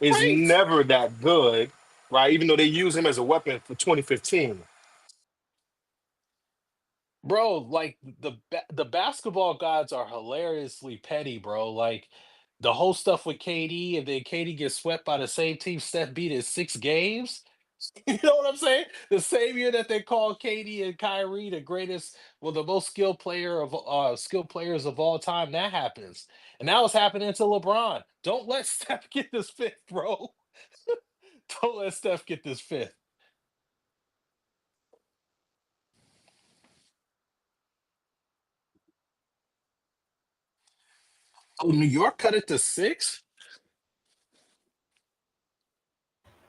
is Right. never that good, right? Even though they use him as a weapon for 2015. Bro, like the basketball gods are hilariously petty, bro. Like the whole stuff with KD, and then KD gets swept by the same team Steph beat in 6 games. You know what I'm saying? The same year that they called KD and Kyrie the greatest, well, the most skilled players of all time, that happens. And that was happening to LeBron. Don't let Steph get this fifth, bro. Don't let Steph get this fifth. Oh, New York cut it to six?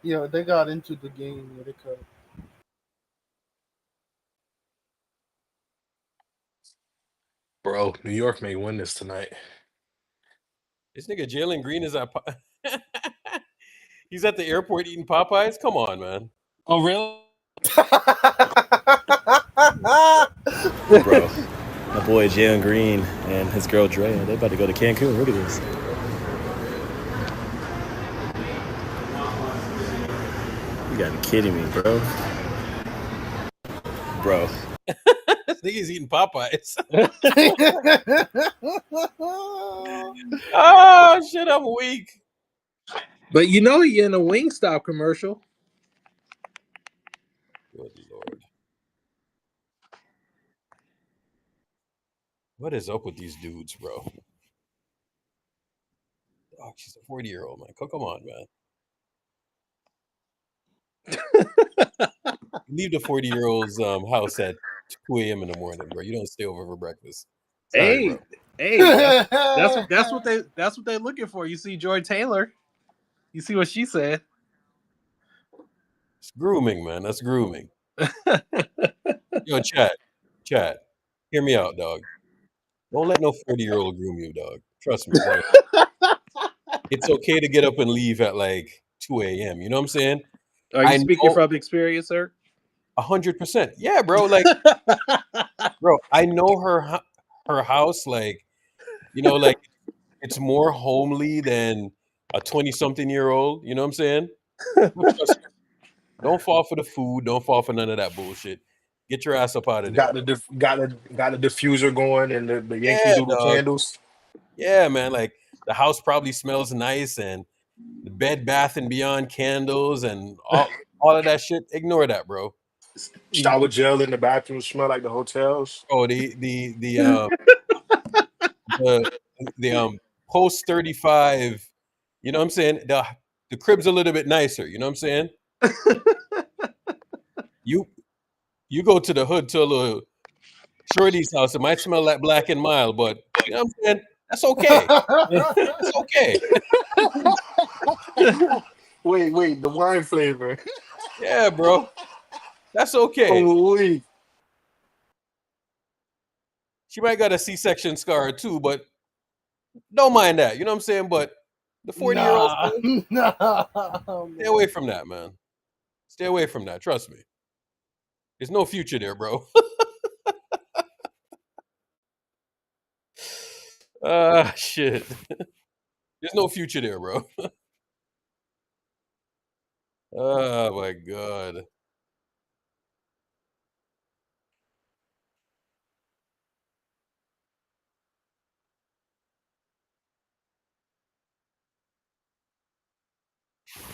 Yeah, they got into the game. Yeah, they cut. Bro, New York may win this tonight. This nigga Jalen Green is at. He's at the airport eating Popeyes. Come on, man. Oh, really? Bro, my boy Jalen Green and his girl Drea, they about to go to Cancun. Look at this. You gotta be kidding me, bro. Bro. This nigga's eating Popeyes. Oh shit, I'm weak. But you know you're in a Wingstop commercial. Good lord. What is up with these dudes, bro? Oh, she's a 40-year-old, man. Come on, man. Leave the 40-year-old's house at 2 a.m. in the morning, bro. You don't stay over for breakfast. Sorry, bro. Hey, that's what they're looking for. You see Joy Taylor. You see what she said. It's grooming, man. That's grooming. Yo, chat. Hear me out, dog. Don't let no 40-year-old groom you, dog. Trust me. Like, it's okay to get up and leave at like 2 a.m. You know what I'm saying? Are you I speaking know from experience, sir? 100%. Yeah, bro. Like, bro, I know her house. Like, like it's more homely than a 20-something-year-old. You know what I'm saying? Trust me. Don't fall for the food. Don't fall for none of that bullshit. Get your ass up out of there, Got bro. got the diffuser going and the Yankee Yeah, Doodle dog. candles. Yeah, man. Like the house probably smells nice and the Bed Bath and Beyond candles and all of that shit. Ignore that, bro. Shower gel in the bathroom smell like the hotels. Oh, the the post 35. You know what I'm saying? The crib's a little bit nicer. You know what I'm saying? You you go to the hood to a little shorty's house. It might smell like Black and Mild, but you know what I'm saying? That's okay. That's okay. Wait, the wine flavor. Yeah, bro. That's okay. Holy. She might got a C-section scar or two, but don't mind that. You know what I'm saying? But the 40-year-olds, Nah, nah. stay away from that, man. Stay away from that. Trust me. There's no future there, bro. Shit. There's no future there, bro. Oh my god.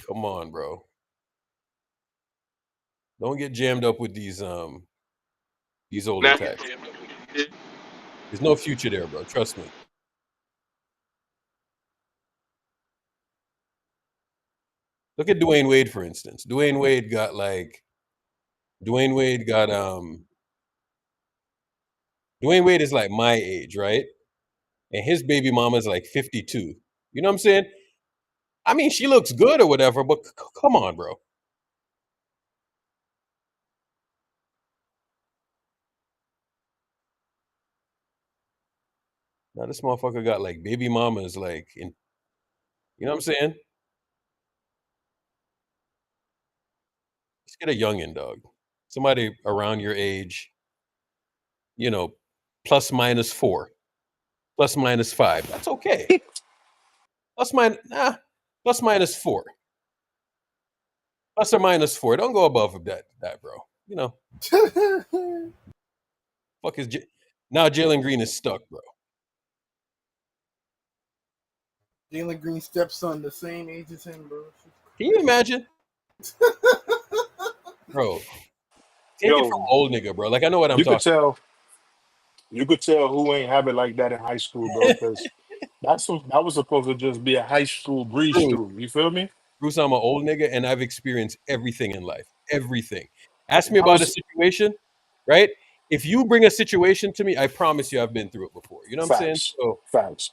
Come on, bro. Don't get jammed up with these older attacks. There's no future there, bro. Trust me. Look at Dwayne Wade, for instance. Dwayne Wade got Dwayne Wade is like my age, right? And his baby mama is like 52. You know what I'm saying? I mean, she looks good or whatever, but come on, bro. Now this motherfucker got like baby mamas, like in, you know what I'm saying? Just get a youngin, dog. Somebody around your age, you know, +/- 4, +/- 5. That's okay. Plus minus, nah, plus minus 4. Plus or minus 4. Don't go above that, bro. You know, fuck is now Jalen Green is stuck, bro. Jalen Green's stepson, the same age as him, bro. Can you imagine, bro? Take it from Yo, old nigga, bro. Like I know what I'm you could talking. tell. You could tell who ain't have it like that in high school, bro. Because that was supposed to just be a high school breeze Bruce, through. You feel me? Bruce, I'm an old nigga, and I've experienced everything in life. Everything. Ask me I about a was situation, right? If you bring a situation to me, I promise you I've been through it before. You know what I'm saying? facts, So, facts.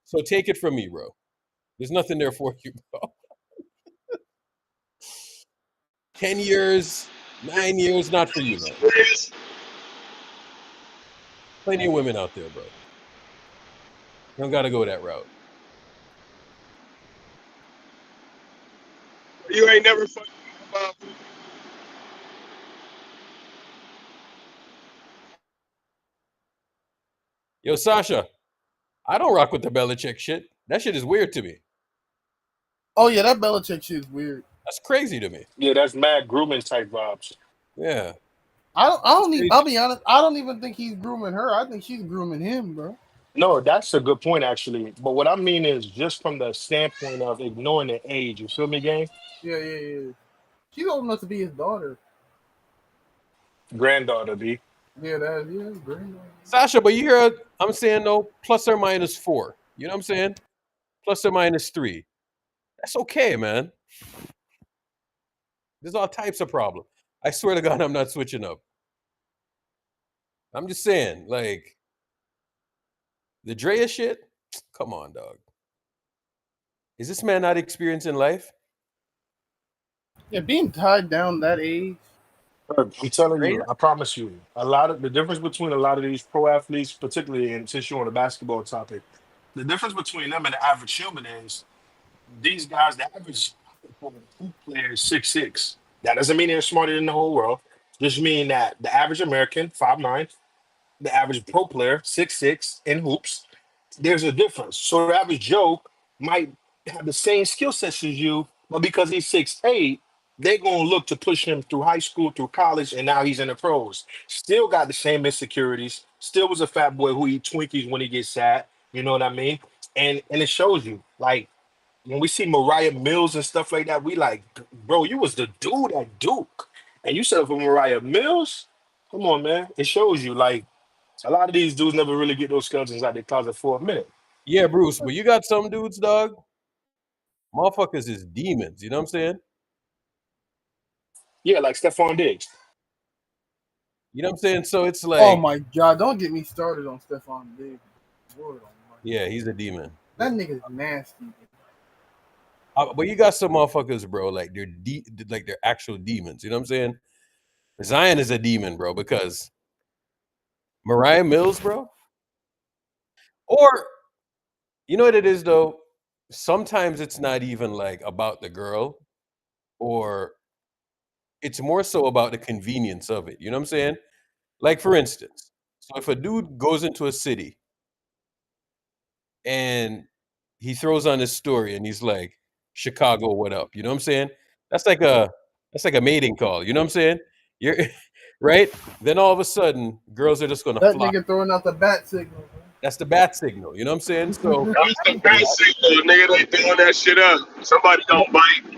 so take it from me, bro. There's nothing there for you, bro. 10 years, 9 years, not for you, man. Plenty of women out there, bro. You don't got to go that route. You ain't never fucking about. Yo, Sasha, I don't rock with the Belichick shit. That shit is weird to me. Oh yeah, that Belichick shit is weird. That's crazy to me. Yeah, that's mad grooming type vibes. Yeah. I don't even. Crazy. I'll be honest. I don't even think he's grooming her. I think she's grooming him, bro. No, that's a good point actually. But what I mean is just from the standpoint of ignoring the age. You feel me, gang? Yeah, yeah, yeah. She's old enough to be his daughter. Granddaughter, B. Yeah, great. Sasha, but you hear I'm saying no, plus or minus 4. You know what I'm saying? Plus or minus 3. That's okay, man. There's all types of problems. I swear to God, I'm not switching up. I'm just saying, like, the Drea shit, come on, dog. Is this man not experiencing life? Yeah, being tied down that age. I'm telling Right? you, I promise you, a lot of the difference between a lot of these pro athletes, particularly and since you're on the basketball topic, the difference between them and the average human is these guys, the average hoop player is 6'6". That doesn't mean they're smarter than the whole world. Just mean that the average American, 5'9", the average pro player, 6'6", in hoops, there's a difference. So the average Joe might have the same skill sets as you, but because he's 6'8", they're gonna look to push him through high school, through college, and now he's in the pros. Still got the same insecurities. Still was a fat boy who eat Twinkies when he gets sad. You know what I mean? And it shows you. Like when we see Mariah Mills and stuff like that, we like, bro, you was the dude at Duke, and you set up for Mariah Mills. Come on, man. It shows you like a lot of these dudes never really get those skeletons out their closet for a minute. Yeah, Bruce, but you got some dudes, dog. Motherfuckers is demons. You know what I'm saying? Yeah, like Stephon Diggs. You know what I'm saying? So it's Oh like, my god! Don't get me started on Stephon Diggs. Lord almighty. yeah, he's a demon. That nigga's nasty. But you got some motherfuckers, bro. Like like they're actual demons. You know what I'm saying? Zion is a demon, bro, because Mariah Mills, bro. Or you know what it is though? Sometimes it's not even like about the girl, or it's more so about the convenience of it. You know what I'm saying? Like for instance, so if a dude goes into a city and he throws on his story and he's like, Chicago, what up? You know what I'm saying? That's like a mating call. You know what I'm saying? You're right. Then all of a sudden, girls are just gonna That flock. nigga throwing out the bat signal. Bro. That's the bat signal. You know what I'm saying? So, That's the best signal, nigga. They throwing that shit up. Somebody don't bite.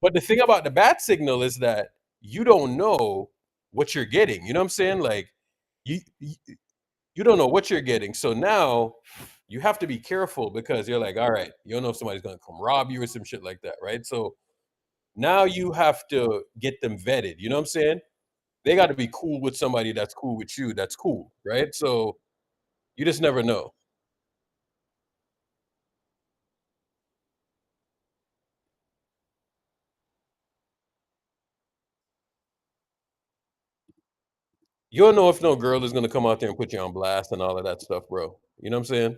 but the thing about the bat signal is that you don't know what you're getting. You know what I'm saying? Like you you don't know what you're getting. So now you have to be careful because you're like, all right, you don't know if somebody's gonna come rob you or some shit like that, right? So now you have to get them vetted. You know what I'm saying? They got to be cool with somebody that's cool with you. That's cool, right? So you just never know. You don't know if no girl is gonna come out there and put you on blast and all of that stuff, bro. You know what I'm saying?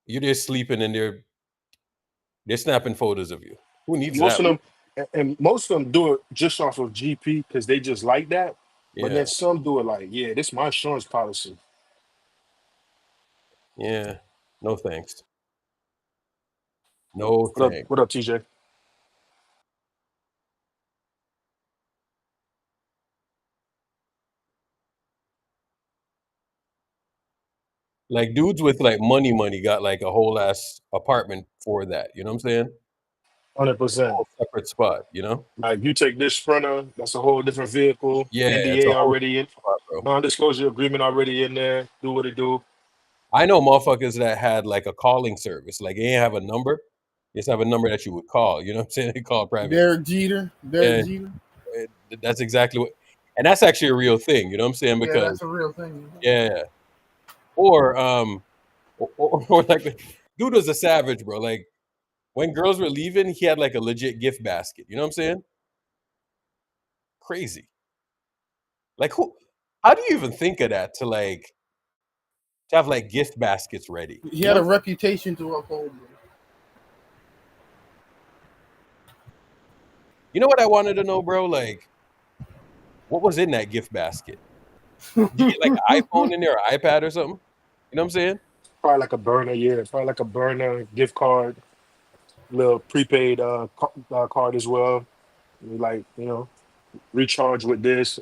You're just sleeping and they're snapping photos of you. Who needs Most that? of them, and most of them do it just off of GP because they just like that. But Yeah, then some do it like, yeah, this is my insurance policy. yeah. No thanks. No What up? thanks. What up, TJ? Like dudes with like money got like a whole ass apartment for that. You know what I'm saying? 100%. Whole separate spot. You know? Like you take this Sprinter, that's a whole different vehicle. Yeah, it's a NDA whole already in, spot, bro. non-disclosure agreement already in there. Do what it do. I know motherfuckers that had like a calling service. Like they ain't have a number. Just have a number that you would call. You know what I'm saying? They call privately. Derek Jeter. Derek Yeah, Jeter. that's exactly what, and that's actually a real thing. You know what I'm saying? Yeah, Because that's a real thing. yeah, or or like, dude was a savage, bro. Like when girls were leaving, he had like a legit gift basket. You know what I'm saying? Crazy. Like who? How do you even think of that to have like gift baskets ready? He You had know? a reputation to uphold. You know what I wanted to know, bro? Like what was in that gift basket? Did you get like an iPhone in there, or iPad or something? You know what I'm saying? Probably like a burner, yeah. Probably like a burner, gift card, little prepaid card as well. You like, recharge with this.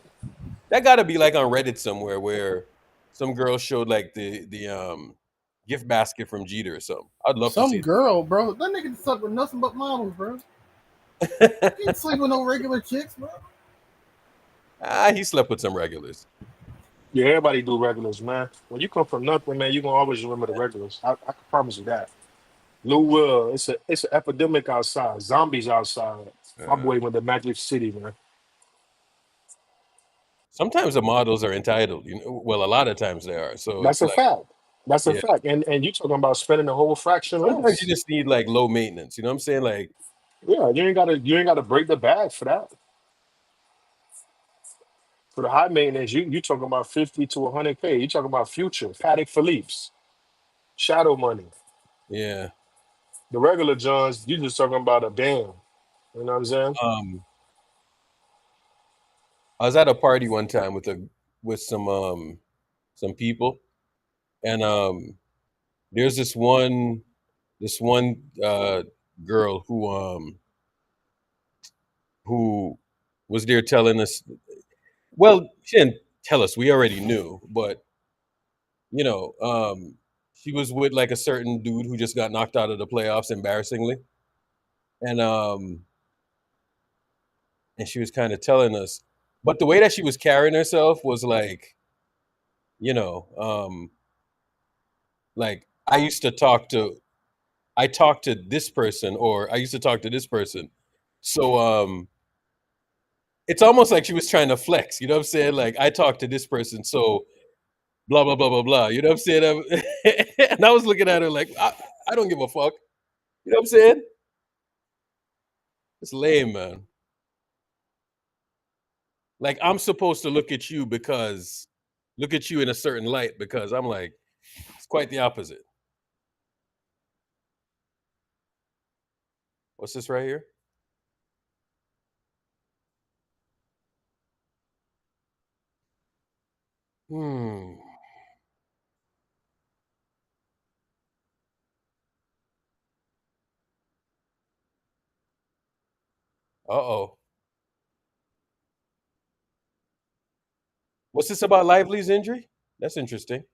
That got to be like on Reddit somewhere where some girl showed like the gift basket from Jeter or something. I'd love to Some see girl, bro. That nigga slept with nothing but models, bro. He that. ain't sleep with no regular chicks, bro. He slept with some regulars. Yeah, everybody do regulars, man. When you come from nothing, man, you gonna always remember the regulars. I can promise you that. Lou Will, it's an epidemic outside. Zombies outside. My Uh, boy went to Magic City, man. Sometimes the models are entitled, you know. Well, a lot of times they are. So That's it's a like, fact. That's a yeah. fact. And you talking about spending a whole fraction Sometimes you less. just need like low maintenance. You know what I'm saying? Like, Yeah, you ain't gotta break the bag for that. For the high maintenance, you talking about 50 to 100K. You talking about future, Paddock Phillips, shadow money. yeah. The regular Johns, you just talking about a band. You know what I'm saying? Um, I was at a party one time with some people, and there's this one girl who was there telling us. Well, she didn't tell us. We already knew, but you know, she was with like a certain dude who just got knocked out of the playoffs embarrassingly, and um, and she was kind of telling us, but the way that she was carrying herself was like, you know, like I talked to this person, or I used to talk to this person, so it's almost like she was trying to flex. You know what I'm saying? Like I talked to this person, so blah blah blah blah blah. You know what I'm saying? And I was looking at her like, I don't give a fuck. You know what I'm saying? It's lame, man. Like I'm supposed to look at you in a certain light because I'm like, it's quite the opposite. What's this right here? Hmm. Uh oh. What's this about Lively's injury? That's interesting.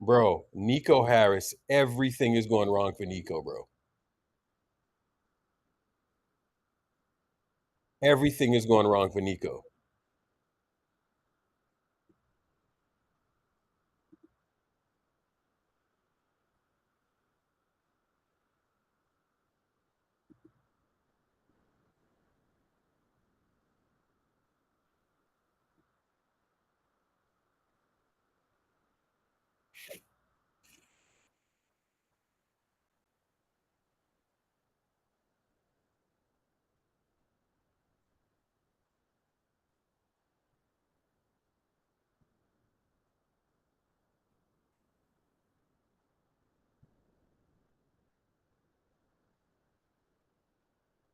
Bro, Nico Harris, everything is going wrong for Nico, bro. Everything is going wrong for Nico.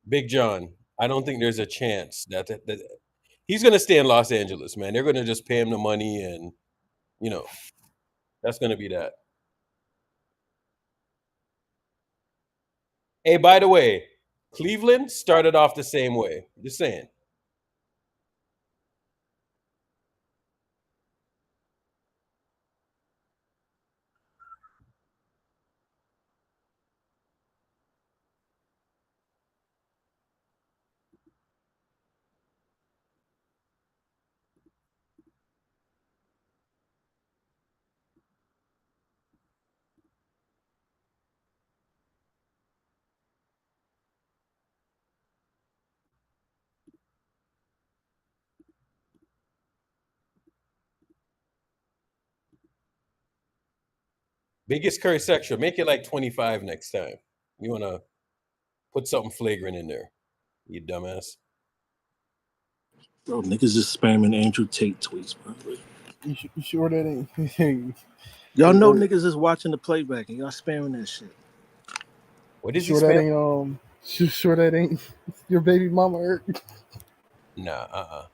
Big John, I don't think there's a chance that he's going to stay in Los Angeles, man. They're going to just pay him the money and You know, that's gonna be that. Hey, by the way, Cleveland started off the same way. Just saying. Biggest curry section. Make it like 25 next time. You wanna put something flagrant in there, you dumbass. Bro, niggas is spamming Andrew Tate tweets, bro. You sure that ain't? Y'all know or, niggas is watching the playback and y'all spamming that shit. What you is he sure that spam? ain't sure that ain't your baby mama hurt? Nah,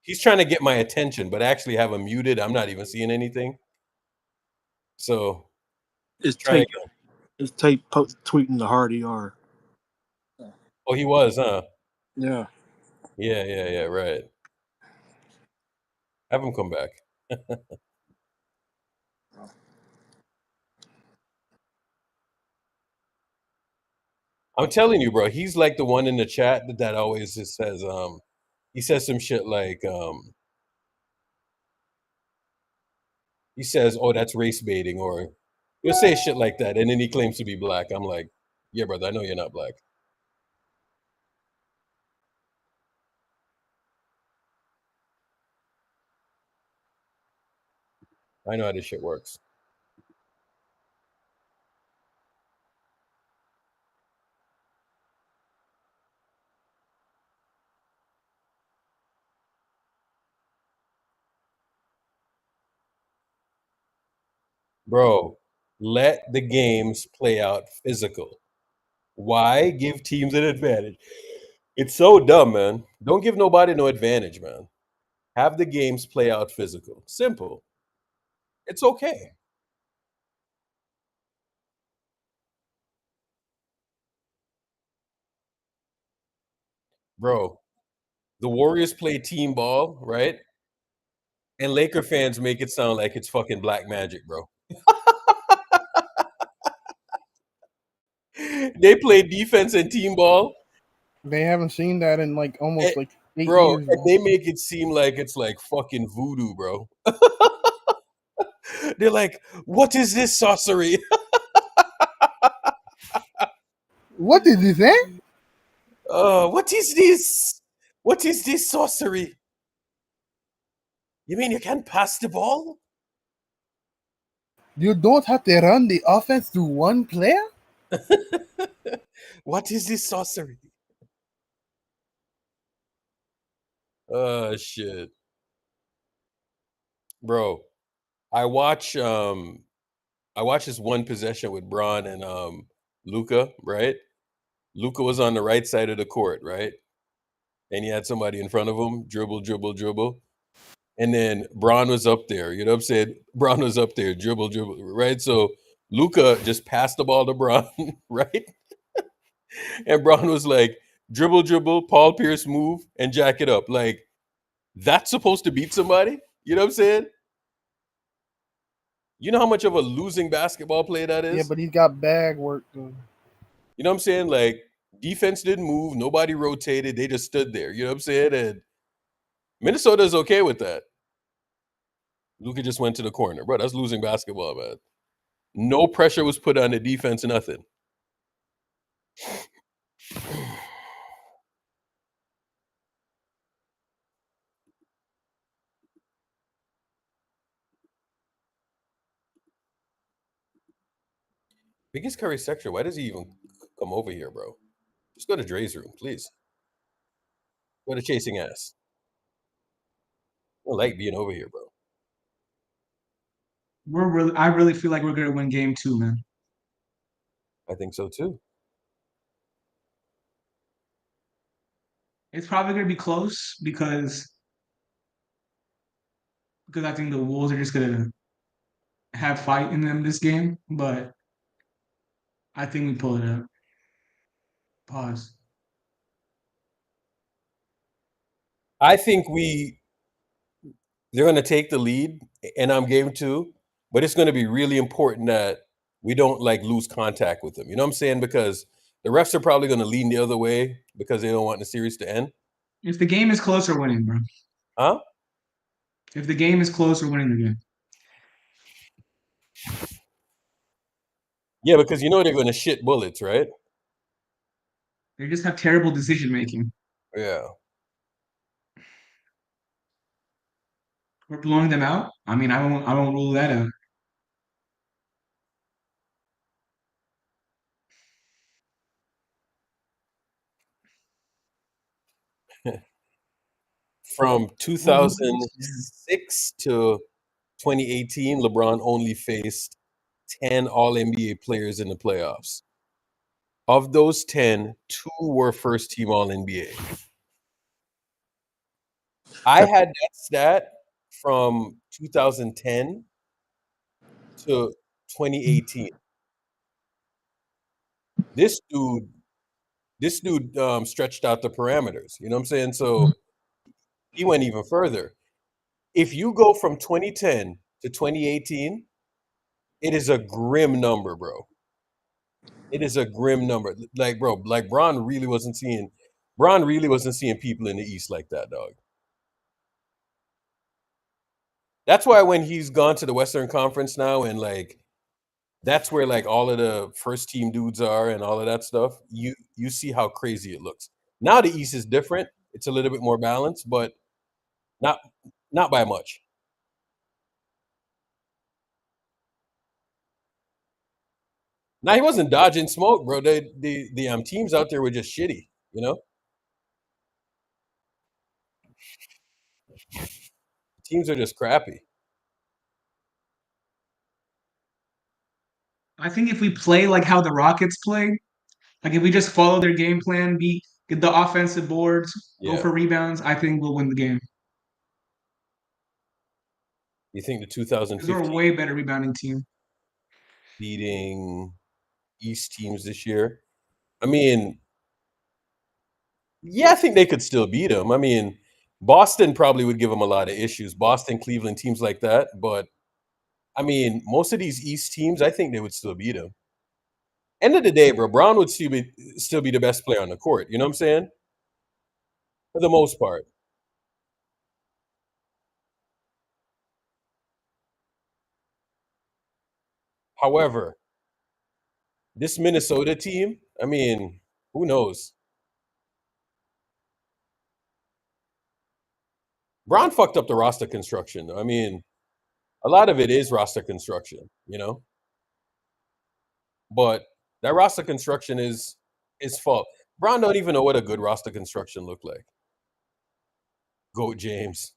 He's trying to get my attention, but actually have him muted. I'm not even seeing anything. So It's try Tate. again. It's Tate tweeting the hard ER. Oh, he was, huh? Yeah. Yeah, right. Have him come back. I'm telling you, bro, he's like the one in the chat that always just says, he says some shit like, he says, oh, that's race baiting, or he'll say shit like that, and then he claims to be black. I'm like, yeah, brother, I know you're not black. I know how this shit works. Bro, let the games play out physical. Why give teams an advantage? It's so dumb, man. Don't give nobody no advantage, man. Have the games play out physical. Simple. It's okay. Bro, the Warriors play team ball, right? And Laker fans make it sound like it's fucking black magic, bro. They play defense and team ball. They haven't seen that in like almost like 8 Bro, years. and they make it seem like it's like fucking voodoo, bro. They're like, what is this sorcery? What did you say? What is this? What is this sorcery? You mean you can pass the ball? You don't have to run the offense through one player? What is this sorcery? Oh shit. Bro, I watch this one possession with Braun and Luca, right? Luca was on the right side of the court, right? And he had somebody in front of him, dribble, dribble, dribble. And then Braun was up there, you know what I'm saying? Braun was up there, dribble, dribble, right? So Luca just passed the ball to Braun, right? And Braun was like, dribble, dribble, Paul Pierce move, and jack it up. Like, that's supposed to beat somebody? You know what I'm saying? You know how much of a losing basketball play that Yeah, is? but he's got bag work though. You know what I'm saying? Like, defense didn't move, nobody rotated, they just stood there. You know what I'm saying? And Minnesota's okay with that. Luka just went to the corner. Bro, that's losing basketball, man. No pressure was put on the defense, nothing. Biggest Curry section. Why does he even come over here, bro? Just go to Dre's room, please. Go to chasing ass. I don't like being over here, bro. I really feel like we're gonna win game 2, man. I think so too. It's probably gonna be close because I think the Wolves are just gonna have fight in them this game, but I think we pull it out. Pause. I think they're going to take the lead, and I'm game 2, but it's going to be really important that we don't like lose contact with them. You know what I'm saying? Because the refs are probably going to lean the other way because they don't want the series to end. If the game is close, we're winning, bro. Huh? If the game is close, we're winning the game. Yeah, because you know they're going to shit bullets, right? They just have terrible decision making. Yeah. We're blowing them out. I mean, I won't rule that out. From Yeah. 2006 to 2018, LeBron only faced 10 All NBA players in the playoffs. Of those 10, 2 were first team All NBA. I had that stat from 2010 to 2018. This dude stretched out the parameters. You know what I'm saying? So he went even further. If you go from 2010 to 2018, it is a grim number, bro. It is a grim number. Like, bro, like Bron really wasn't seeing people in the East like that, dog. That's why when he's gone to the Western Conference now and like that's where like all of the first team dudes are and all of that stuff, you see how crazy it looks. Now the East is different. It's a little bit more balanced, but not by much. Now he wasn't dodging smoke, bro. The teams out there were just shitty, you know? Teams are just crappy. I think if we play like how the Rockets play, like if we just follow their game plan, get the offensive boards, go Yeah. for rebounds, I think we'll win the game. You think the Because we're a 2015 way better rebounding team. beating East teams this year? I mean, yeah, I think they could still beat them. I mean, Boston probably would give them a lot of issues. Boston, Cleveland, teams like that. But I mean, most of these East teams, I think they would still beat them. End of the day, bro, Brown would still be the best player on the court. You know what I'm saying? For the most part. However, this Minnesota team, I mean, who knows? Brown fucked up the roster construction. I mean, a lot of it is roster construction, you know? But that roster construction is his fault. Brown don't even know what a good roster construction looked like. Goat James.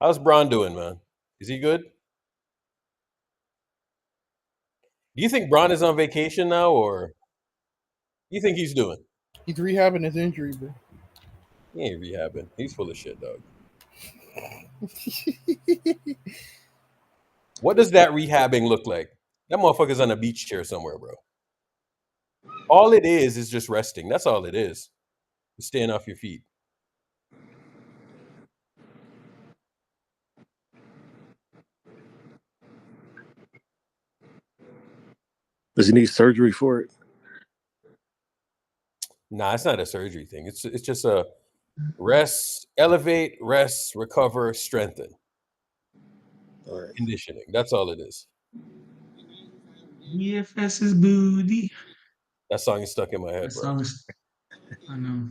How's Brown doing, man? Is he good? Do you think Brown is on vacation now, or do you think he's doing? He's rehabbing his injury, bro. He ain't rehabbing. He's full of shit, dog. What does that rehabbing look like? That motherfucker's on a beach chair somewhere, bro. All it is just resting. That's all it is. Staying off your feet. Does he need surgery for it? Nah, it's not a surgery thing. It's just a rest, elevate, rest, recover, strengthen. All right. Conditioning. That's all it is. EFS's booty. That song is stuck in my head, That bro. song is, I know.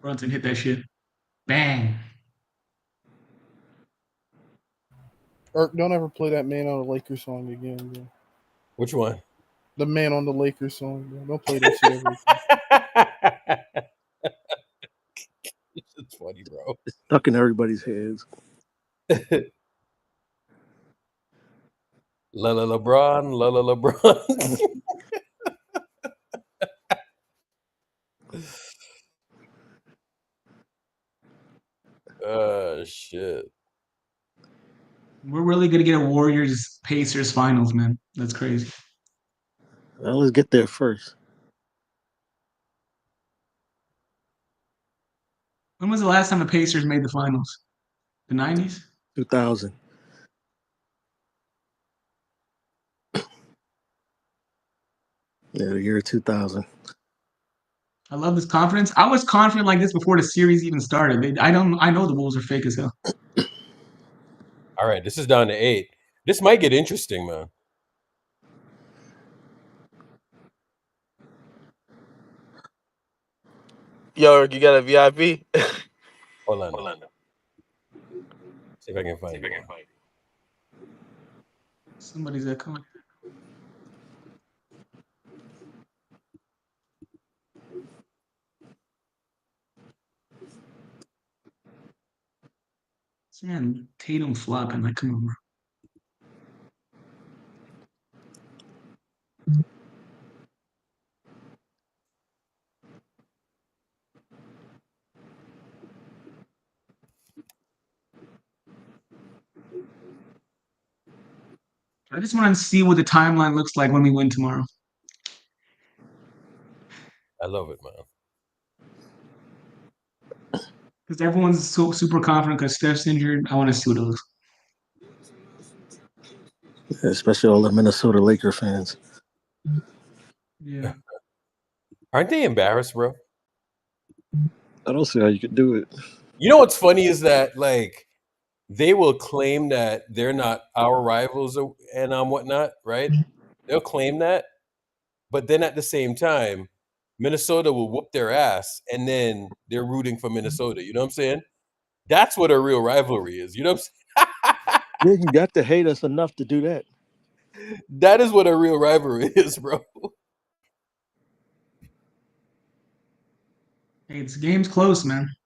Brunson hit that shit. Bang. Irk, don't ever play that Man on the Lakers song again, bro. Which one? The Man on the Lakers song, bro. Don't play that shit ever again. funny, bro. It's stuck in everybody's heads. La la LeBron, la la LeBron. Shit. We're really gonna get a Warriors Pacers finals, man. That's crazy. Well, let's get there first. When was the last time the Pacers made the finals? The 90s? 2000. Yeah, the year 2000. I love this confidence. I was confident like this before the series even started. I know the Wolves are fake as hell. All right, this is down to 8. This might get interesting, man. Yo, you got a VIP? Hold on. See if I can find one. Somebody's echoing. Man, Tatum flopping. Like, come on, bro. I just want to see what the timeline looks like when we win tomorrow. I love it, man. Because everyone's so super confident because Steph's injured. I want to see what it looks Yeah, especially all the Minnesota Laker fans. like. Yeah. Aren't they embarrassed, bro? I don't see how you could do it. You know what's funny is that like they will claim that they're not our rivals and whatnot, right? They'll claim that, but then at the same time, Minnesota will whoop their ass, and then they're rooting for Minnesota. You know what I'm saying? That's what a real rivalry is. You know what I'm saying? Yeah, you got to hate us enough to do that. That is what a real rivalry is, bro. Hey, it's game's close, man. –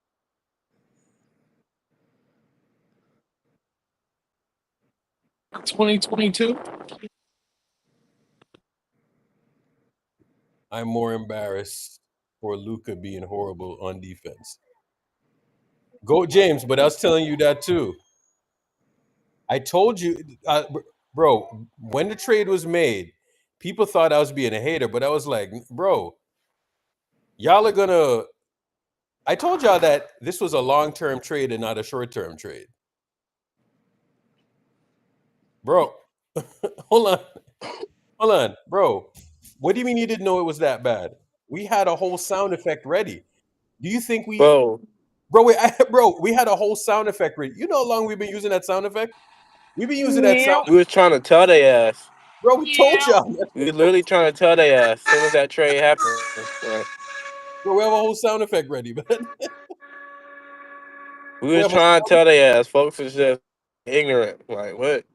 2022. I'm more embarrassed for Luka being horrible on defense. Go James, but I was telling you that too. I told you, bro, when the trade was made, people thought I was being a hater, but I was like, bro, y'all are gonna. I told y'all that this was a long-term trade and not a short-term trade. Bro, hold on, bro. What do you mean you didn't know it was that bad? We had a whole sound effect ready. Do you think we, Bro, bro? We had a whole sound effect ready. You know how long we've been using that sound effect? We've been using that sound, we was trying to tell their ass. bro. We told y'all, We was literally trying to tell their ass as soon as that trade happened. Like, bro. We have a whole sound effect ready, man. we We was have a trying to tell their ass. Folks is just ignorant. Like, what?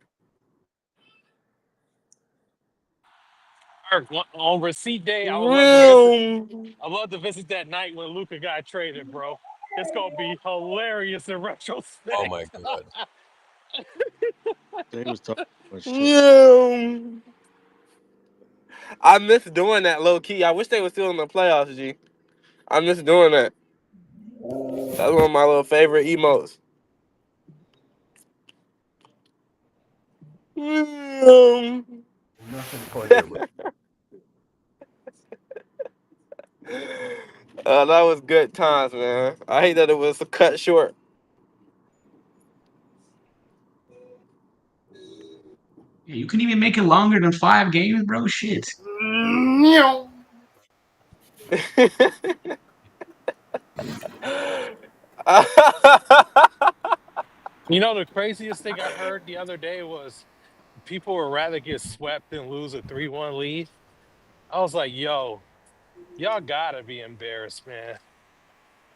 On receipt day, Vroom. I love to visit that night when Luca got traded, bro. It's gonna be hilarious in retrospect. Oh my god. They was talking about shit. Vroom. I miss doing that low key. I wish they were still in the playoffs, G. I miss doing that. That's one of my little favorite emotes. Vroom. Nothing funnier, bro. That was good times, man. I hate that it was cut short. Yeah, you couldn't even make it longer than 5 games, bro. Shit. You know, the craziest thing I heard the other day was people would rather get swept than lose a 3-1 lead. I was like, yo, y'all gotta be embarrassed, man.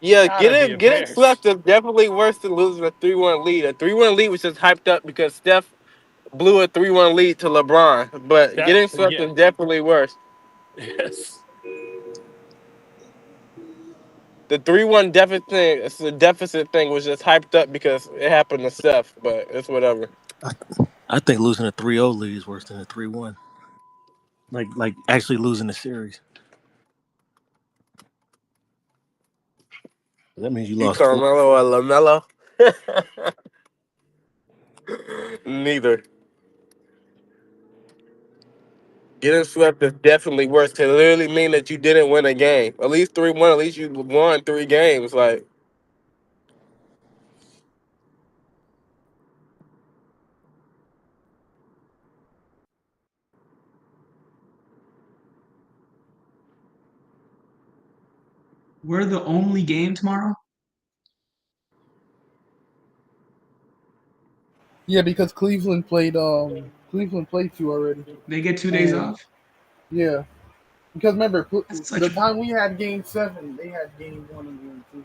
Yeah, Gotta be getting embarrassed. swept is definitely worse than losing a 3-1 lead. A 3-1 lead was just hyped up because Steph blew a 3-1 lead to LeBron. But getting swept Yeah. is definitely worse. Yes. The 3-1 deficit thing, it's the deficit thing was just hyped up because it happened to Steph, but it's whatever. I think losing a 3-0 lead is worse than a 3-1. Like actually losing the series. That means you You lost four. Carmelo or LaMelo? Neither. Getting swept is definitely worse. Can literally mean that you didn't win a game. At least 3-1. At least you won 3 games. Like, We're the only game tomorrow. Yeah, because Cleveland played two already. They get 2 days And off. yeah, because remember That's the such. time we had game 7, they had game 1 and game 2.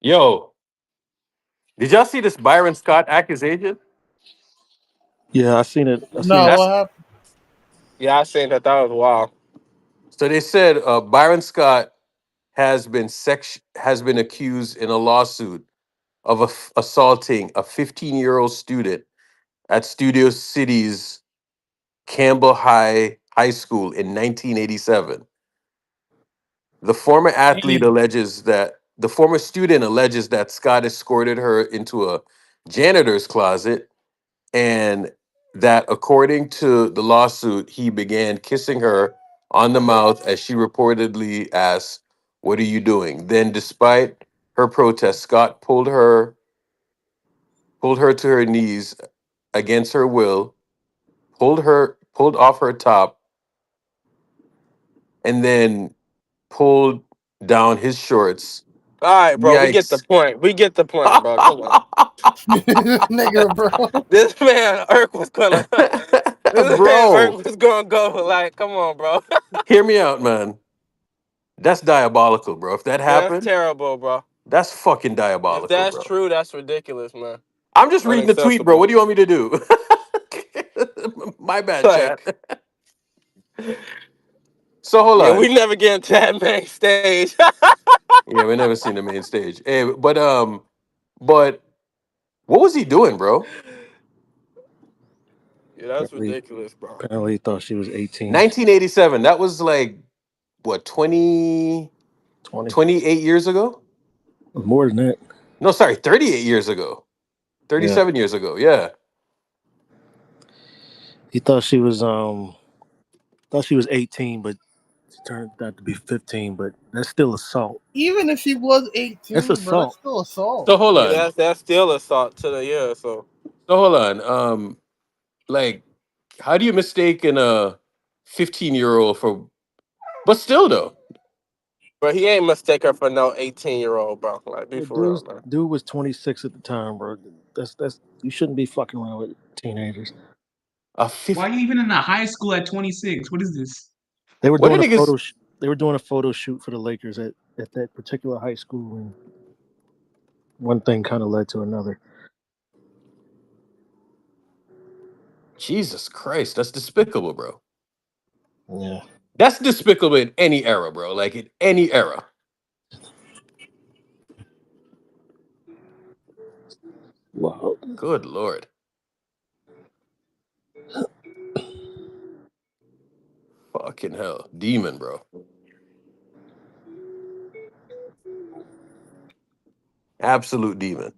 Yo, did y'all see this Byron Scott accusation? Yeah, I seen it. I seen No, it. what That's happened? yeah, I seen that. That was wild. so they said Byron Scott has been accused in a lawsuit of assaulting a 15-year-old student at Studio City's Campbell High School in 1987. Hey, The former student alleges that Scott escorted her into a janitor's closet and that according to the lawsuit, he began kissing her on the mouth as she reportedly asked, "What are you doing?" Then, despite her protest, Scott pulled her to her knees against her will, pulled off her top, and then pulled down his shorts. All right, bro. We get the Yikes. point. We get the point, bro. Come on. Nigga, bro. This man, Irk was gonna. This man, Irk Bro, was gonna go. Like, come on, bro. hear me out, man. That's diabolical, bro. If that That's happened, terrible, bro. that's fucking If diabolical, that's bro. true, that's ridiculous, man. I'm just reading the tweet, bro. Unacceptable. What do you want me to do? My bad, chat. Like, So hold yeah, on. we never get into that main stage. Yeah, we never seen the main stage. Hey, but what was he doing, bro? Yeah, that's Apparently, ridiculous, bro. apparently he thought she was 18, 1987. That was like what 20, 28 years ago? more than that. No, sorry, 38 years ago. Yeah, 37 years ago. Yeah. he thought she was 18, but she turned out to be 15. But that's still assault. Even if she was That's 18, bro, that's assault. still assault. So hold Yeah, on. that's still assault to the year. So, So hold on. Like, how do you mistake a 15-year-old for? But still, though. but he ain't mistake her for no 18-year-old, bro. Like, be The for real, man. dude was 26 at the time, bro. That's you shouldn't be fucking around with teenagers. A why 50. are you even in a high school at 26? What is this? They were What doing did a niggas? they were doing a photo shoot for the Lakers at that particular high school, and one thing kind of led to another. Jesus Christ, that's despicable, bro. Yeah. That's despicable in any era, bro. Like in any era. Wow. Good lord. Fucking hell. Demon, bro. Absolute demon.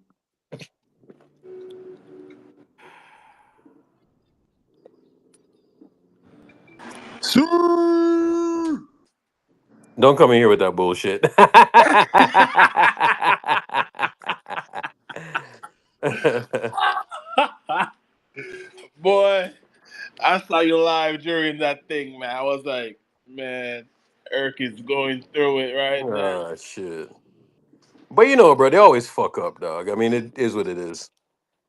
Don't come in here with that bullshit. Boy, I saw you live during that thing, man. I was like, man, Irk is going through it right now. Oh shit. But you know, bro, they always fuck up, dog. I mean, it is what it is.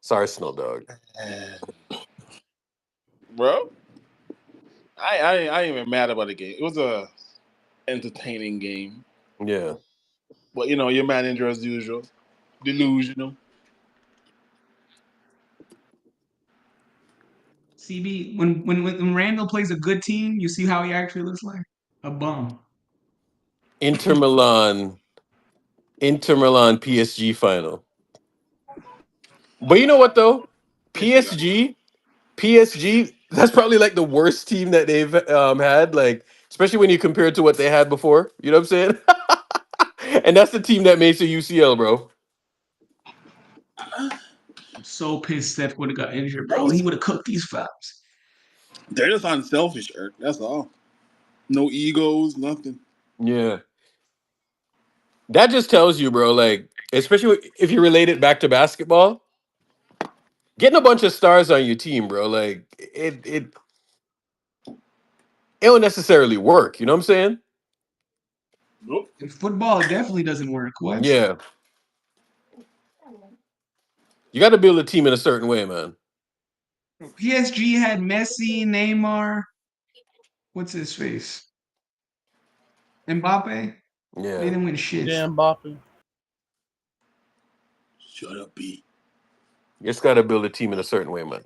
It's Arsenal, dog. Bro? I ain't even mad about the game. It was a entertaining game. Yeah. But your manager as usual, delusional. CB, when Randall plays a good team, you see how he actually looks like a bum. Inter Milan PSG final. But you know what though? PSG, that's probably like the worst team that they've had, like especially when you compare it to what they had before. You know what I'm saying? And that's the team that makes the UCL, bro. I'm so pissed Steph would have got injured, bro. He would have cooked these fouls. They're just unselfish, Eric. That's all. No egos, nothing. Yeah. That just tells you, bro, like, especially if you relate it back to basketball, getting a bunch of stars on your team, bro, like it don't necessarily work. You know what I'm saying? Nope. In football, it definitely doesn't work. What? Yeah. You got to build a team in a certain way, man. PSG had Messi, Neymar. What's his face? Mbappe. Yeah. They didn't win shit. Yeah, Mbappe. Shut up, B. You just got to build a team in a certain way, man.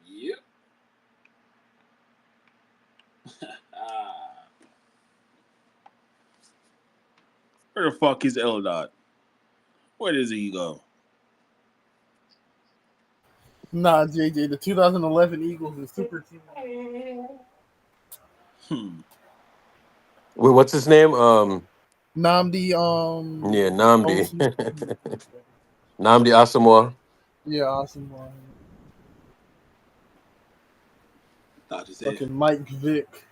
Yep. Where the fuck is Eldad? Where does he go? Nah, JJ, the 2011 Eagles is super team. Wait, what's his name? Namdi, Yeah, Namdi. OC. Namdi Asamoah. Yeah, awesome. Say Fucking Mike Vick.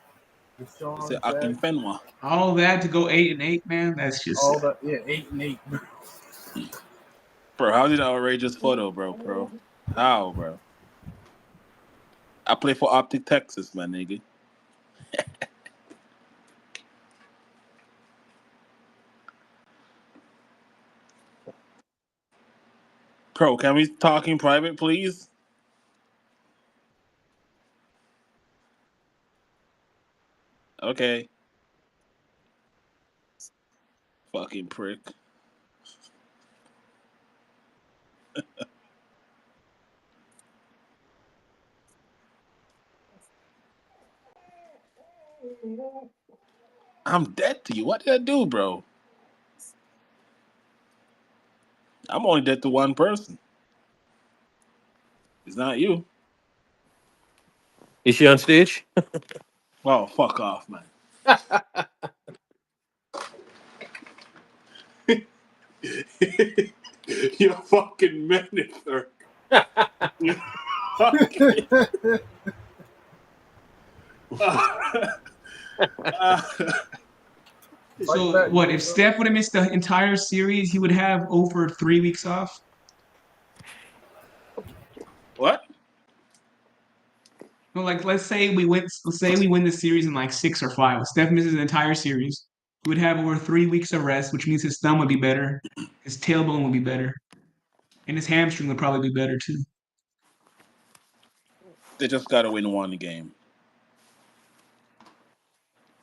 Deshaun Akinfenwa. All that to go 8-8, man. That's just all that. Yeah, 8-8. Bro, how did that outrageous photo, bro? How, bro? I play for Optic Texas, my nigga. Bro, can we talk in private, please? Okay. Fucking prick. I'm dead to you. What did I do, bro? I'm only dead to one person. It's not you. Is she on stage? Oh, fuck off, man. You're fucking menace, sir. You're fucking... So what? If Steph would have missed the entire series, he would have over 3 weeks off. What? No, like let's say we win the series in like 6 or 5. If Steph misses the entire series, he would have over 3 weeks of rest, which means his thumb would be better, his tailbone would be better, and his hamstring would probably be better too. They just gotta win one game.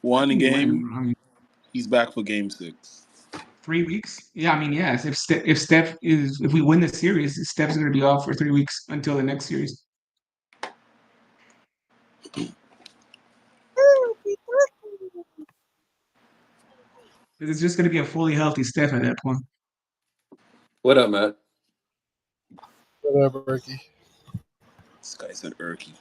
One game. He's back for game 6. 3 weeks? Yeah, I mean, yes. If we win the series, Steph's going to be off for 3 weeks until the next series. It's just going to be a fully healthy Steph at that point. What up, Matt? Whatever, Ricky. This guy said Erky.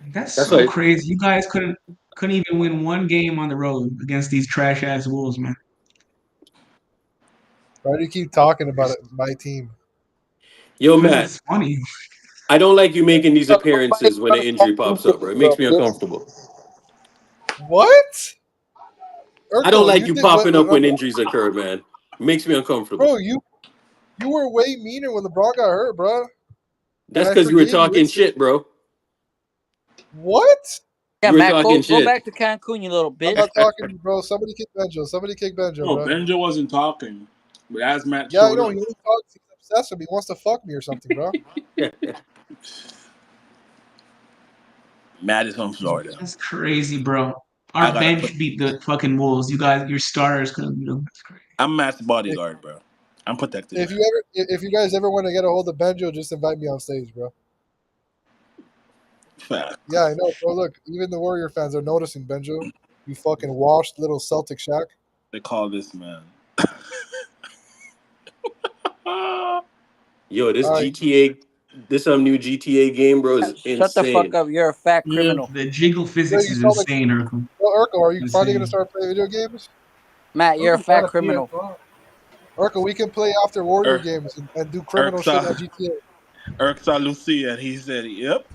That's so right. Crazy. You guys couldn't even win one game on the road against these trash ass Wolves, man. Why do you keep talking about it? My team. Yo, Matt. It's funny. I don't like you making these appearances when an injury pops up, bro. It makes me uncomfortable. What? I don't like you popping up when injuries occur, man. It makes me uncomfortable. Bro, you were way meaner when LeBron got hurt, bro. That's because you were talking shit, bro. What? Yeah, Matt, go back to Cancun, you little bitch. I'm not talking to you, bro. Somebody kick Benjo. No, bro. Benjo wasn't talking. But as Matt he only talks. He's obsessed with me. He wants to fuck me or something, bro. Matt is from Florida. That's crazy, bro. I Our gotta bench put. beat the fucking Wolves. You guys, your starters couldn't beat them. That's crazy. I'm Matt's If, bodyguard, bro. I'm protecting if Matt. if you guys ever want to get a hold of Benjo, just invite me on stage, bro. Fact. Yeah, I know, bro. Look, even the Warrior fans are noticing, Benjo. You fucking washed little Celtic Shack. They call this man. Yo, this All right, GTA, this new GTA game, bro, is Shut the fuck insane. up. You're a fat Yeah. criminal. The jiggle yo, physics you is saw the. insane, Urkel. Well, Urkel, are you finally gonna Insane. start playing video games? Matt, you're a Urkel got fat a criminal. PS5. Urkel, we can play after Warrior Ur- games and do criminal shit Urksa, at GTA. Urksa Lucia, and he said, "Yep."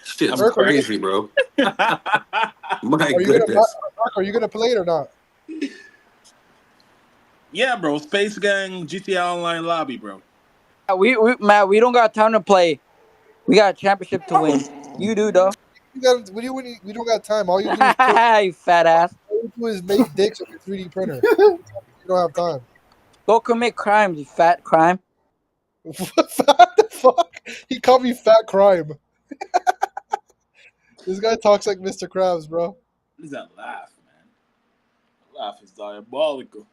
Shit's I'm. Urkel, crazy, bro. My are you gonna goodness. Urkel, are you gonna play it or not? Yeah, bro. Space Gang GTA Online lobby, bro. Matt, we don't got time to play. We got a championship to win. You do though. You got we don't got time. All you do is play. You fat ass. All you do is make dicks with your 3D printer. You don't have time. Go commit crimes, you fat crime. What the fuck? He called me fat crime. This guy talks like Mr. Krabs, bro. What is that laugh, man? The laugh is diabolical.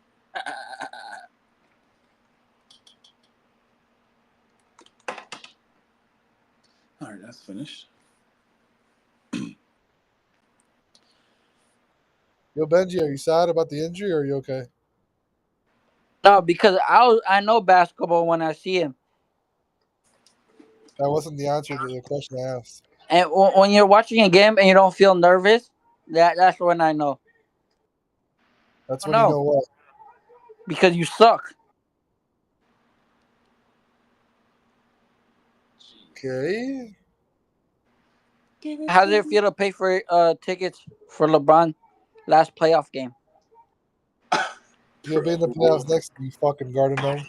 All right, that's finished. Yo, Benji, are you sad about the injury or are you okay? No, because I know basketball when I see him. That wasn't the answer to the question I asked. And when you're watching a game and you don't feel nervous, that's when I know. That's Oh, when you no. know what. Because you suck. Okay. How does it feel to pay for tickets for LeBron last playoff game? You'll be in the playoffs next year, you fucking Garden Gnome.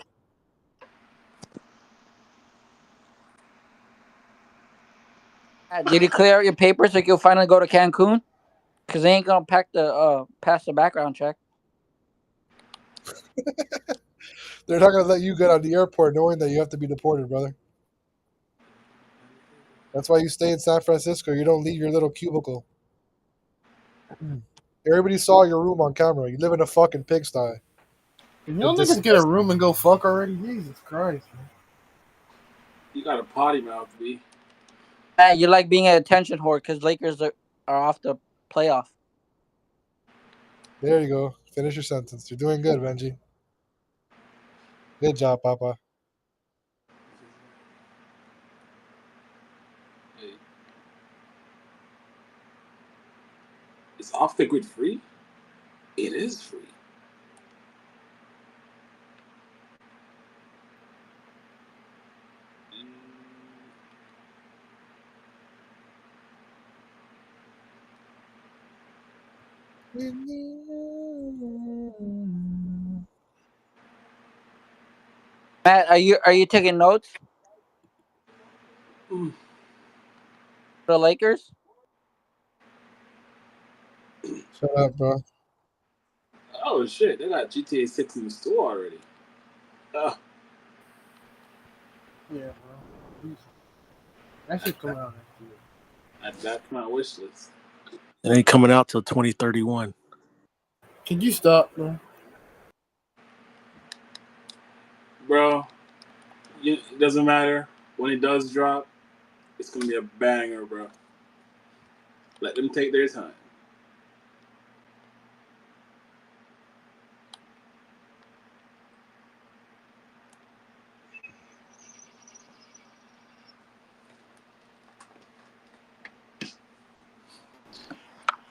Did you clear out your papers so you'll finally go to Cancun? Because they ain't gonna pass the background check. They're not gonna let you get out of the airport knowing that you have to be deported, brother. That's why you stay in San Francisco. You don't leave your little cubicle. Everybody saw your room on camera. You live in a fucking pigsty. Can y'all niggas get a room and go fuck already? Jesus Christ, man. You got a potty mouth, B. You like being an attention whore because Lakers are off the playoff. There you go. Finish your sentence. You're doing good, Benji. Good job, Papa. Is off the grid free? It is free. Matt, are you taking notes? For the Lakers? Shut up, bro. Oh shit! They got GTA 6 in the store already. Yeah, bro. That should come out next year. That's my wish list. It ain't coming out till 2031. Can you stop, bro? Bro, it doesn't matter. When it does drop, it's gonna be a banger, bro. Let them take their time.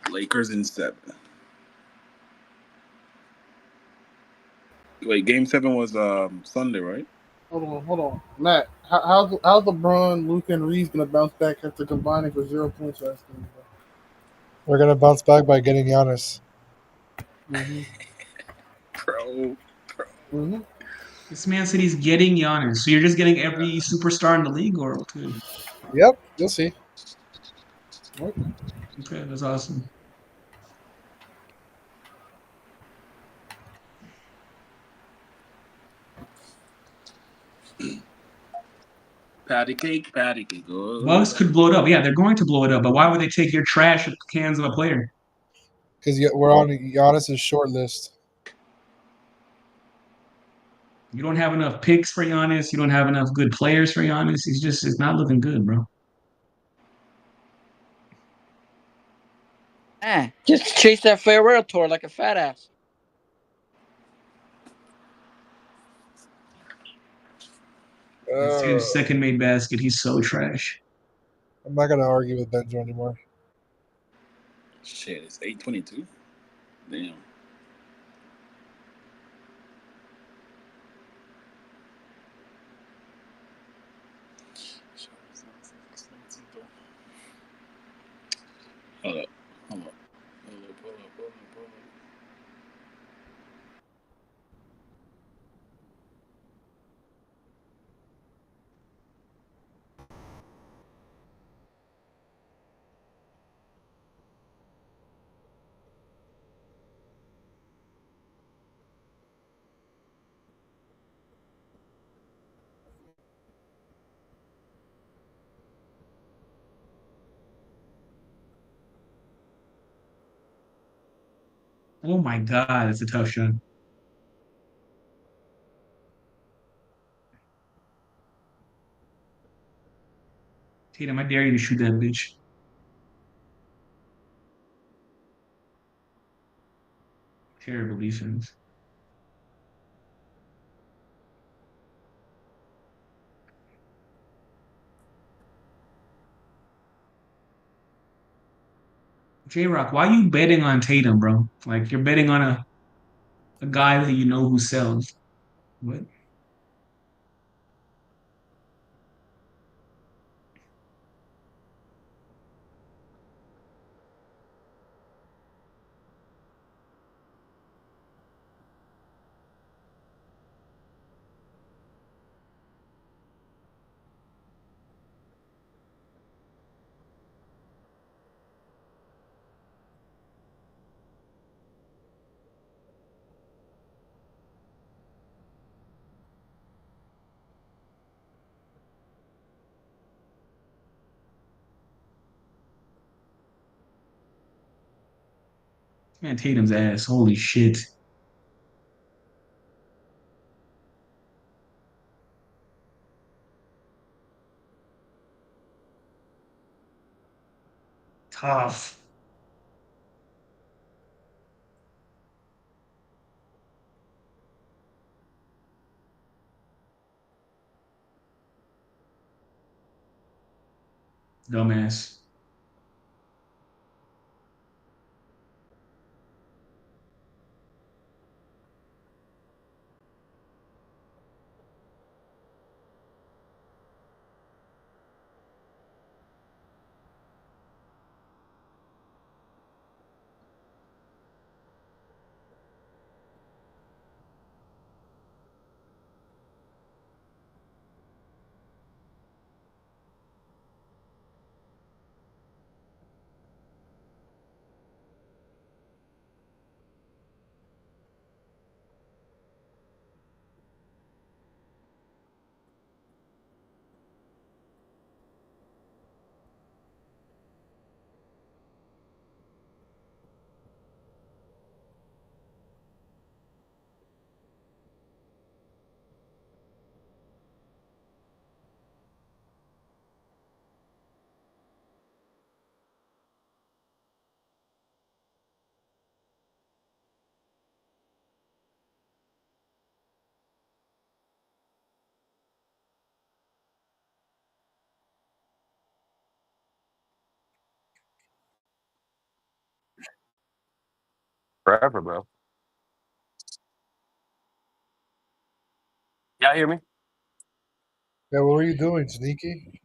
Lakers in 7. Wait, Game 7 was Sunday, right? Hold on. Matt, how's LeBron, Luka, and Reeves gonna bounce back after combining for 0 points last game, bro? We're gonna bounce back by getting Giannis. Mm-hmm. Bro. Mm-hmm. This man said he's getting Giannis. So you're just getting every superstar in the league, or okay? Yep, you'll see. Okay, that's awesome. Patty cake, patty cake. Bucks could blow it up. Yeah, they're going to blow it up. But why would they take your trash cans of a player? Because we're on Giannis's short list. You don't have enough picks for Giannis. You don't have enough good players for Giannis. It's not looking good, bro. Just chase that farewell tour like a fat ass. That's his second made basket. He's so trash. I'm not gonna argue with Benjo anymore. Shit, it's 8:22. Damn. Hold up. Pull up. Oh my God, it's a tough shot. Tatum, I dare you to shoot that bitch. Terrible defense. J Rock, why are you betting on Tatum, bro? Like you're betting on a guy that you know who sells. What? Man, Tatum's ass. Holy shit. Tough. Dumbass. Forever, bro. Y'all hear me? Yeah, what were you doing, Sneaky?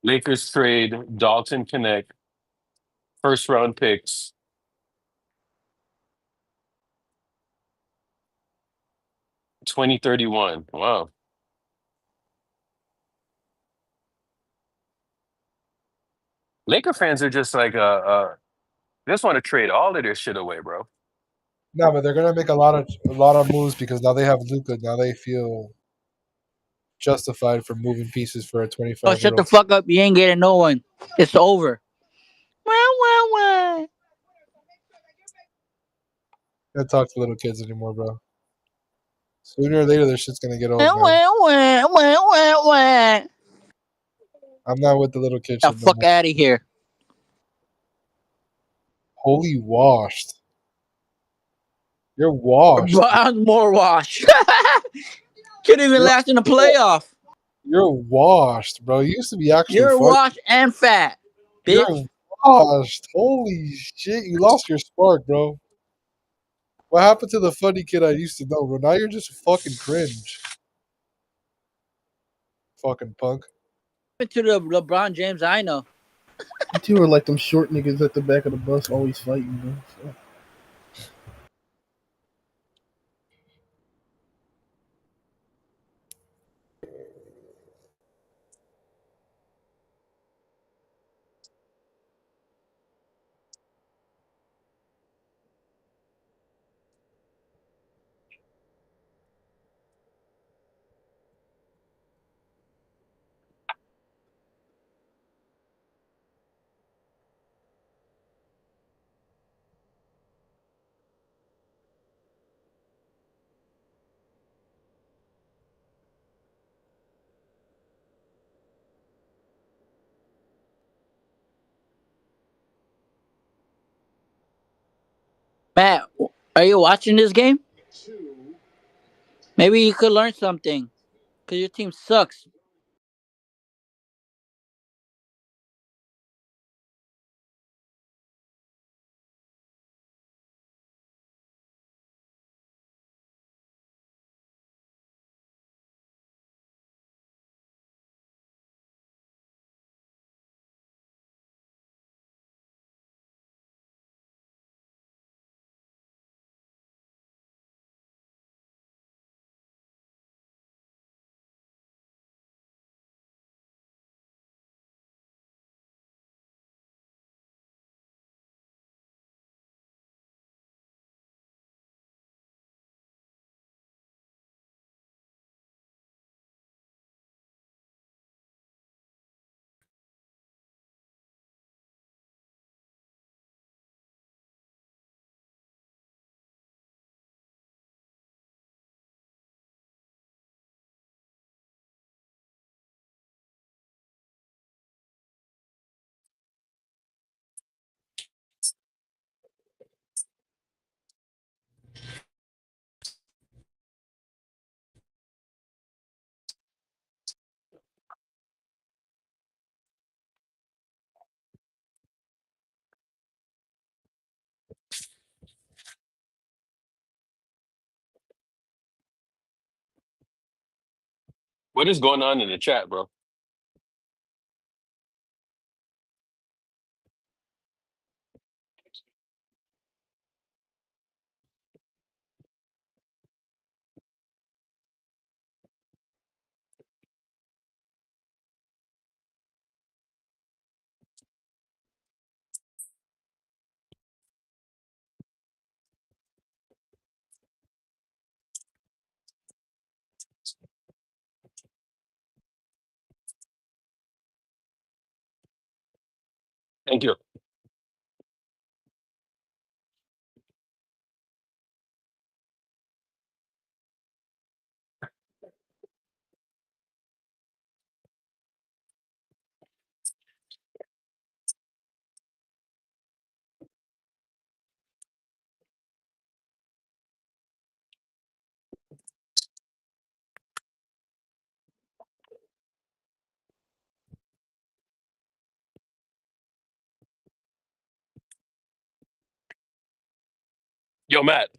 Lakers trade Dalton Connect, first round picks, 2031. Wow. Laker fans are just like they just want to trade all of their shit away, bro. No, but they're gonna make a lot of moves because now they have Luca. Now they feel justified for moving pieces for a Oh, 25 year shut the old. fuck up. You ain't getting no one. It's over. Wah, wah, wah. Can't talk to little kids anymore, bro. Sooner or later, this shit's gonna get old, Wah, man. wah, wah, wah, wah, wah. I'm not with the little kid The shit no fuck more. out of here. Holy washed. You're washed. I'm more washed. Couldn't even You're, last in the playoff. you're washed, bro. You used to be actually You're fun. washed and fat, bitch. You're washed. Holy shit. You lost your spark, bro. What happened to the funny kid I used to know, bro? Now you're just fucking cringe. Fucking punk. To the LeBron James I know. You two are like them short niggas at the back of the bus always fighting, bro. So, Matt, are you watching this game? Maybe you could learn something. Because your team sucks. What is going on in the chat, bro? Thank you. Yo, Matt.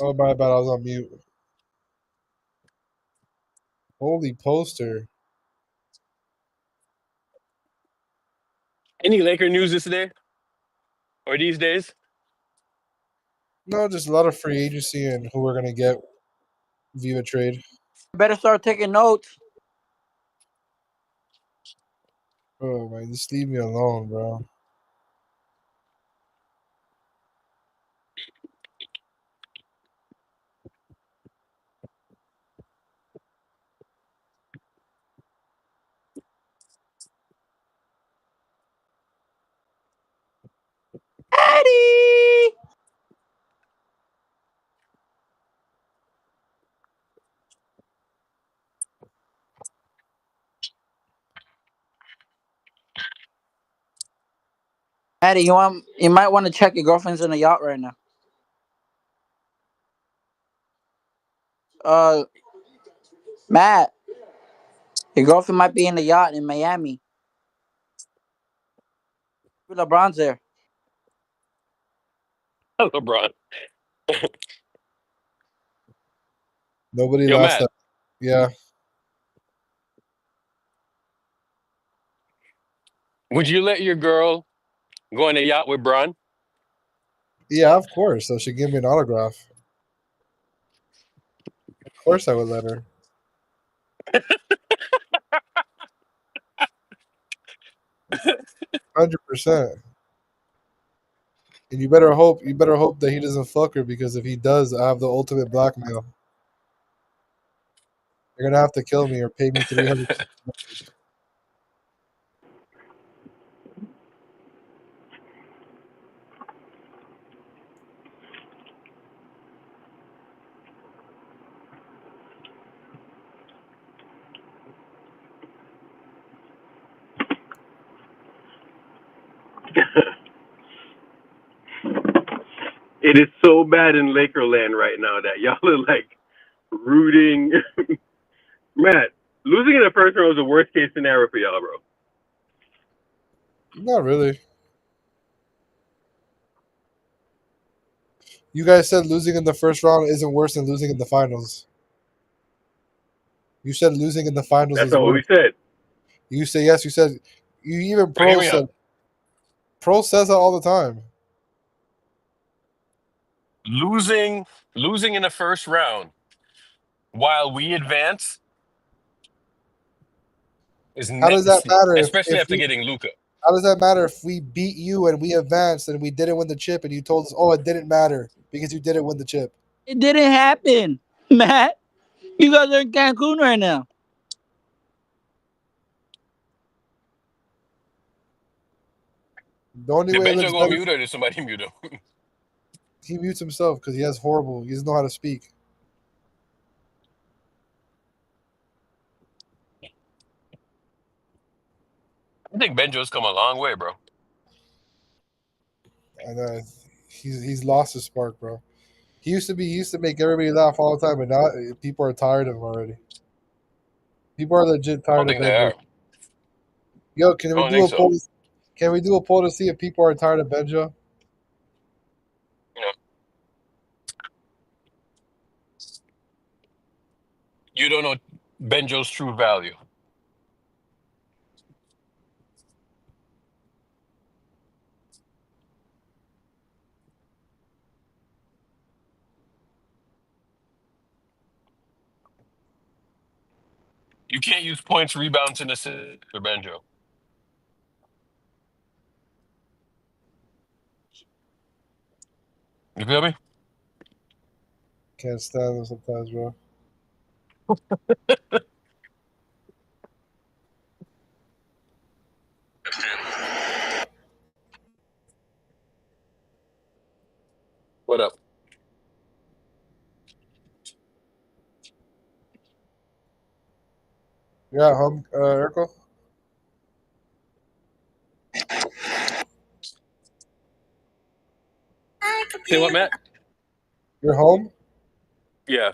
Oh, my bad. I was on mute. Holy poster. Any Laker news this day or these days? No, just a lot of free agency and who we're gonna get via trade. Better start taking notes. Oh man, just leave me alone, bro. Eddie! Eddie, you might want to check your girlfriend's in a yacht right now. Matt, your girlfriend might be in the yacht in Miami. LeBron's there. LeBron. Nobody Yo, laughs Matt, at. Yeah, would you let your girl go on a yacht with Bron? yeah, of course. So she give me an autograph. Of course, I would let her. 100%. And you better hope that he doesn't fuck her because if he does, I have the ultimate blackmail. You're gonna have to kill me or pay me 300. It is so bad in Lakerland right now that y'all are like rooting. Matt, losing in the first round was the worst case scenario for y'all, bro. Not really. You guys said losing in the first round isn't worse than losing in the finals. You said losing in the finals That's is not what worse. we said. You say yes. You said you even But hear Pro me out. said Pro says that all the time. Losing in the first round while we advance is How does that nasty, matter especially if after we? getting Luca. How does that matter if we beat you and we advanced and we didn't win the chip and you told us, oh, it didn't matter because you didn't win the chip? It didn't happen, Matt. You guys are in Cancun right now. The only Did way it Benjo looks go on better, mute or did somebody mute him? he mutes himself because he has horrible. He doesn't know how to speak. I think Benjo's come a long way, bro. And he's lost his spark, bro. He used to make everybody laugh all the time, but now people are tired of him already. People are legit I don't tired of think they Benjo. are. Yo, can I we don't do think a so. poll? Can we do a poll to see if people are tired of Benjo? You know, you don't know Benjo's true value. You can't use points, rebounds, and assists for Benjo. You feel me? Can't stand him sometimes, bro. What up? Yeah, Urkel. Say what, Matt? You're home. Yeah.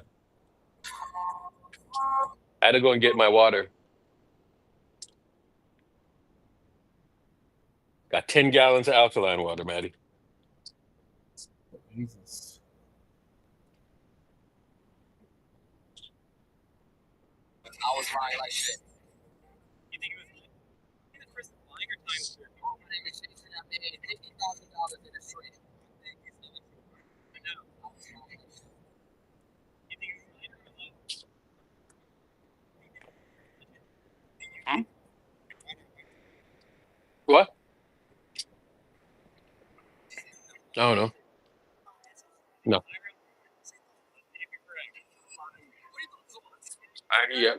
I had to go and get my water. Got 10 gallons of alkaline water, Maddie. Jesus. I don't know. No. Yeah.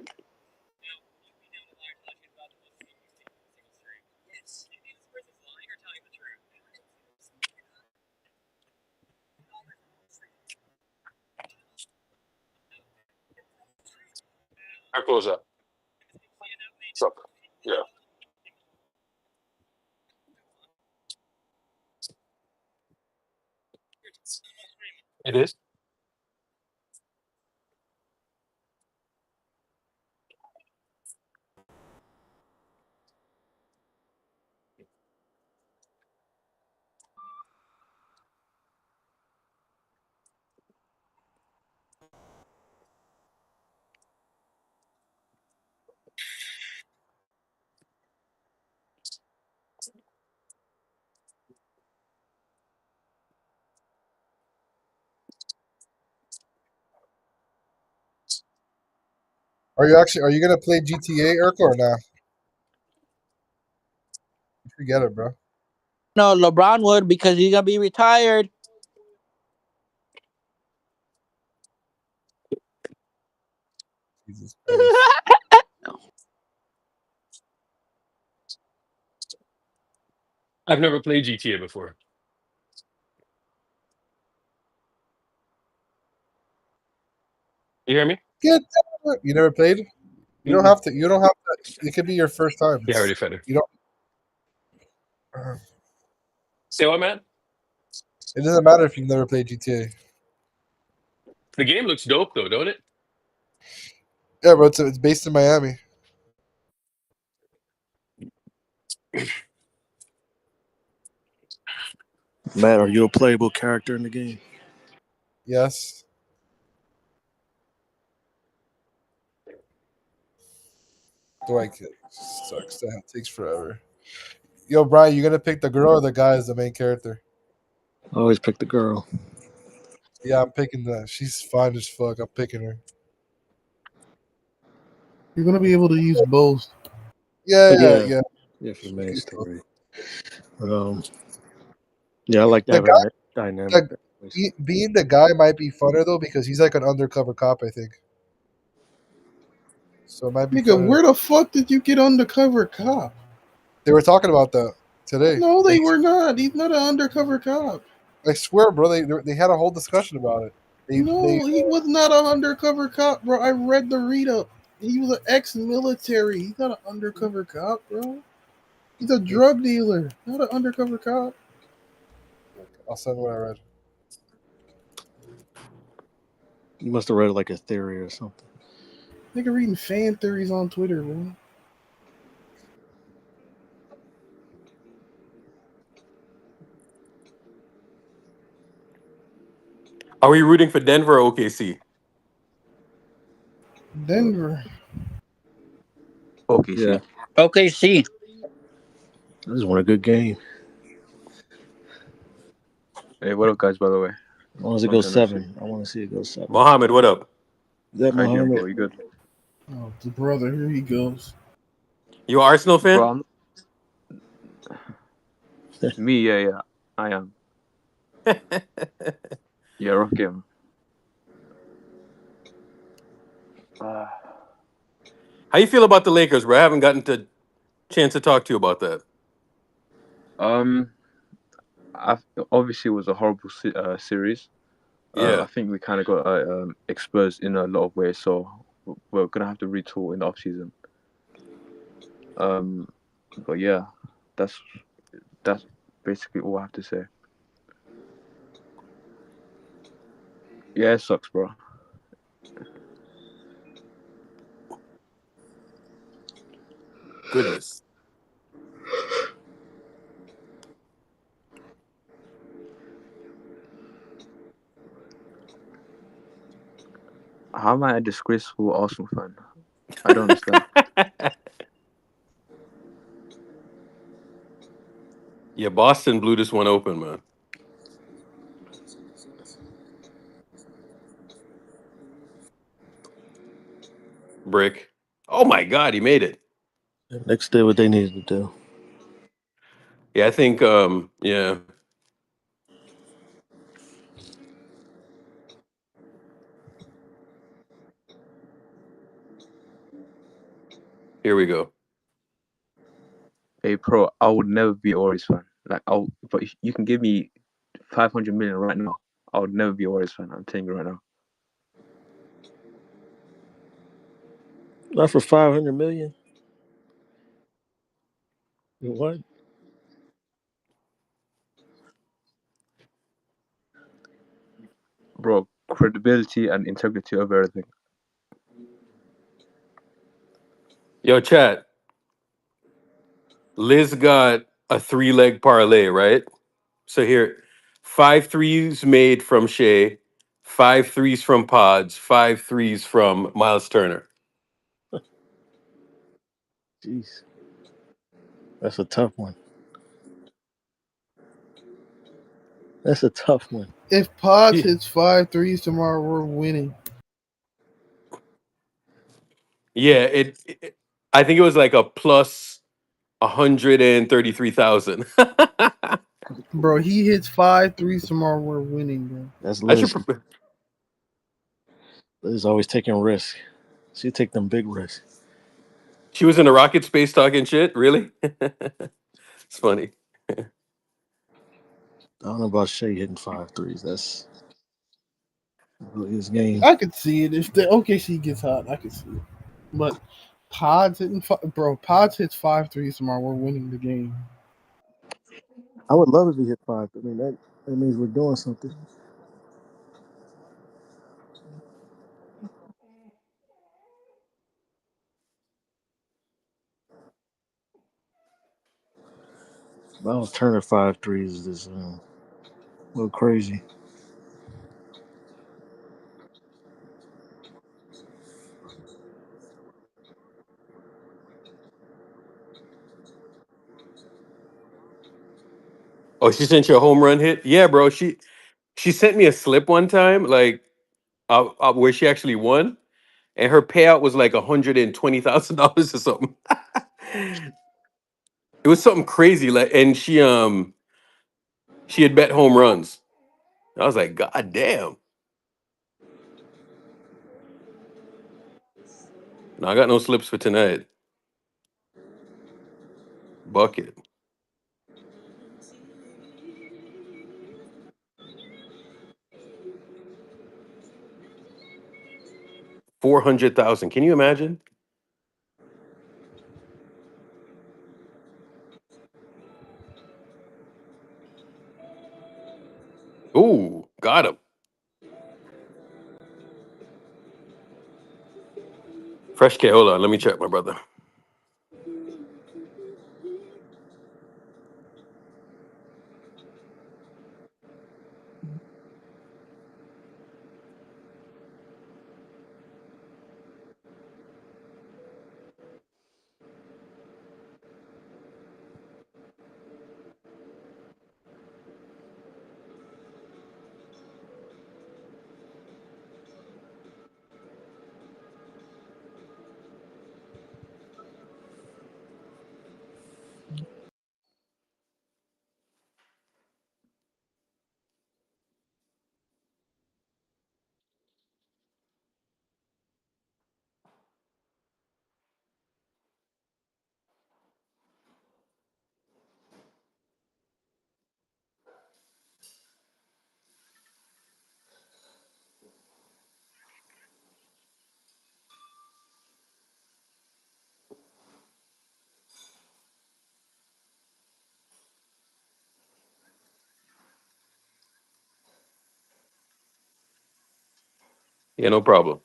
How close up? So, yeah. It is. Are you gonna play GTA, Urkel, or not? Forget it, bro. No, LeBron would because he's gonna be retired. Jesus Christ. I've never played GTA before. You hear me? Get that. You never played? You don't Mm-mm. have to. You don't have to. It could be your first time. Yeah, already fed it. You don't. Say what, man? It doesn't matter if you've never played GTA. The game looks dope, though, don't it? Yeah, bro. It's based in Miami. Matt, are you a playable character in the game? Yes. Dwight sucks. That takes forever. Yo, Brian, you gonna pick the girl or the guy as the main character? I always pick the girl. Yeah, I'm picking that. She's fine as fuck. I'm picking her. You're gonna be able to use both. Yeah, yeah, Yeah, yeah. yeah, for the main story. But yeah, I like to The have guy, a dynamic. the, being the guy might be funner though because he's like an undercover cop, I think. So it might be Nigga, funner. where the fuck did you get undercover cop? They were talking about that today. No, they were not. He's not an undercover cop. I swear, bro. They had a whole discussion about it. No, he was not an undercover cop, bro. I read the read up. He was an ex-military. He's not an undercover cop, bro. He's a drug dealer, not an undercover cop. I'll send what I read. You must have read like a theory or something. Nigga reading fan theories on Twitter, bro. Are we rooting for Denver or OKC? Denver. OKC. Yeah, OKC. I just want a good game. Hey, what up, guys? By the way, As long as it Long goes time no 7, I want to see it go 7. Mohammed, what up? Is that how you doing, bro? Muhammad? You good, Oh, the brother. Here he goes. You an Arsenal fan? bro? Me, yeah, I am. Yeah, rough game. How you feel about the Lakers, bro? I haven't gotten to chance to talk to you about that. Obviously it was a horrible series. Yeah. I think we kind of got exposed in a lot of ways, so we're gonna have to retool in the off season. But yeah, that's basically all I have to say. Yeah, it sucks, bro. Goodness. How am I a disgraceful Arsenal fan? I don't understand. Yeah, Boston blew this one open, man. Brick. Oh my God, he made it. Knicks did what they needed to do. Yeah, I think yeah. Here we go. Hey, pro, I would never be a Warriors fan. Like, but if you can give me 500 million right now, I would never be a Warriors fan. I'm telling you right now. Not for 500 million. What? Bro, credibility and integrity over everything. Yo, chat. Liz got a 3-leg parlay, right? So here, 5 threes made from Shea, 5 threes from Pods, 5 threes from Miles Turner. Jeez, that's a tough one. That's a tough one. If Pods Yeah, hits 5 threes tomorrow, we're winning. I think it was like a plus 133,000. Bro, he hits 5 threes tomorrow, we're winning, bro. That's I should. Liz. Liz always taking risks. She take them big risks. She was in a rocket space talking shit. Really? It's funny. I don't know about Shea hitting 5 threes. That's really his game. I could see it. If the OKC gets hot, I could see it. But Pods hitting, bro, Pods hits 5 threes tomorrow, we're winning the game. I would love if he hit 5. I mean, that means we're doing something. Miles Turner 5 threes is a little crazy. Oh, she sent you a home run hit? Yeah, bro. She sent me a slip one time, like where she actually won, and her payout was like $120,000 or something. It was something crazy, like, and she had bet home runs. I was like, God damn. No, I got no slips for tonight. Bucket. 400,000. Can you imagine? Ooh, got him. Fresh K. Hold on, let me check, my brother. Yeah, no problem.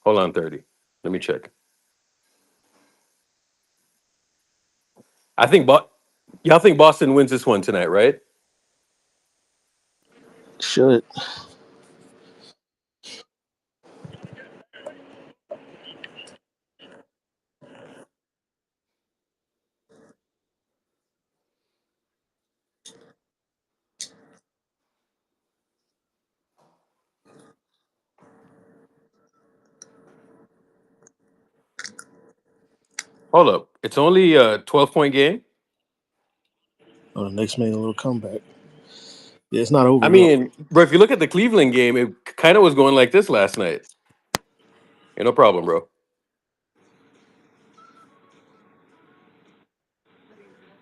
Hold on, 30. Let me check. I think y'all think Boston wins this one tonight, right? Should. Hold up. It's only a 12-point game. Oh, the Knicks made a little comeback. Yeah, it's not over I yet. mean, bro, if you look at the Cleveland game, it kind of was going like this last night. Ain't no problem, bro.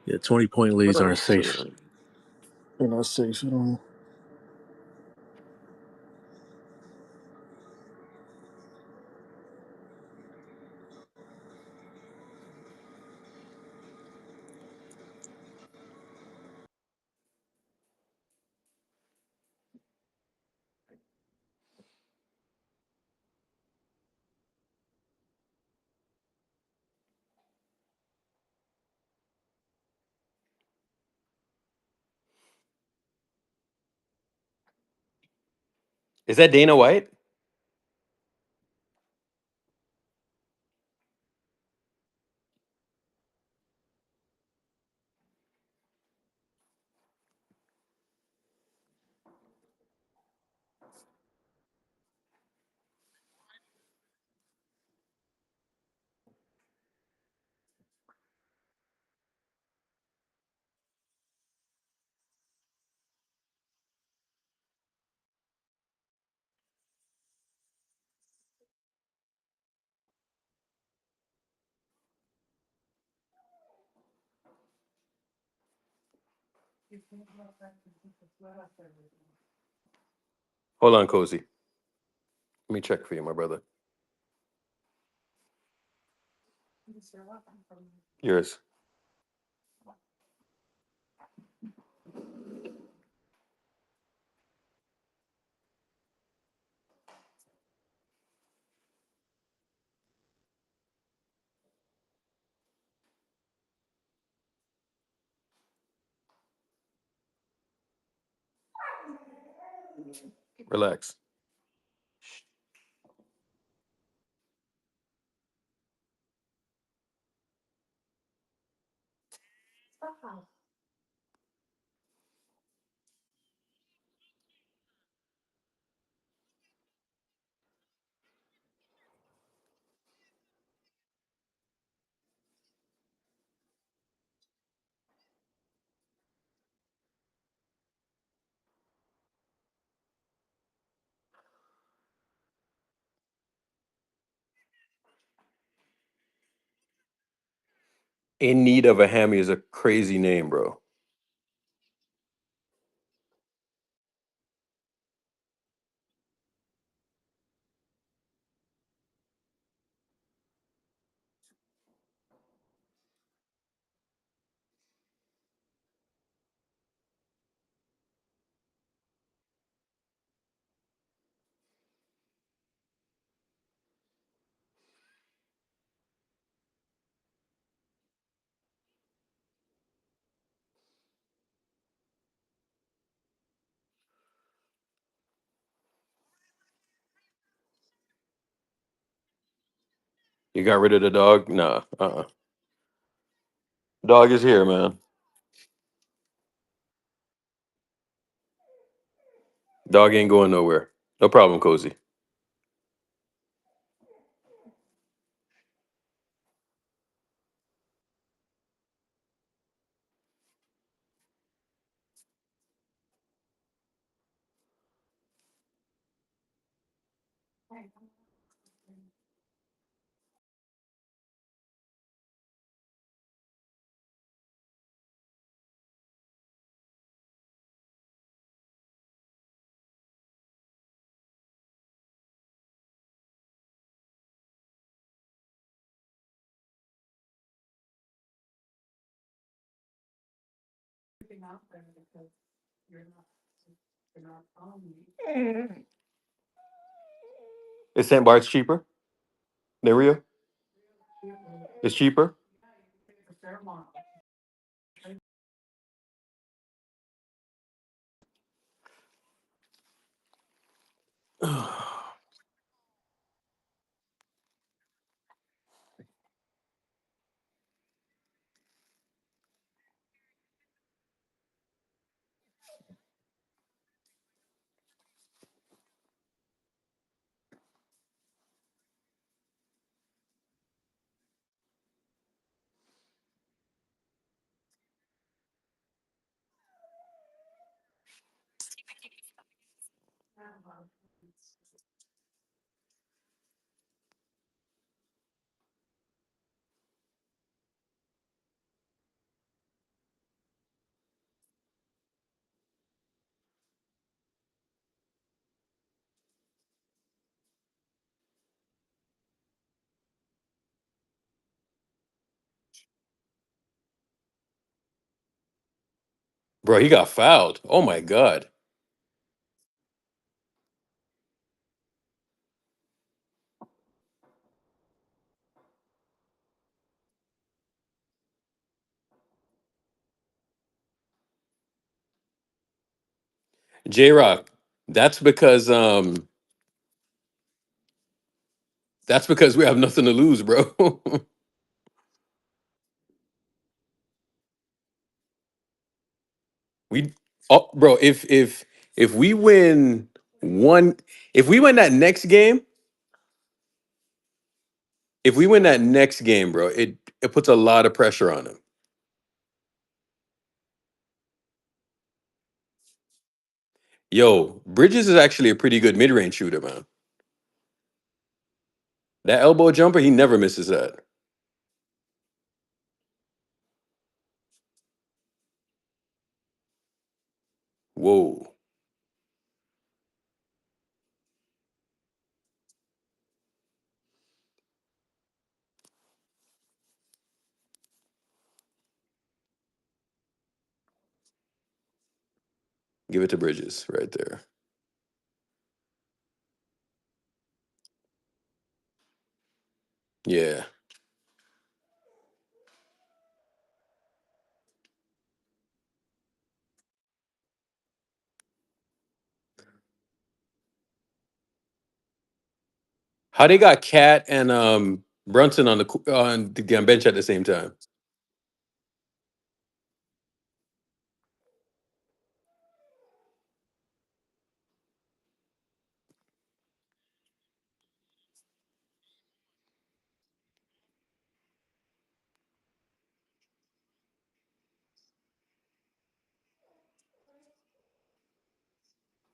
Yeah, 20-point leads Oh, aren't safe. shit. They're not safe at all. Is that Dana White? Hold on, Cozy. Let me check for you, my brother. Yours. Relax. In need of a hammy is a crazy name, bro. You got rid of the dog? Nah. Dog is here, man. Dog ain't going nowhere. No problem, Cozy. Is St. Bart's cheaper than Rio? It's cheaper? Bro, he got fouled. Oh my god. J Rock, that's because that's because we have nothing to lose, bro. we oh bro, if we win one if we win that next game, if we win that next game, bro, it puts a lot of pressure on him. Yo, Bridges is actually a pretty good mid-range shooter, man. That elbow jumper, he never misses that. Whoa. Give it to Bridges right there. Yeah. How they got Cat and Brunson on the damn bench at the same time?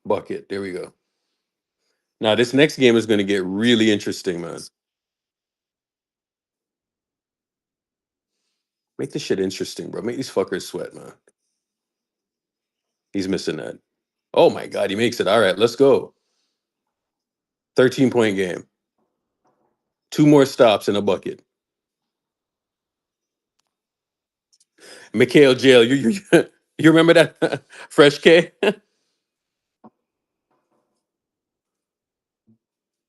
Bucket. There we go. Now this next game is going to get really interesting, man. Make this shit interesting, bro. Make these fuckers sweat, man. He's missing that. Oh my god, he makes it. All right, let's go. 13-point game. 2 more stops in a bucket. Mikhail Jail, you remember that Fresh K?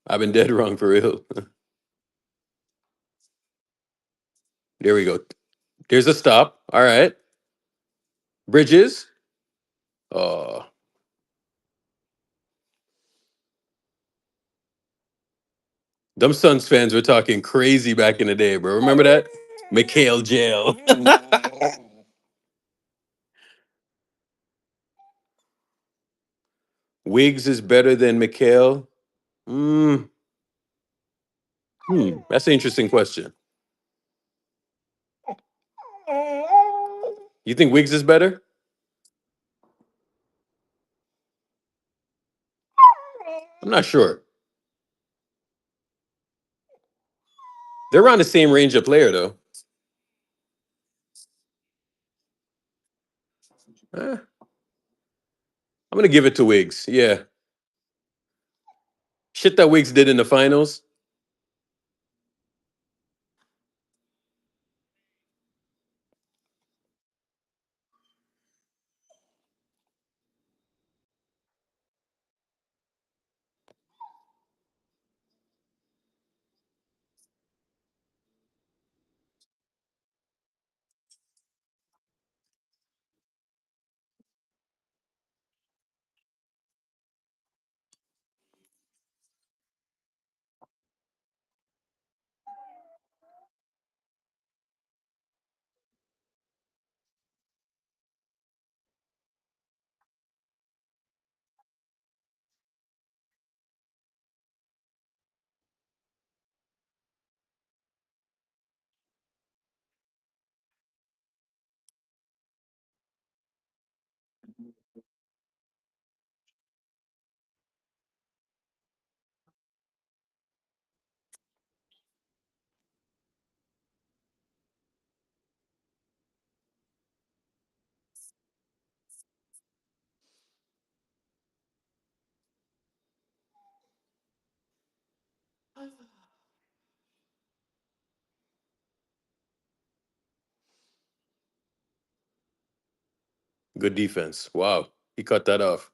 I've been dead wrong for real. There we go. There's a stop. All right. Bridges. Oh, them Suns fans were talking crazy back in the day, bro. Remember that? Mikhail Jail. Wiggs is better than Mikhail. Mm, that's an interesting question. You think Wiggs is better? I'm not sure. They're around the same range of player, though. I'm gonna give it to Wiggs. Yeah, shit that Wiggs did in the finals. Good defense. Wow. He cut that off.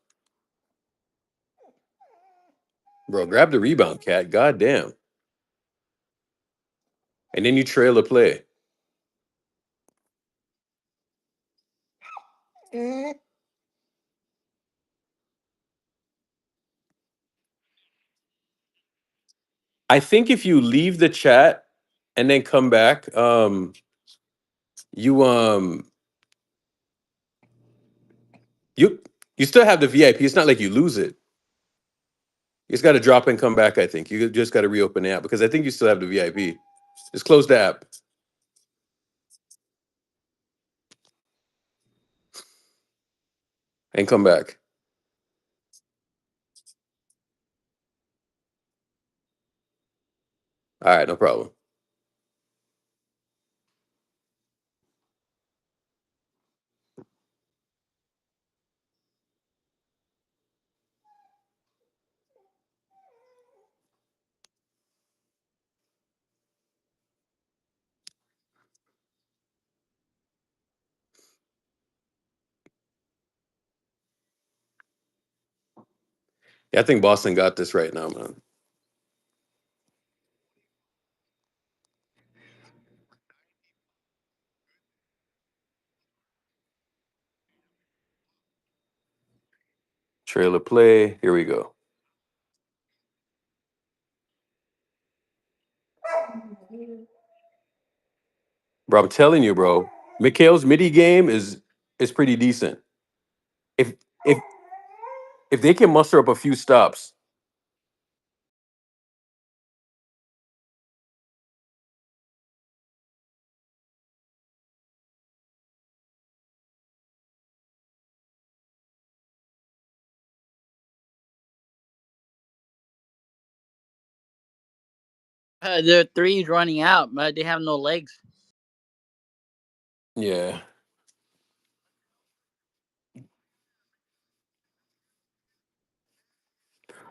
Bro, grab the rebound, Cat. God damn. And then you trail a play. I think if you leave the chat and then come back, you you you still have the VIP. It's not like you lose it. You just got to drop and come back, I think. You just got to reopen the app because I think you still have the VIP. Just close the app and come back. All right, no problem. Yeah, I think Boston got this right now, man. Trailer play. Here we go. Bro, I'm telling you, bro. Mikhail's midi game is pretty decent. If if if they can muster up a few stops, Their three's running out, but they have no legs. yeah.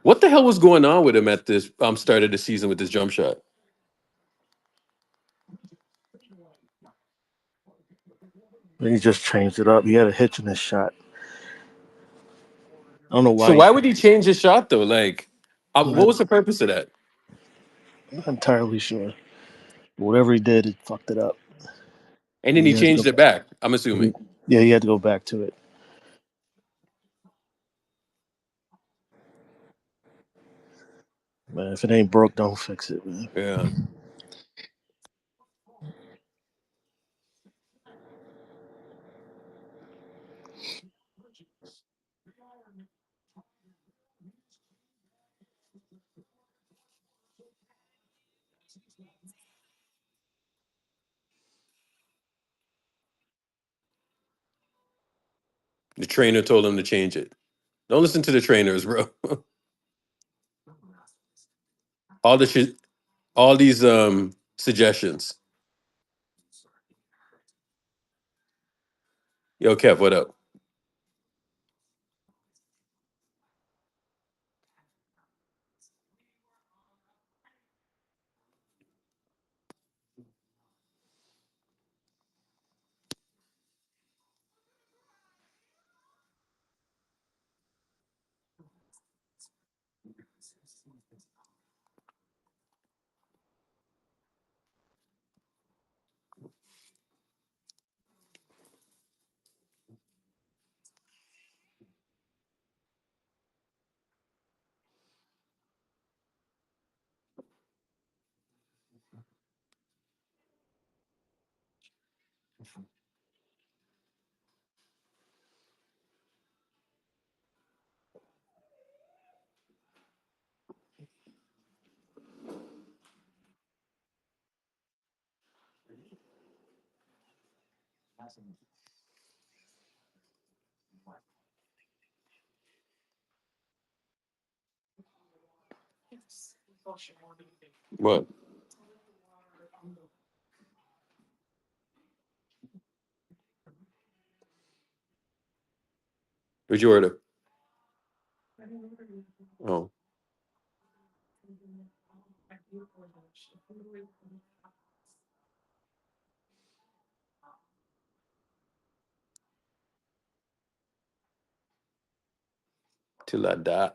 What the hell was going on with him at this start of the season with this jump shot? He just changed it up. He had a hitch in his shot. I don't know So why he why would he changed it. change his shot though? Like, I'm what was the purpose of that? not entirely sure. Whatever he did, it fucked it up. And then He he had to changed go. it back. I'm assuming. Yeah, he had to go back to it. Man, if it ain't broke, don't fix it, man. Yeah. The trainer told him to change it. Don't listen to the trainers, bro. all the shit, all these suggestions. Yo, Kev, what up? What? What'd you order? Oh, till I die.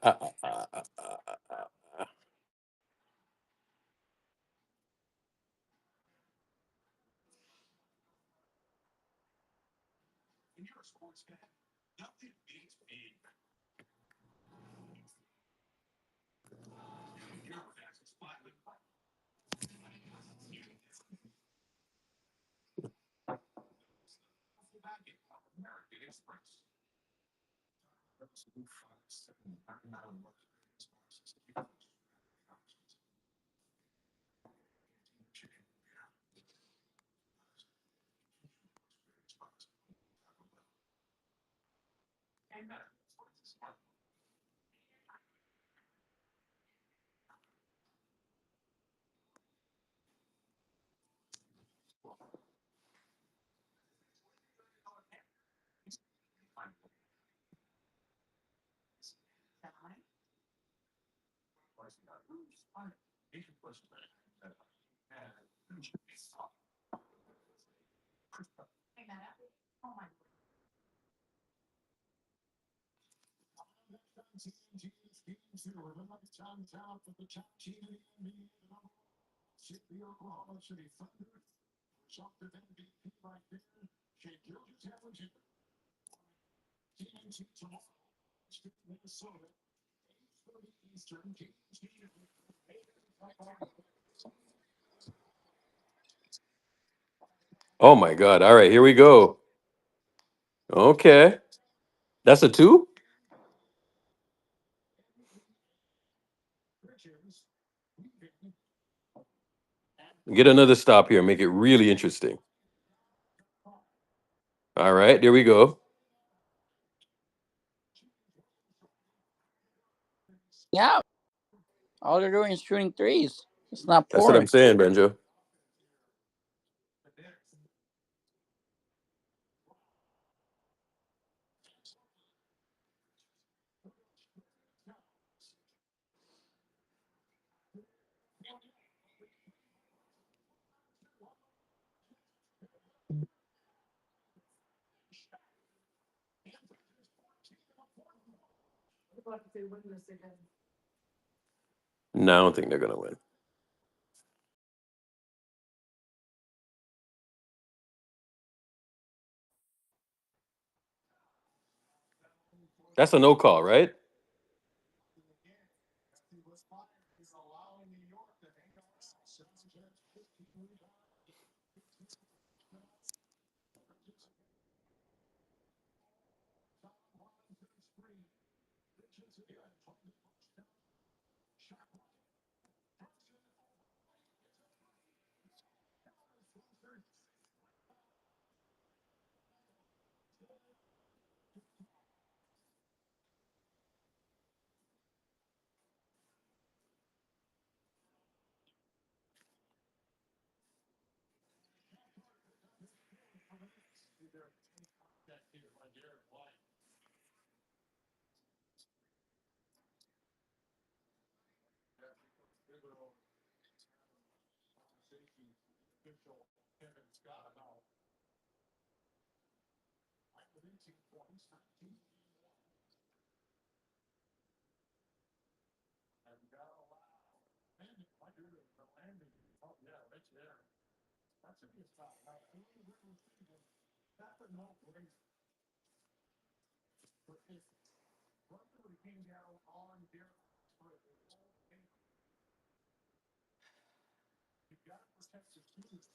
Oh my God. All right, here we go. Okay. That's a 2? Get another stop here. Make it really interesting. All right, there we go. Yeah, all they're doing is shooting threes. It's not That's what I'm pouring. saying, Benjo. No, I don't think they're gonna win. That's a no call, right?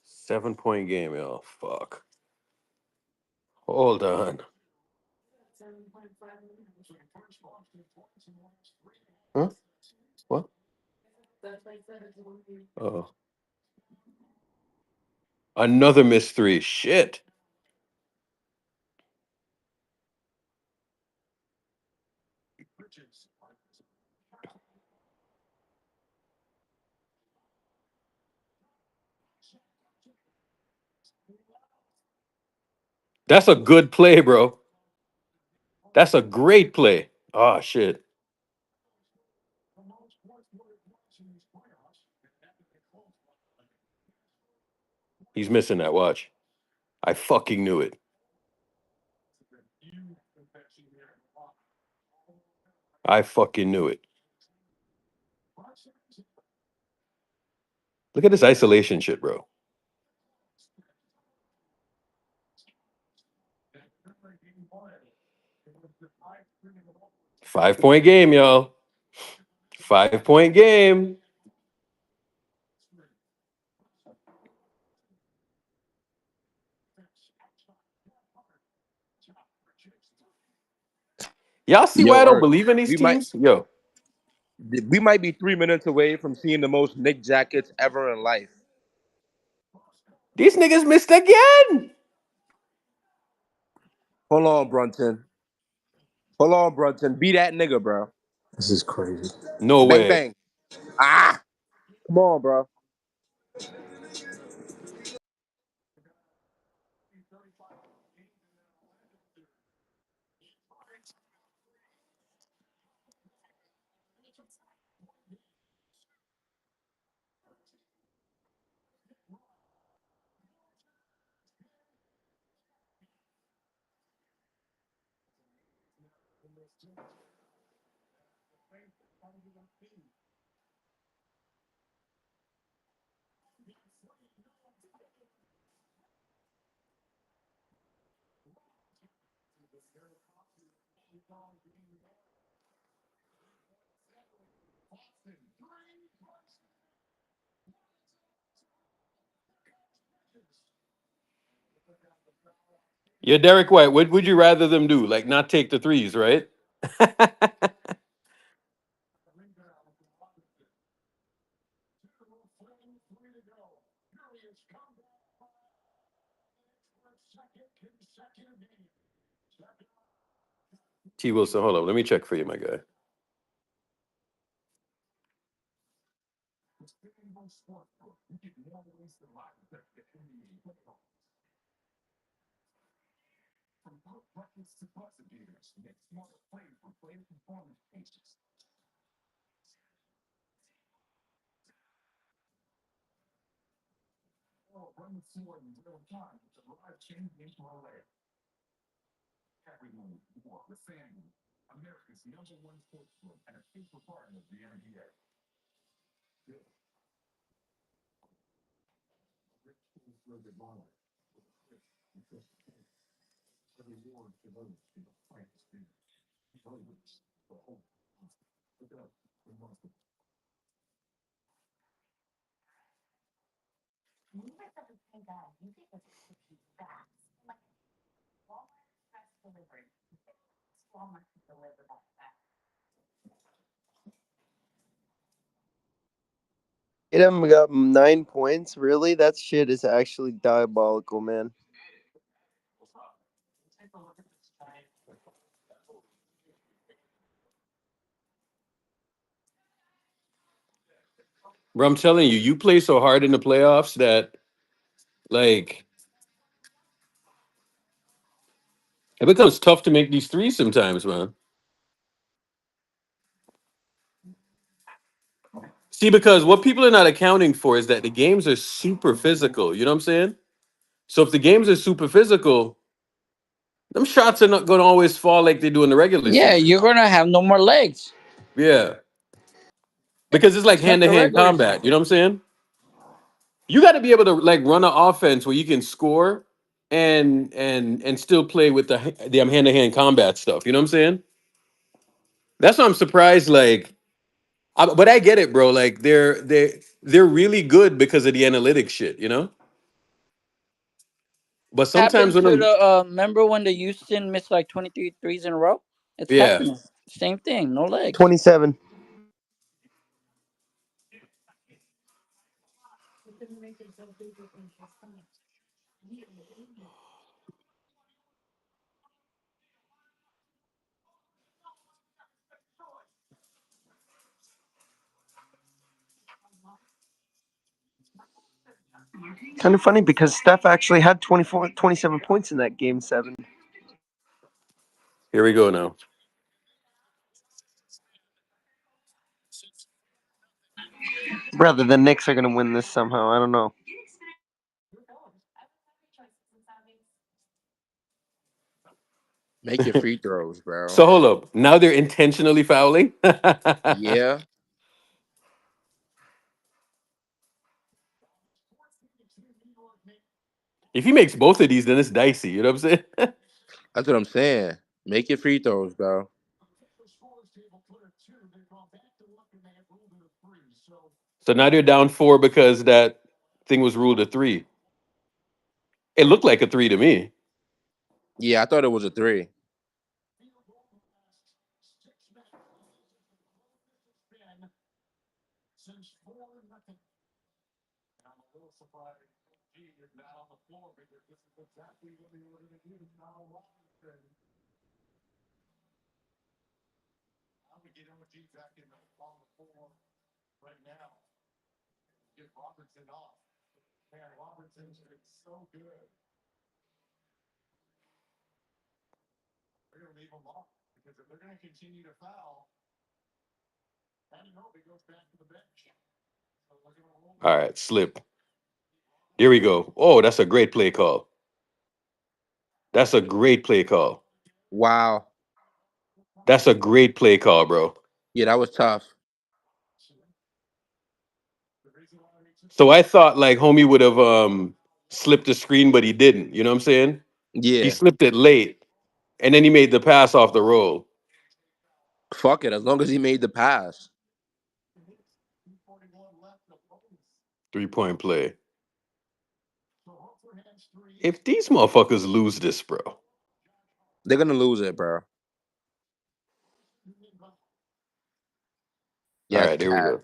Seven-point game, y'all. Fuck. Hold on. Huh? What? Oh. Another missed 3. Shit. That's a good play, bro. That's a great play. Oh shit. He's missing that. Watch. I fucking knew it. I fucking knew it. Look at this isolation shit, bro. 5 point game, y'all. 5 point game. Y'all see why Yo, I don't Earth. believe in these We might teams? Yo, we might be 3 minutes away from seeing the most Nick jackets ever in life. these niggas missed again. Hold on, Brunson. Hold on, Brunson. Be that nigga, bro. This is crazy. No Bang way. bang. Ah, come on, bro. Yeah, Derek White. What would you rather them do? Like not take the threes, right? T. Wilson, hold on. Let me check for you, my guy. Tatum got 9 points. Really? That shit is actually diabolical, man. Bro, I'm telling you, you play so hard in the playoffs that like it becomes tough to make these threes sometimes, man. See, because what people are not accounting for is that the games are super physical. You know what I'm saying? So if the games are super physical, them shots are not going to always fall like they do in the regular Yeah, season. you're gonna have no more legs. Yeah, because it's like It's like hand to the hand regular combat. You season. know what I'm saying? You got to be able to like run an offense where you can score and still play with the damn hand to hand combat stuff. You know what I'm saying? That's why I'm surprised. Like, but I get it, bro. Like they're really good because of the analytics shit. You know. But sometimes Happened when to I'm, the remember when the Houston missed like 23 threes in a row? It's yeah, happening. Same thing, no legs. 27. Kind of funny because Steph actually had 27 points in that game 7. here we go now. Brother, the Knicks are going to win this somehow. I don't know. Make your free throws, bro. So hold up. Now they're intentionally fouling. Yeah. If he makes both of these, then it's dicey. You know what I'm saying? That's what I'm saying. Make your free throws, bro. So now they're down 4 because that thing was ruled a 3. It looked like a 3 to me. Yeah, I thought it was a 3. All right, slip. Here we go. Oh, that's a great play call. That's a great play call. Wow. That's a great play call, bro. Yeah, that was tough. So I thought like homie would have slipped the screen, but he didn't. You know what I'm saying? He Yeah. slipped it late, and then he made the pass off the roll. Fuck it. As long as he made the pass. 3-point play. If these motherfuckers lose this, bro. They're gonna lose it, bro. All Yeah, it's right, here we cat. go.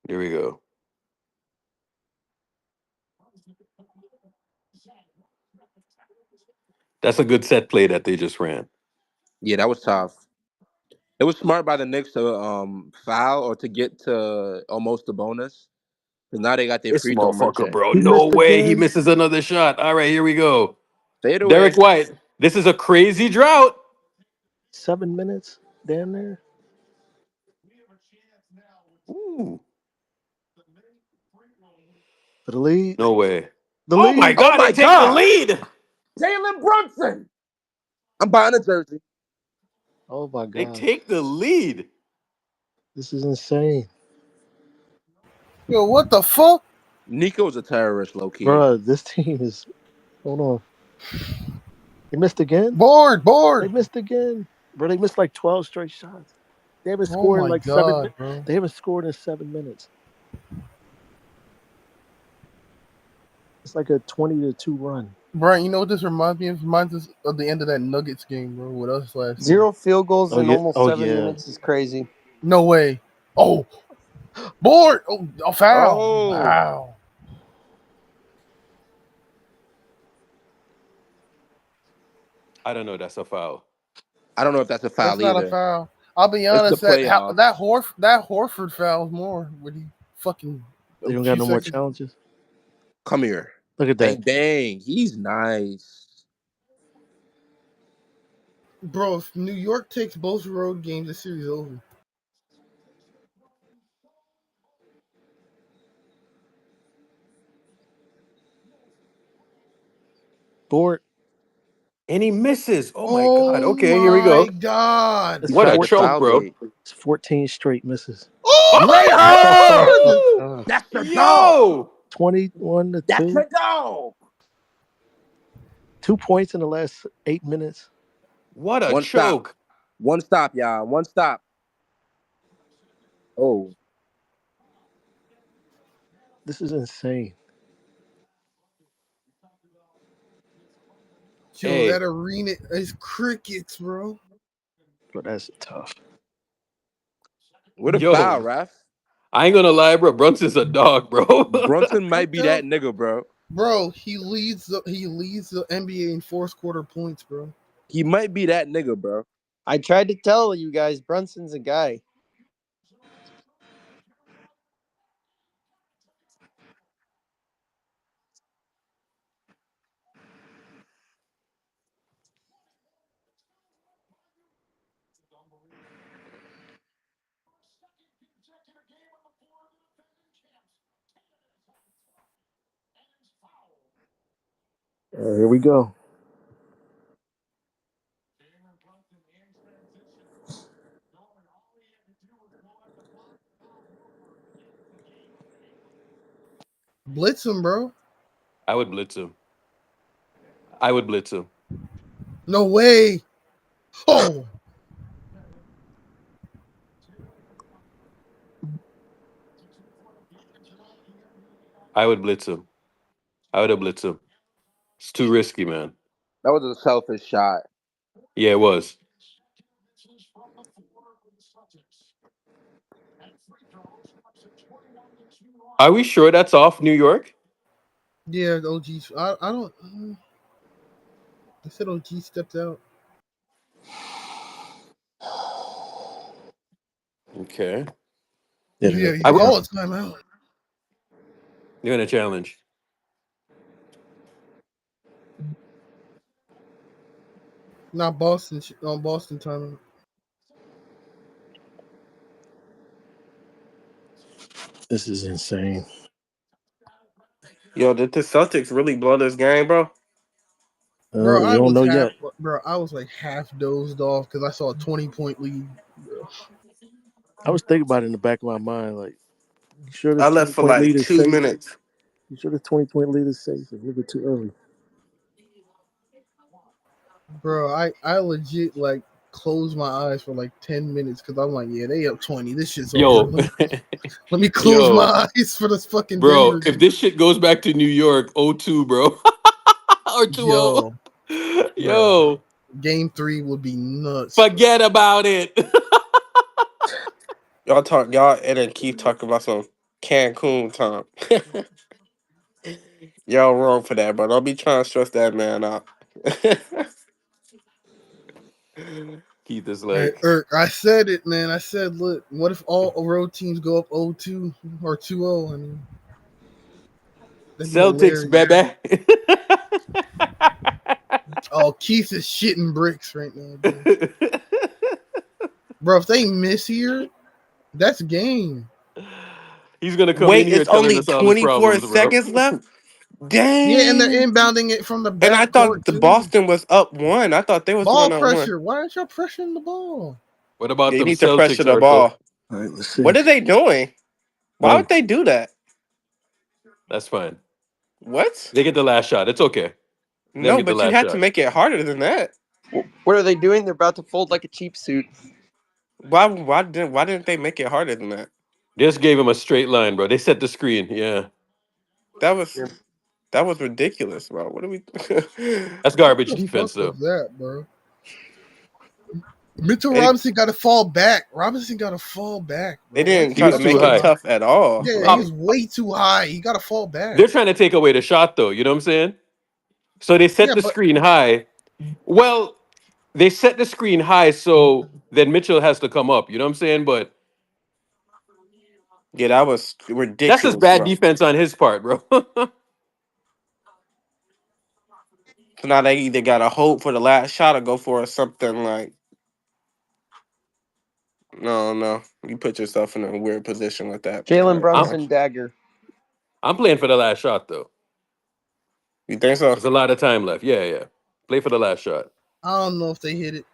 Here we go. That's a good set play that they just ran. Yeah, that was tough. It was smart by the Knicks to foul or to get to almost the bonus. Because now they got their This free throw motherfucker, merchant. bro. He No missed way. He again. misses another shot. All right, here we go. Fade Derek away. White. This is a crazy drought. 7 minutes. Damn near. Ooh, For the lead. no way. The Oh my lead. Oh God, they my take the God. lead. Jalen Brunson. I'm buying a jersey. Oh my They god. take the lead. This is insane. Yo, what the fuck? Nico's a terrorist, low key. Bruh, this team is. Hold on. They missed again? Board, They board. missed again. Bro, they missed like 12 straight shots. They haven't Oh scored in my like 7 god, minutes. bro. They haven't scored in 7 minutes. It's like a 20-2 run. Brian, you know what this reminds me of? It reminds us of the end of that Nuggets game, bro, with us last year. 0 field goals Oh in yeah. almost Oh 7 minutes is crazy. No way. Oh, board. Oh, a foul. Oh, Wow. I don't know. That's a foul. I don't know if that's a That's foul not a either. foul. I'll be It's the honest. playoffs. That Horford fouls more when he fucking They a don't got few no more seconds. challenges. Come here. Look at that. Bang, bang. He's nice. Bro, if New York takes both road games, the series is over. Board. And he misses. Oh my God. Oh Okay, here we my go. god. It's He What a tried to four, choke, foul bro. bait. it's 14 straight misses. Oh Grayson! my god. That's your dog. Yo, 21 to That's 2. your dog. 2 points in the last 8 minutes. what a One stop. choke. One stop, y'all. One stop. Oh, This is insane. Yo, Hey, that arena is crickets, bro. But that's tough. what a foul, yo, ref. I ain't gonna lie, bro. Brunson's a dog, bro. Brunson might Look be how, that nigga, bro. bro, he leads the NBA in fourth quarter points, bro. He might be that nigga, bro. I tried to tell you guys, Brunson's a guy. Here we go. blitz him, bro. I would blitz him. I would blitz him. No way. Oh, I would blitz him. I would have blitzed him. It's too risky, man. That was a selfish shot. Yeah, it was. Are we sure that's off New York? yeah, the OG. I don't. They said OG stepped out. Okay. Yeah, you I w- call it timeout. You're gonna challenge. Not Boston. On Boston timeout. This is insane. Yo, did the Celtics really blow this game, bro? Bro, You don't know yet. I was like half dozed off because I saw a 20-point lead. Bro. I was thinking about it in the back of my mind, like, you sure this I left twenty for point like lead is 2 safe? minutes. You sure this 20-point lead is safe? It's a little bit too early. Bro, I legit like closed my eyes for like 10 minutes because I'm like, yeah, they up 20. This shit's over. Yo, Let me close yo, my eyes for this fucking bro. Denver If game. this shit goes back to New York, 0-2, bro, or 2-0, Yo, bro. yo, Game 3 would be nuts, bro. forget about it. Y'all and then keep talking about some Cancun time. Y'all wrong for that, bro. Don't be trying to stress that man out. Keith is Hey, like I said it, man. I said, look, what if all road teams go up 0-2 or 2-0? I mean, that'd be Celtics, hilarious. baby. Oh, Keith is shitting bricks right now, bro. Bro, if they miss here, that's game. He's gonna come in Wait, here it's telling only us all his 24 problems, bro. seconds left? Yeah, and they're Dang. inbounding it from the And I back court thought the too. Boston was up one. I thought they was Ball going up one. pressure. Why aren't y'all pressuring the ball? What about They them need to pressure Celtics, the Urkel? ball. All right, let's What see. are they doing? Why would Well, they do that? That's fine. What? They get the last shot. It's okay. Let them No, get the but you last had to shot. make it harder than that. What are they doing? They're about to fold like a cheap suit. Why didn't they make it harder than that? Just gave him a straight line, bro. They set the screen. Yeah, That was that was ridiculous, bro. What are we? that's What garbage the defense, fuck was though. that, bro? Mitchell they Robinson got to fall back. Robinson got to fall back, they bro. Why didn't is he He try to was jumping too make so it high. high? tough at all. Yeah, Like he's way too high. He got to fall back. They're trying to take away the shot, though. You know what I'm saying? So they set Yeah, the but screen high. Well, they set the screen high, so then Mitchell has to come up. You know what I'm saying? But yeah, that was that's just ridiculous, bad bro. defense on his part, bro. So now they either got to hope for the last shot or go for something like no. You put yourself in a weird position with that. Jalen Like, I'm Brunson dagger. I'm playing for the last shot, though. you think so? There's a lot of time left. Yeah, yeah. Play for the last shot. I don't know if they hit it.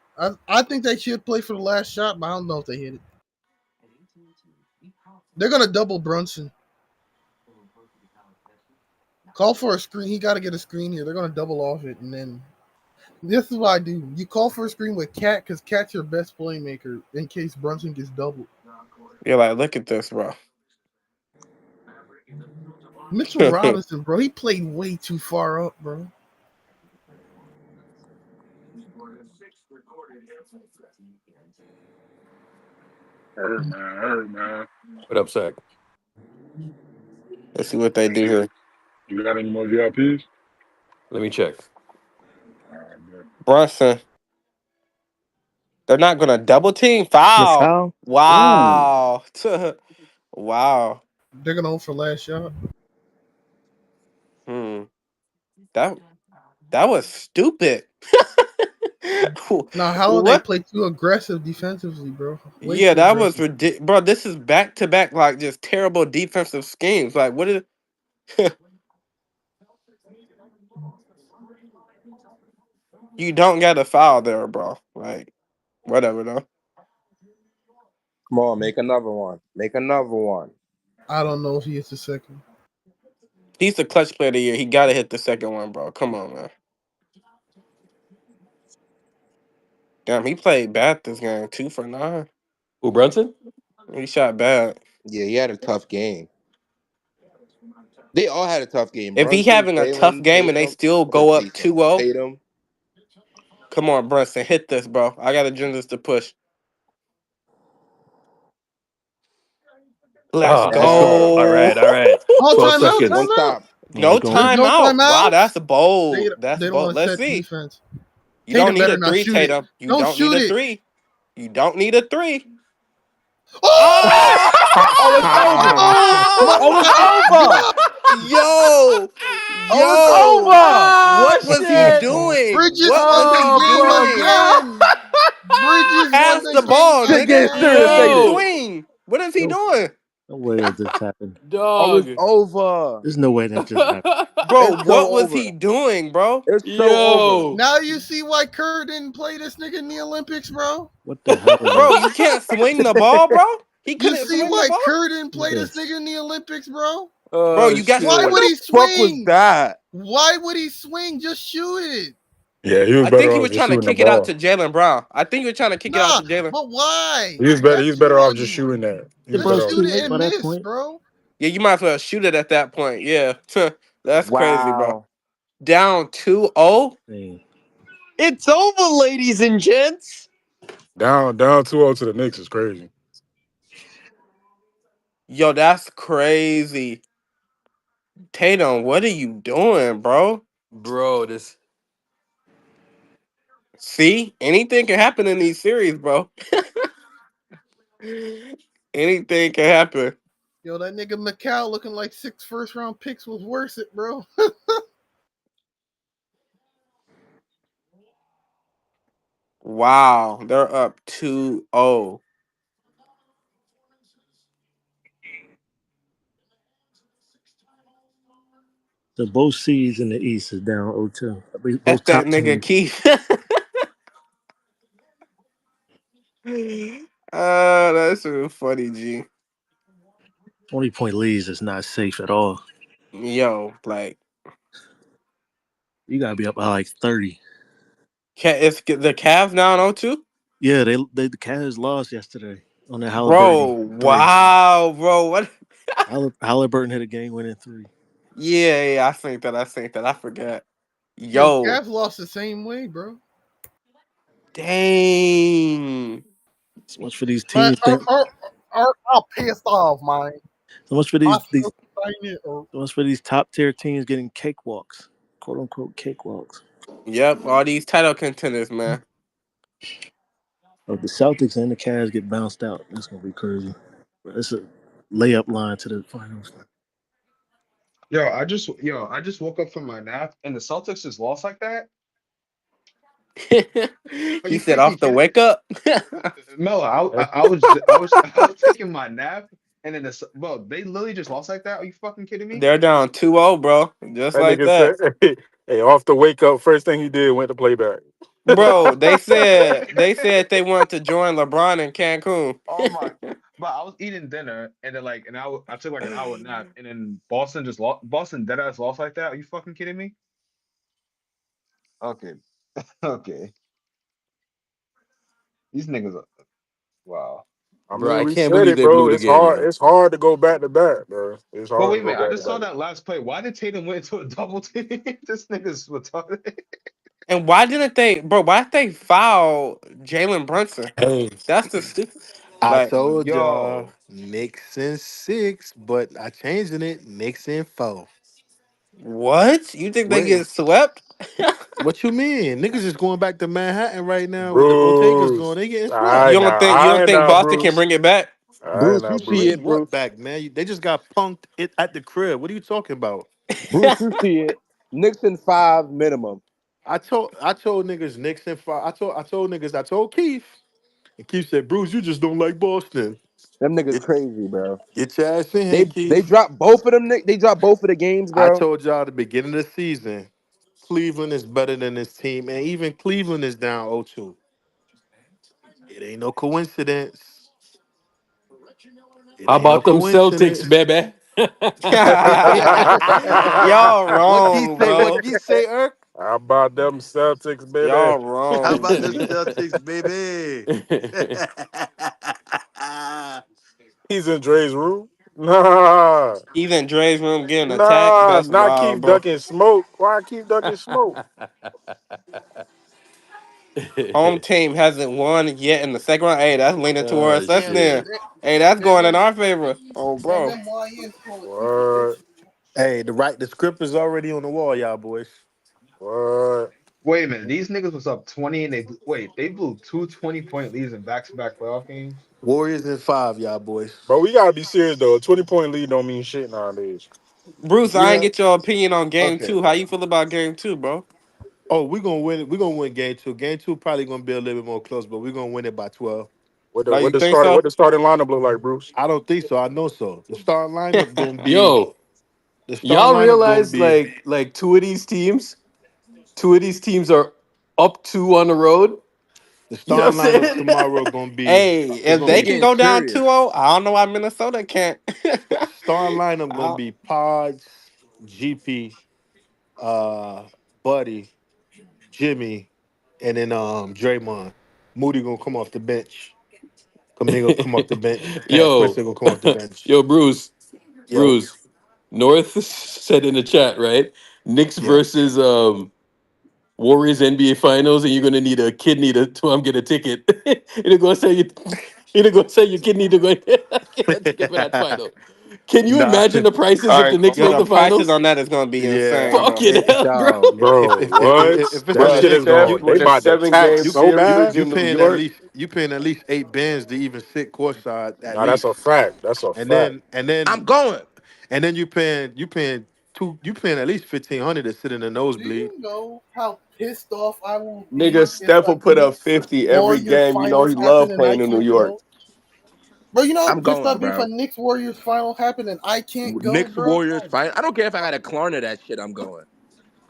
I think they should play for the last shot, but I don't know if they hit it. They're gonna double Brunson. Call for a screen. He got to get a screen here. They're gonna double off it, and then this is what I do. You call for a screen with Cat because Cat's your best playmaker in case Brunson gets doubled. You're like, look at this, bro. Mitchell Robinson, bro, he played way too far up, bro. Hurt, man. What up, Sack? Let's see what they do here. You got any more VIPs? Let me check. Brunson. They're not gonna double team the foul. foul. Ooh. Wow. Wow. They're gonna hold for last shot. Hmm. That that was stupid. Now, how they What? play too aggressive defensively, bro? Way Yeah, too that was aggressive. ridiculous, bro. This is back to back, like just terrible defensive schemes. Like, what is? You don't get a foul there, bro. Like, whatever though. Come on, make another one. Make another one. I don't know if he hits the second. He's the clutch player of the year. He got to hit the second one, bro. Come on, man. Damn, he played bad this game. 2 for 9. Who, Brunson? He shot bad. Yeah, he had a tough game. They all had a tough game. If he Brunson, having a tough Jalen, game and they Tatum, still or go up Jason, 2-0, Tatum. come on, Brunson, hit this, bro. I got agendas to push. Let's Oh, Yes, let's go. All sir. right, go. all right. Oh, 12 timeout, One seconds. timeout. stop. Yeah, No go There's ahead. no timeout. Wow, timeouts. that's bold. That's They don't bold. want to Let's set see. defense. You don't Tatum need better a not 3, shoot it. Tatum. You Don't don't need shoot a it. 3. You don't need a 3. Oh! Oh! Oh, it's over. Oh, it's over. Yo! Oh, it's Yo! over. What Oh was he shit! doing? Bridges What won was the he Oh, game doing? bro. again. Bridges won Pass the the game ball, Shit nigga. gets serious, ain't again. it? Just Yo, swing. What is he No, doing? no way that just happened. Oh, it's dog. over. There's no way that just happened. Bro, It's so what was he over. doing, bro? It's so over. Yo, Now you see why Kerr didn't play this nigga in the Olympics, bro? What the hell is Bro, that? you can't swing the ball, bro. He You couldn't see swing the why ball. Kerr didn't play this Yes. nigga in the Olympics, bro? Bro, you got Why Shit. would swindled? he Fuck was swing? that? Why would he swing? Just shoot it. Yeah, he was I better think he off was just trying to shooting the kick it out ball. to Jalen Brown. I think he was trying to kick it out Nah, to Jalen. but why? He's That's too better off just muggy. shooting that. He The was Just better bro's off. shoot too it late by and that miss, point. bro. Yeah, you might as well shoot it at that point. Yeah. That's crazy, bro. Wow. Down 2-0. Hey, It's over, ladies and gents. Down 2-0 to the Knicks is crazy. Yo, that's crazy. Tatum, what are you doing, bro? Bro, this. See? Anything can happen in these series, bro. Anything can happen. Yo, that nigga McCall looking like 6 first-round picks was worth it, bro. Wow. They're up 2-0. so both seeds in the East is down 0-2. I mean, That's both that top nigga teams. Keith. That's so funny, G. 20-point leads is not safe at all. Yo, like, You gotta be up by like 30. it's the Cavs now on 0-2? Yeah, the Cavs lost yesterday on the Bro, Halliburton three. wow, bro. What? Halliburton hit a game-winning three. Yeah, I think that. I forgot. Yo, Yo, Cavs lost the same way, bro. dang. So much for these Man, teams think. I'm pissed off, man. So much for I these. still saying it. So much for these top tier teams getting cakewalks, quote unquote cakewalks. Yep, all these title contenders, man. If the Celtics and the Cavs get bounced out, that's gonna be crazy. It's a layup line to the finals. I just woke up from my nap and the Celtics just lost like that. Are He you said freaking off the kidding? wake up. Melo, I was taking my nap and then they literally just lost like that. Are you fucking kidding me? They're down 2-0, bro. Just That like nigga that. said, hey, off the wake up, first thing he did went to play back. Bro, they said they wanted to join LeBron in Cancun. Oh my! But I was eating dinner and then I took like an hour nap and then Boston just lost. Boston dead ass lost like that. Are you fucking kidding me? Okay, okay. These niggas are wow. I Bro, mean, I we can't said believe it, they bro. blew the It's game, hard. man. It's hard to go back to back, bro. It's But hard wait to a go minute, I back to just saw back. that last play. Why did Tatum went into a double team? This nigga's retarded. And why didn't they, bro? Why did they foul Jalen Brunson? Hey, That's the stupid. I Like, told y'all Yo, Knicks in 6, but I changing it. Knicks in 4. what? You think they Wait, get swept? what you mean? Niggas is going back to Manhattan right now with the Ortega's Bruce. going. They getting All swept. right now. All You don't right think now, Boston can Bruce. bring it back? All right Bruce, now, you see Bruce. it, Bring Bruce. what Back, man. They just got punked it at the crib. What are you talking about? Bruce, you see it. Knicks in 5 minimum. I told niggas Knicks in 5. I told Keith. And Keith said, Bruce, you just don't like Boston. Them niggas Get, crazy, bro. get your ass in here, They Keith. dropped both of them. They dropped both of the games, I bro. told y'all at the beginning of the season, Cleveland is better than this team, and even Cleveland is down 0-2. It ain't no coincidence. It How ain't no about them Celtics, coincidence. baby? Y'all What he wrong, say? What bro. he say, Irk? How about them Celtics, Y'all baby? How wrong, about the G. Celtics, baby? He's in Dre's room. Nah, He's in Dre's room getting attacked. nah, That's not wild, keep bro. ducking smoke. Why keep ducking smoke? Home team hasn't won yet in the second round. Hey, that's leaning Oh towards us Damn, shit! then. Hey, that's damn going in them, our favor. Oh, damn bro. them YNs pulling triple What? digits. Hey, the script is already on the wall, y'all boys. What? Wait a minute. These niggas was up 20 and they blew two 20-point leads in back-to-back playoff games. Warriors in 5, y'all boys. But we gotta be serious though. A 20-point lead don't mean shit nowadays. Bruce, I ain't Yeah. get your opinion on game Okay. two. How you feel about game two, bro? Oh, we're gonna win. We're gonna win game 2. Game 2 probably gonna be a little bit more close, but we're gonna win it by 12. What the Oh, what you the think starting so? what the starting lineup look like, Bruce? I don't think so. I know so. The starting lineup gonna be Yo, the starting y'all lineup gonna realize be like two of these teams are up two on the road. the You know what I'm starting lineup saying? tomorrow gonna be Hey, it's if gonna They they be can getting go down serious. 2-0, I don't know why Minnesota can't. starting lineup gonna I- be Pods, GP, Buddy, Jimmy, and then Draymond. Moody gonna come off the bench. Kaminga come off the bench. Pat yo, Princeton gonna come off the bench. yo, Bruce, Yo, North said in the chat, right? Knicks yeah. versus Warriors NBA Finals, and you're gonna need a kidney to get a ticket. It'll go say you, it'll go say your kidney to go get a ticket for that final. Can you Nah. imagine the prices All if the right, Knicks yo, make the the prices finals? on that is gonna be Yeah. insane, bro. Fucking hell, bro. Dog. Bro, what? If it's the That Bro, shit they is Knicks, said going. you They for the you about to seven-game tax you so series bad. you in New paying at York. least you paying at least 8 bands to even sit courtside at Nah, that's a least, fact. That's a and fact. then and I'm then going. and then you paying at least 1,500 to sit in the Do nosebleed. you know how pissed off I will Nigga, be if Steph will a put up Knicks 50 every Warriors game. You know he finals happen love and I playing in New can't York. go? Bro, you know how I'm pissed going, I'd be if a bro. Knicks Warriors final happened and I can't go, Knicks bro? Warriors Oh fight. my I don't care if I got a god, Klarna that shit. I'm going.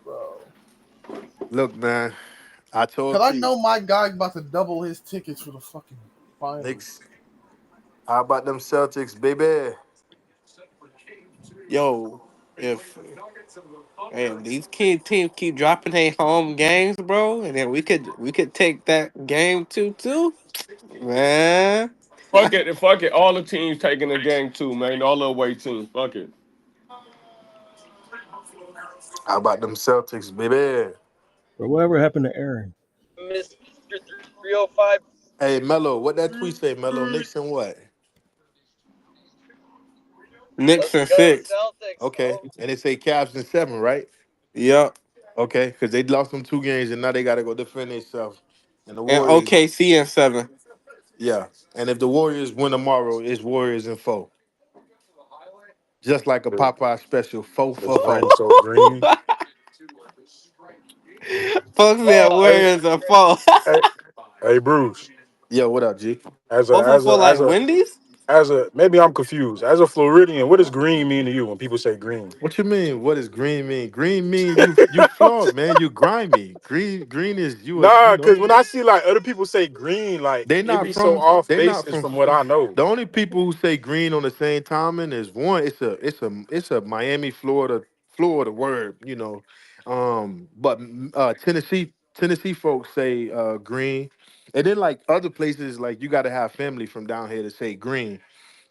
bro. Look, man, I Cause told I T know my guy's about to double his tickets for the fucking finals. Knicks. How about them Celtics, baby? Yo, if if these kid teams keep dropping their home games, bro, and then we could take that game 2-2, man. Fuck it. Fuck it. All the teams taking the game too, man. All the away teams. Fuck it. How about them Celtics, baby? But whatever happened to Aaron? Mr. 305. Hey, Mello, what that tweet say, Mello? Knicks and what? Knicks Let's and go 6. Celtics. Okay, Oh, and they say Cavs in 7, right? Yep. Okay, because they lost them 2 games and now they got to go defend themselves. And the And Warriors, OKC in 7. yeah. And if the Warriors win tomorrow, it's Warriors in 4. Just like a The, Popeye special, 4 the for screen 4. so green. Folks said oh, Hey, Warriors are 4. hey, hey, Bruce. Yo, what up, G? As a 4 for as 4 a like as a Wendy's? as a maybe I'm confused. As a Floridian, what does green mean to you when people say green? What you mean? What does green mean? Green mean you flawed, man. You grimy. Green is Nah, cause when I see like other people say green, like they it not be so from off they not basis from from what I know. the only people who say green on the same timing is one. It's a Miami, Florida word, you know. But Tennessee folks say green, and then like other places, like you got to have family from down here to say green.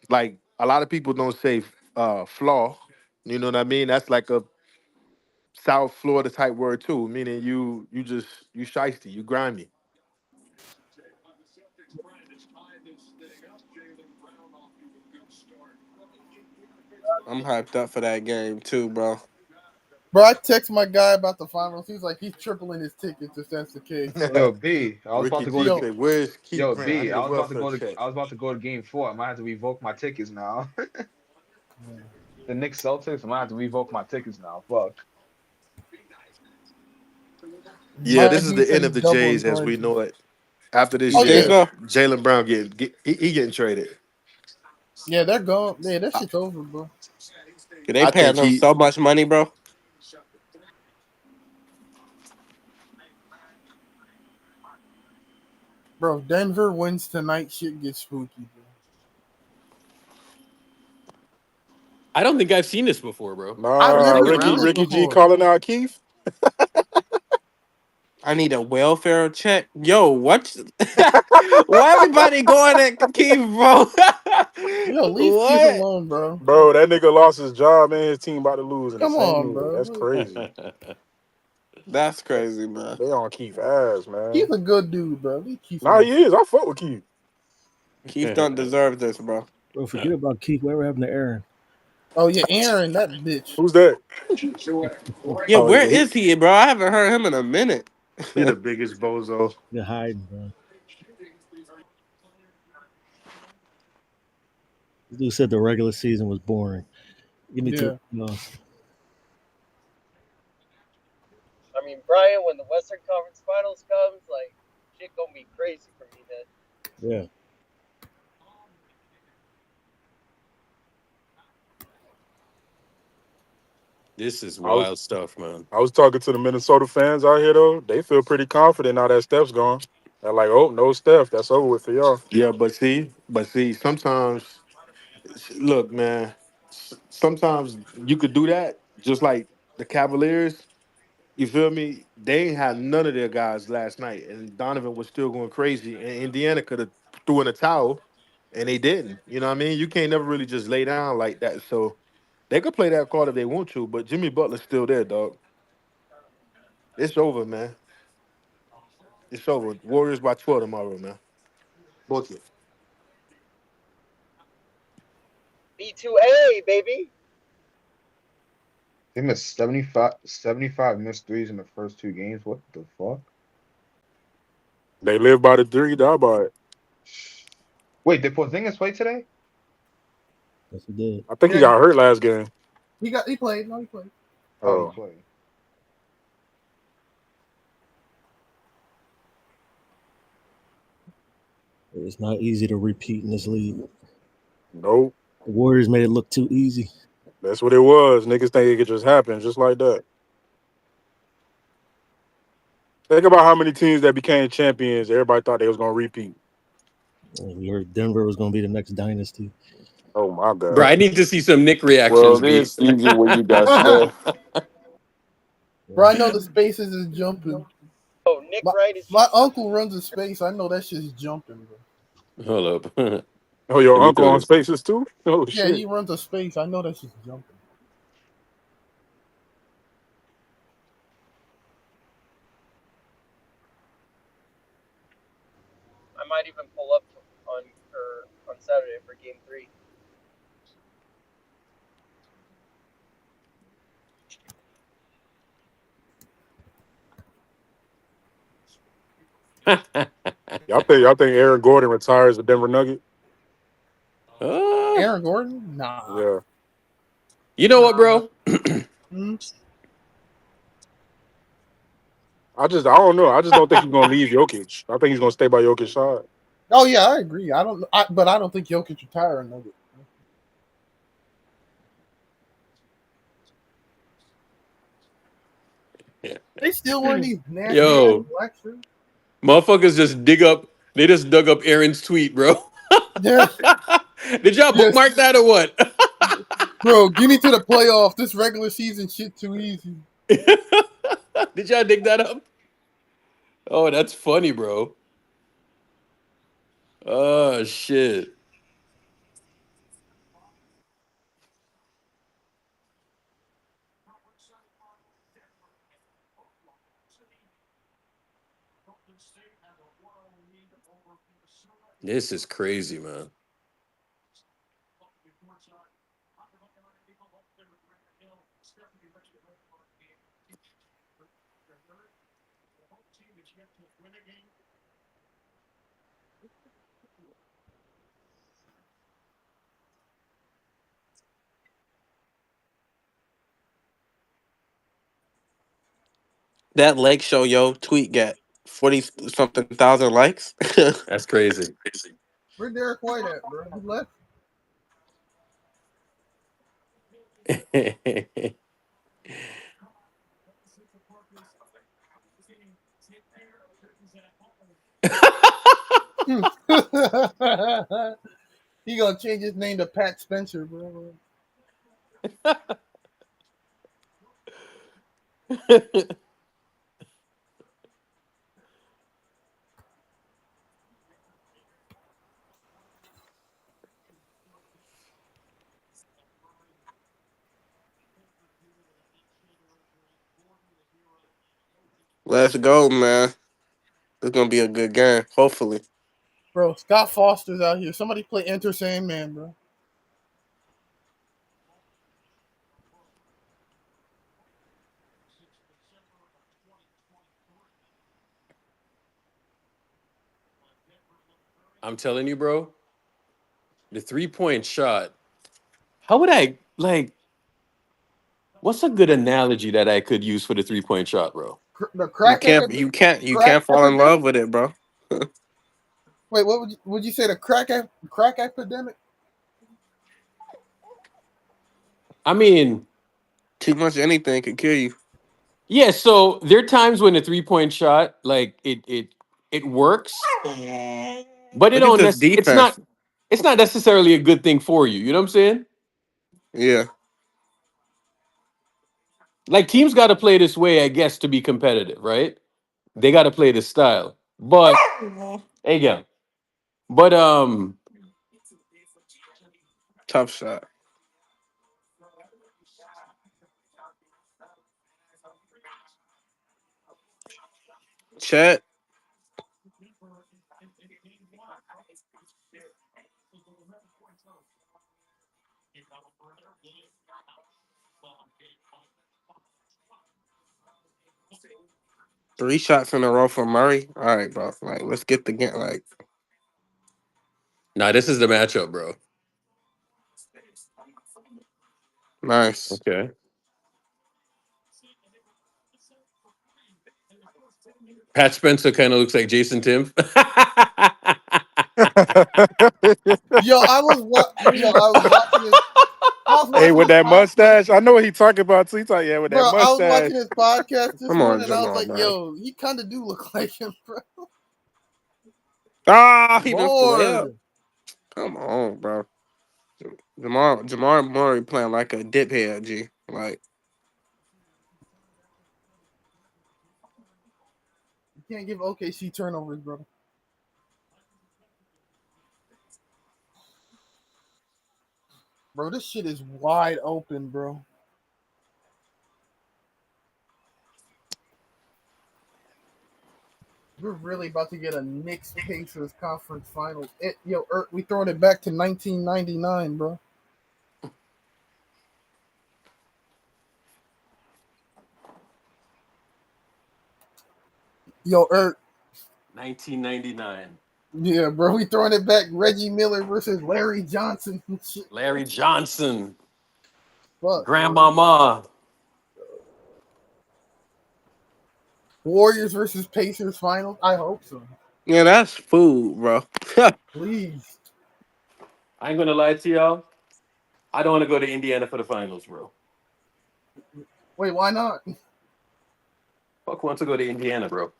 Like a lot of people don't say flaw. You know what I mean? That's like a South Florida type word too, meaning you shiesty, you grimy. I'm hyped up for that game too, bro. Bro, I text my guy about the finals. He's like, he's tripling his tickets if that's the case. Yo, B, I was about Ricky to go G to Yo, say, "Where's Keith Yo, Grant? I B, need I a was about to welfare go to check." I was about to go to game 4. I might have to revoke my tickets now. The Knicks Celtics, I might have to revoke my tickets now. Fuck. Yeah, my this is dude the said end he's of the doubling Jays as we prices. know it. After You this Oh think yeah, year, so? Jalen Brown he getting traded. yeah, they're gone. Yeah, that I, shit's over, bro. They I paying think them he. so much money, bro. Bro, Denver wins tonight. Shit gets spooky, bro. I don't think I've seen this before, bro. I've Nah, never Second seen Ricky round. this Ricky G before. calling out Keith. I need a welfare check. Yo, what? Why everybody going at Keith, bro? Yo, leave Keith What? alone, bro. Bro, that nigga lost his job and his team about to lose in the Come same on, year. That's bro. crazy. That's crazy, man. They on Keith ass, man. Keith a good dude, bro. Leave Keith Nah, alone. he is. I fuck with Keith. Keith don't deserve this, bro. Bro, forget about Keith. Whatever happened to Aaron? Oh yeah, Aaron, that bitch. Who's that? Yeah, Oh where yeah, is he, bro? I haven't heard him in a minute. he the biggest bozo. They're hiding, bro. This dude said the regular season was boring. Give me to the Yeah. playoffs. I mean, Brian, when the Western Conference Finals comes, like shit gonna be crazy for me then. Yeah. This is I was wild stuff, man. I was talking to the Minnesota fans out here though. They feel pretty confident now that Steph's gone. They're like, oh, no Steph. That's over with for y'all. Yeah, but see, sometimes look, man, sometimes you could do that, just like the Cavaliers. You feel me? They ain't had none of their guys last night, and Donovan was still going crazy. And Indiana could have threw in a towel, and they didn't. You know what I mean? You can't never really just lay down like that. So they could play that card if they want to, but Jimmy Butler's still there, dog. It's over, man. It's over. Warriors by 12 tomorrow, man. Book it. B2A, baby. They missed 75 missed threes in the first two games. What the fuck? They live by the three, die by it. Wait, did Porzingis play today? Yes, he did. I think he Yeah, got hurt last game. he played. No, he played. Oh, he Oh, played. It's not easy to repeat in this league. nope. The Warriors made it look too easy. That's what it was. Niggas think it could just happen just like that. Think about how many teams that became champions. Everybody thought they was gonna repeat. And we heard Denver was going to be the next dynasty. Oh my Bro, god. I need to see some Nick reactions, Well, it B. is easy when you got Bro, Steph. I know the spaces is jumping. Oh, Nick My, Wright is my uncle runs a space. I know that shit's jumping, bro. Hold up. Oh, your Let me uncle throw on this. spaces too? Oh Yeah, he shit. runs a space. I know that shit's jumping. I might even pull up on Saturday for Game 3. Y'all think Aaron Gordon retires the Denver Nugget? Uh, Aaron Gordon? Nah. Yeah. you know what, bro? Hmm? I don't know. I just don't think he's gonna leave Jokic. I think he's gonna stay by Jokic's side. Oh yeah, I agree. But I don't think Jokic retiring. No. They still wearing these nasty ass Yo, black shirts. motherfuckers just they just dug up Aaron's tweet, bro. Yes, Did y'all yes, bookmark that or what? bro. Give me to the playoff. This regular season shit too easy. Did y'all dig that up? Oh, that's funny, bro. Oh, shit. This is crazy, man. That Lake Show yo tweet got 40 something thousand likes. That's crazy. Where Derek White at, bro? He left. He gonna change his name to Pat Spencer, bro. Let's go, man. It's gonna be a good game. Hopefully. Bro, Scott Foster's out here. Somebody play Enter Sandman, bro. I'm telling you, bro, the 3-point shot. How would I like? What's a good analogy that I could use for the 3-point shot, bro? The You crack can't epidemic. you can't you Crack can't fall in love epidemic. with it, bro. Wait, what would you say? The crack epidemic? I mean, Too much of anything could kill you. yeah. So there are times when a 3-point shot, like it works, but it Look at don't. this It's not. defense. It's not necessarily a good thing for you. You know what I'm saying? Yeah. Like teams got to play this way, I guess, to be competitive, right? They got to play this style. But again, but Tough shot. Chet. 3 shots in a row for Murray. All right, bro. Like, let's get the game. Like, nah, this is the matchup, bro. nice. Okay. Pat Spencer kind of looks like Jason Tim. I was watching this. I was Hey, watching with this that podcast, mustache, I know what he talking about too. He talking, yeah, with that bro. I was mustache. watching his podcast this Come on, morning, and I was Jamal, like, man. "Yo, he kind of do look like him, bro." Ah, he missed the layup. Lord, Come on, bro. Jamal Murray playing like a diphead, G. Like, you can't give OKC turnovers, bro. Bro, this shit is wide open, bro. We're really about to get a Knicks Pacers conference finals. We throwing it back to 1999, bro. Yo, 1999. yeah, bro. We throwing it back. Reggie Miller versus Larry Johnson. Shit. Larry Johnson. Fuck, bro. Grandmama. Warriors versus Pacers finals. I hope so. yeah, that's food, bro. Please. I ain't gonna lie to y'all. I don't want to go to Indiana for the finals, bro. Wait, why not? Fuck wants to go to Indiana, bro.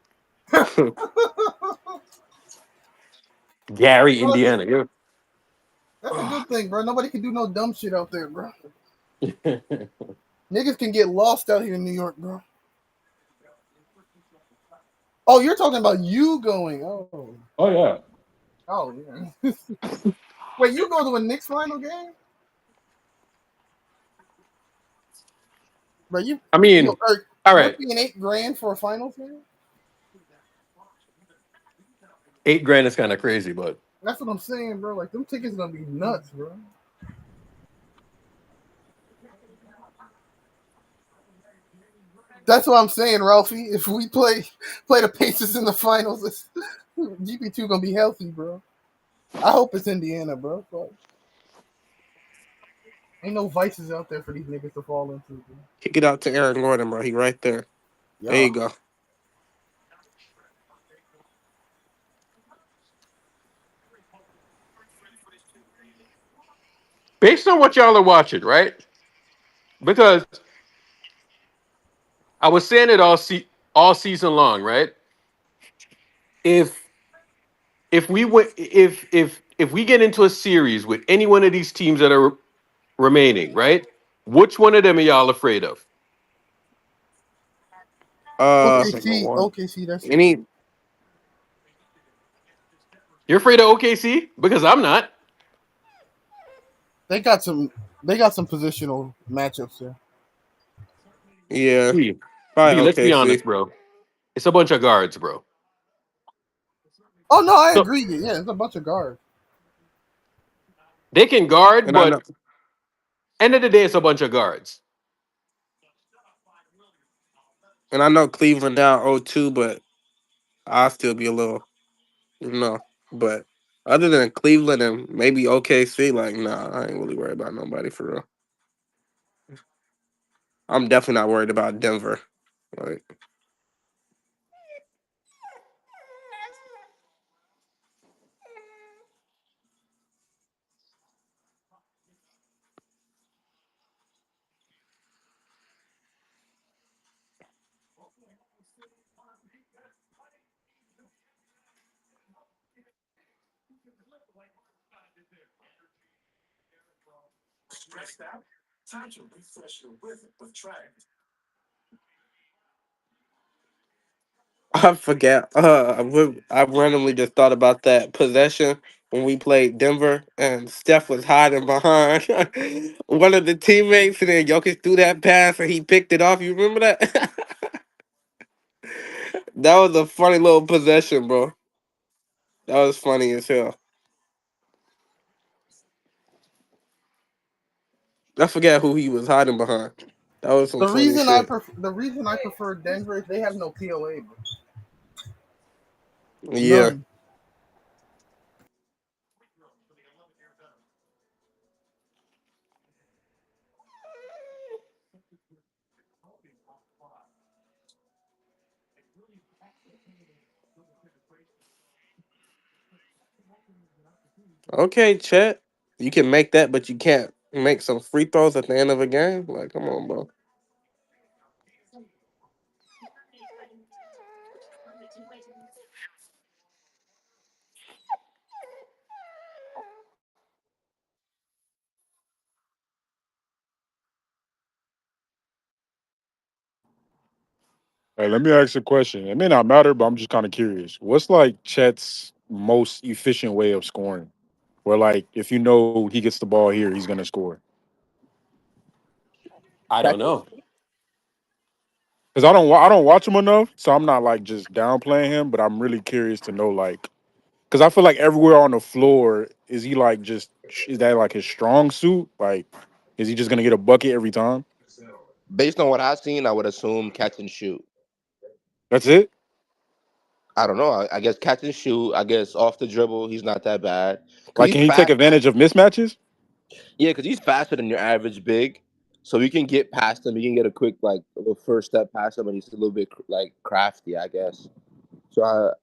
Gary, Bro, Indiana. You're... that's a good thing, bro. Nobody can do no dumb shit out there, bro. Niggas can get lost out here in New York, bro. Oh, you're talking about you going. Oh. Oh yeah. Oh, yeah. Wait, you go to a Knicks final game? Bro, I mean, all you're right. paying $8,000 for a finals game? $8,000 is kind of crazy, but That's what I'm saying, bro. Like, them tickets gonna be nuts, bro. That's what I'm saying, Ralphie. If we play the Pacers in the finals, GP2 gonna be healthy, bro. I hope it's Indiana, bro. Fuck. Ain't no vices out there for these niggas to fall into, bro. Kick it out to Aaron Gordon, bro. He right there. There Yeah. you go. based on what y'all are watching, right? Because I was saying it all season long, right? If if we get into a series with any one of these teams that are remaining, right? Which one of them are y'all afraid of? Uh, OKC, OKC, that's it. any You're afraid of OKC? Because I'm not. They got some. They got some positional matchups there. yeah, B, probably let's be OKC. honest, bro. It's a bunch of guards, bro. Oh no, I So agree. Yeah, it's a bunch of guards. they can guard, And I but know end of the day, it's a bunch of guards. and I know Cleveland down 0-2, but I'll still be a little, you know. But other than Cleveland and maybe OKC, like nah, I ain't really worried about nobody for real. I'm definitely not worried about Denver. Like I forget. I randomly just thought about that possession when we played Denver and Steph was hiding behind one of the teammates, and then Jokic threw that pass and he picked it off. You remember that? That was a funny little possession, bro. That was funny as hell. I forget who he was hiding behind. That was some funny shit. The reason I prefer Denver is they have no POA, bro. Yeah. None. Okay, Chet. You can make that, but you can't make some free throws at the end of a game. Like, come on, bro. Hey, let me ask you a question. It may not matter, but I'm just kind of curious. What's like Chet's most efficient way of scoring? Where like if you know he gets the ball here, he's gonna score. I don't Catch and know. shoot. Because I don't watch him enough, so I'm not like just downplaying him, but I'm really curious to know like because I feel like everywhere on the floor is he like just is that like his strong suit? Like is he just gonna get a bucket every time? Based on what I've seen, I would assume catch and shoot. That's it. I don't know. I guess catch and shoot. I guess off the dribble, he's not that bad because Like he's can he take fast. advantage of mismatches? Yeah, because he's faster than your average big. So you can get past him. You can get a quick like a little first step past him, and he's a little bit like crafty, I guess. So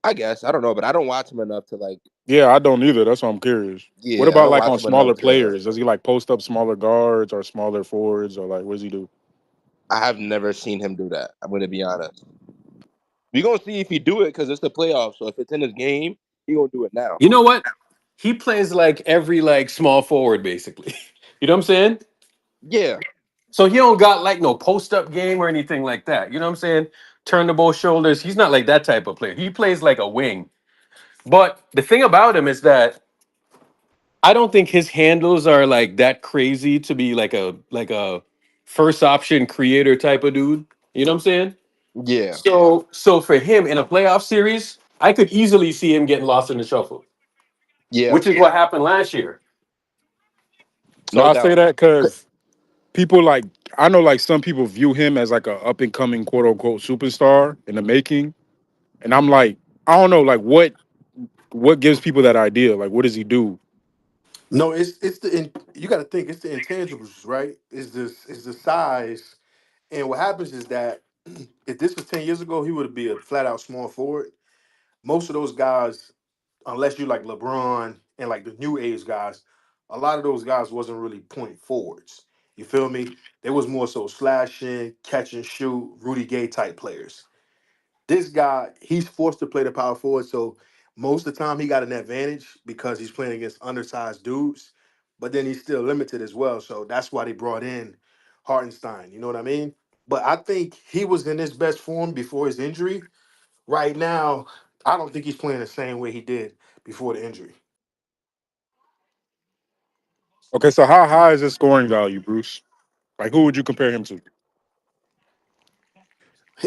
I guess I don't know, but I don't watch him enough to like. Yeah, I don't either. That's why I'm curious. What Yeah, I about don't like watch on him enough smaller to. players? Does he like post up smaller guards or smaller forwards or like what does he do? I have never seen him do that. I'm gonna be honest. We're gonna see if he do it because it's the playoffs. So if it's in his game, he gonna do it now. You know what? He plays like every like small forward, basically. You know what I'm saying? Yeah, So he don't got like no post up game or anything like that. You know what I'm saying? Turn the ball shoulders. He's not like that type of player. He plays like a wing. But the thing about him is that I don't think his handles are like that crazy to be like a first option creator type of dude. You know what I'm saying? yeah, So for him in a playoff series, I could easily see him getting lost in the shuffle, yeah, which is what happened last year. So no I say doubt. that because people like I know like some people view him as like a up and coming quote unquote superstar in the making, and I'm like I don't know like what gives people that idea? Like what does he do? No, you got to think it's the intangibles, right? It's the size, and what happens is that if this was 10 years ago, he would be a flat out small forward. Most of those guys, unless you like LeBron and like the new age guys, a lot of those guys wasn't really point forwards. You feel me? They was more so slashing, catch and shoot, Rudy Gay type players. This guy, he's forced to play the power forward, so most of the time he got an advantage because he's playing against undersized dudes. but then he's still limited as well. So that's why they brought in Hartenstein. You know what I mean? But I think he was in his best form before his injury. Right now, I don't think he's playing the same way he did before the injury. Okay, so how high is his scoring value, Bruce? Like, who would you compare him to?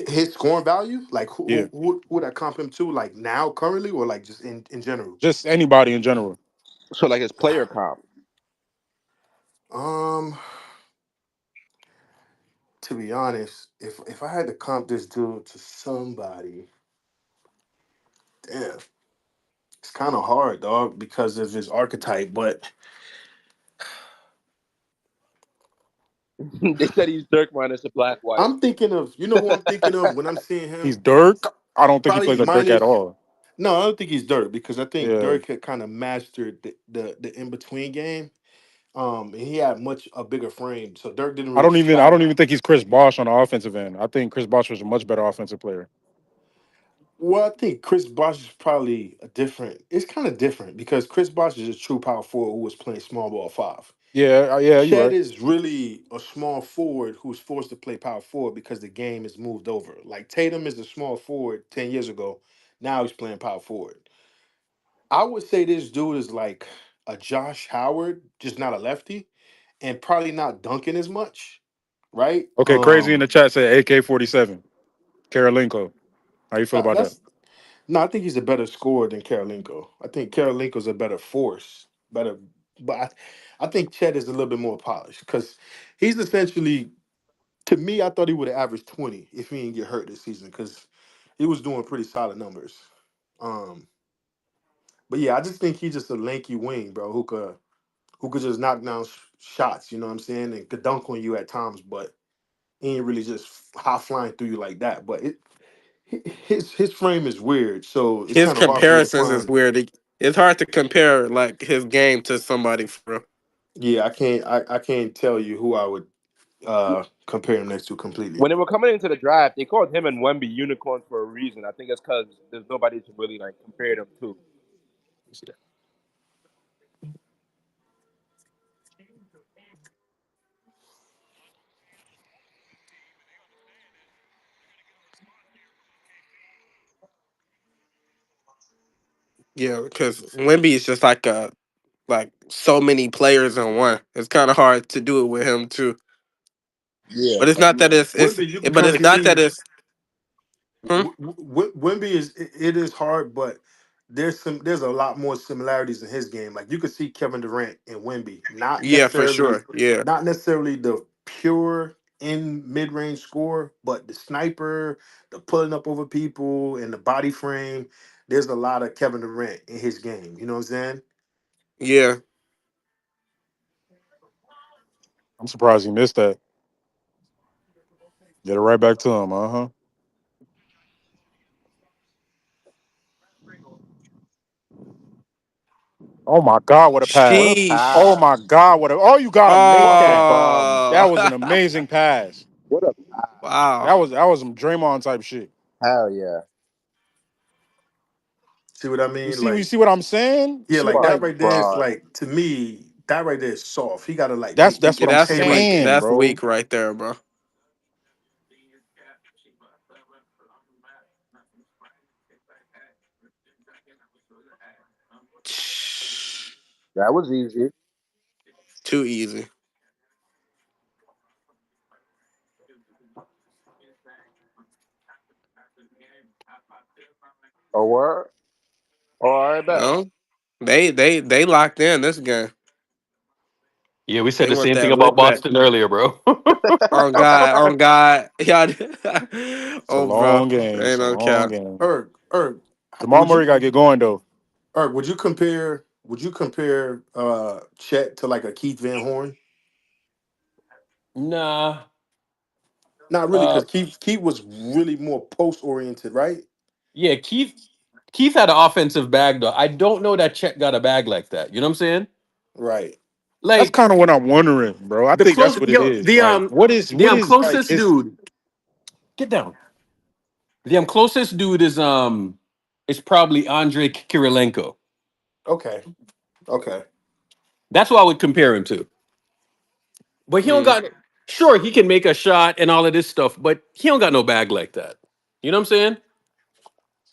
His scoring value, like Yeah, who would I comp him to? Like now, currently, or like just in general? just anybody in general. So like his player comp. Um, to be honest, if I had to comp this dude to somebody, damn, it's kind of hard, dog, because of his archetype. But They said he's Dirk minus a black wife. I'm thinking of, you know who I'm thinking of when I'm seeing He's him? Dirk. I don't think he Probably plays like Dirk at minus. all. No, I don't think he's Dirk because I think Yeah, Dirk had kind of mastered the in between game. And he had much a bigger frame, so Dirk didn't I really don't even. I stack. don't even think he's Chris Bosh on the offensive end. I think Chris Bosh was a much better offensive player. Well, I think Chris Bosh is probably a different. It's kind of different because Chris Bosh is a true power forward who was playing small ball five. Yeah, yeah, you're Chet right. is really a small forward who's forced to play power forward because the game is moved over. Like Tatum is a small forward 10 years ago. Now he's playing power forward. I would say this dude is like a Josh Howard, just not a lefty, and probably not dunking as much, right? Okay, crazy in the chat said AK-47, Karolinko. How you feel about that? That's no. I think he's a better scorer than Karolinko. I think Karolinko's a better force, better. But I think Chet is a little bit more polished because he's essentially, to me, I thought he would have averaged 20 if he didn't get hurt this season because he was doing pretty solid numbers. Um, but yeah, I just think he's just a lanky wing, bro, who could just knock down shots. You know what I'm saying? And could dunk on you at times, but he ain't really just high flying through you like that. But his frame is weird, so it's His kind of hard for me to comparisons is find. weird. It's hard to compare like his game to somebody for real. Yeah, I can't tell you who I would compare him next to completely. When they were coming into the draft, they called him and Wemby unicorns for a reason. I think it's because there's nobody to really like compare them to. Yeah, because Wimby is just like so many players in one. It's kind of hard to do it with him too. Yeah. But it's not that it's Wimby, you can but kind it's of not that see it's hmm? Wimby is it is hard, but there's a lot more similarities in his game. Like you could see Kevin Durant and Wimby, Yeah, for sure. Yeah. not necessarily the pure in mid range score, but the sniper, the pulling up over people, and the body frame. There's a lot of Kevin Durant in his game. You know what I'm saying? Yeah. I'm surprised he missed that. Get it right back to him. Uh huh. Oh my God, what a What pass! a Sheesh. Oh pass. my God, what a! Oh, you gotta make What a that. bum. That Oh. was an amazing pass. What a pass. Wow. That was some Draymond type shit. Hell yeah. See what I You mean? see, you Like see what I'm saying? You yeah, see what like My that like right there is God. like to me that right there is soft. He got to like that's make you that's Yeah, what I'm that's pay like weak. saying, That's bro. weak right there, bro. That was easy. Too easy. Oh, what? Oh, I bet. No. They locked in this game. Yeah, we said They the want same thing that about lick back. Boston earlier, bro. On God, on God. Yeah. It's a Oh, bro. long game. Ain't It's a no long cap. game. Erg, Jamal would Murray you gotta get going though. would you compare Chet to like a Keith Van Horn? Nah. Not really, Uh because Keith was really more post oriented, right? yeah, Keith had an offensive bag though. I don't know that Chet got a bag like that. You know what I'm saying? Right. That's Like kind of what I'm wondering, bro. I the think that's close what it yo, is. Like, what is like closest his? dude. Get down. The closest dude is probably Andrei Kirilenko. Okay. Okay. That's what I would compare him to. But he don't Mm. got. Sure, he can make a shot and all of this stuff, but he don't got no bag like that. You know what I'm saying,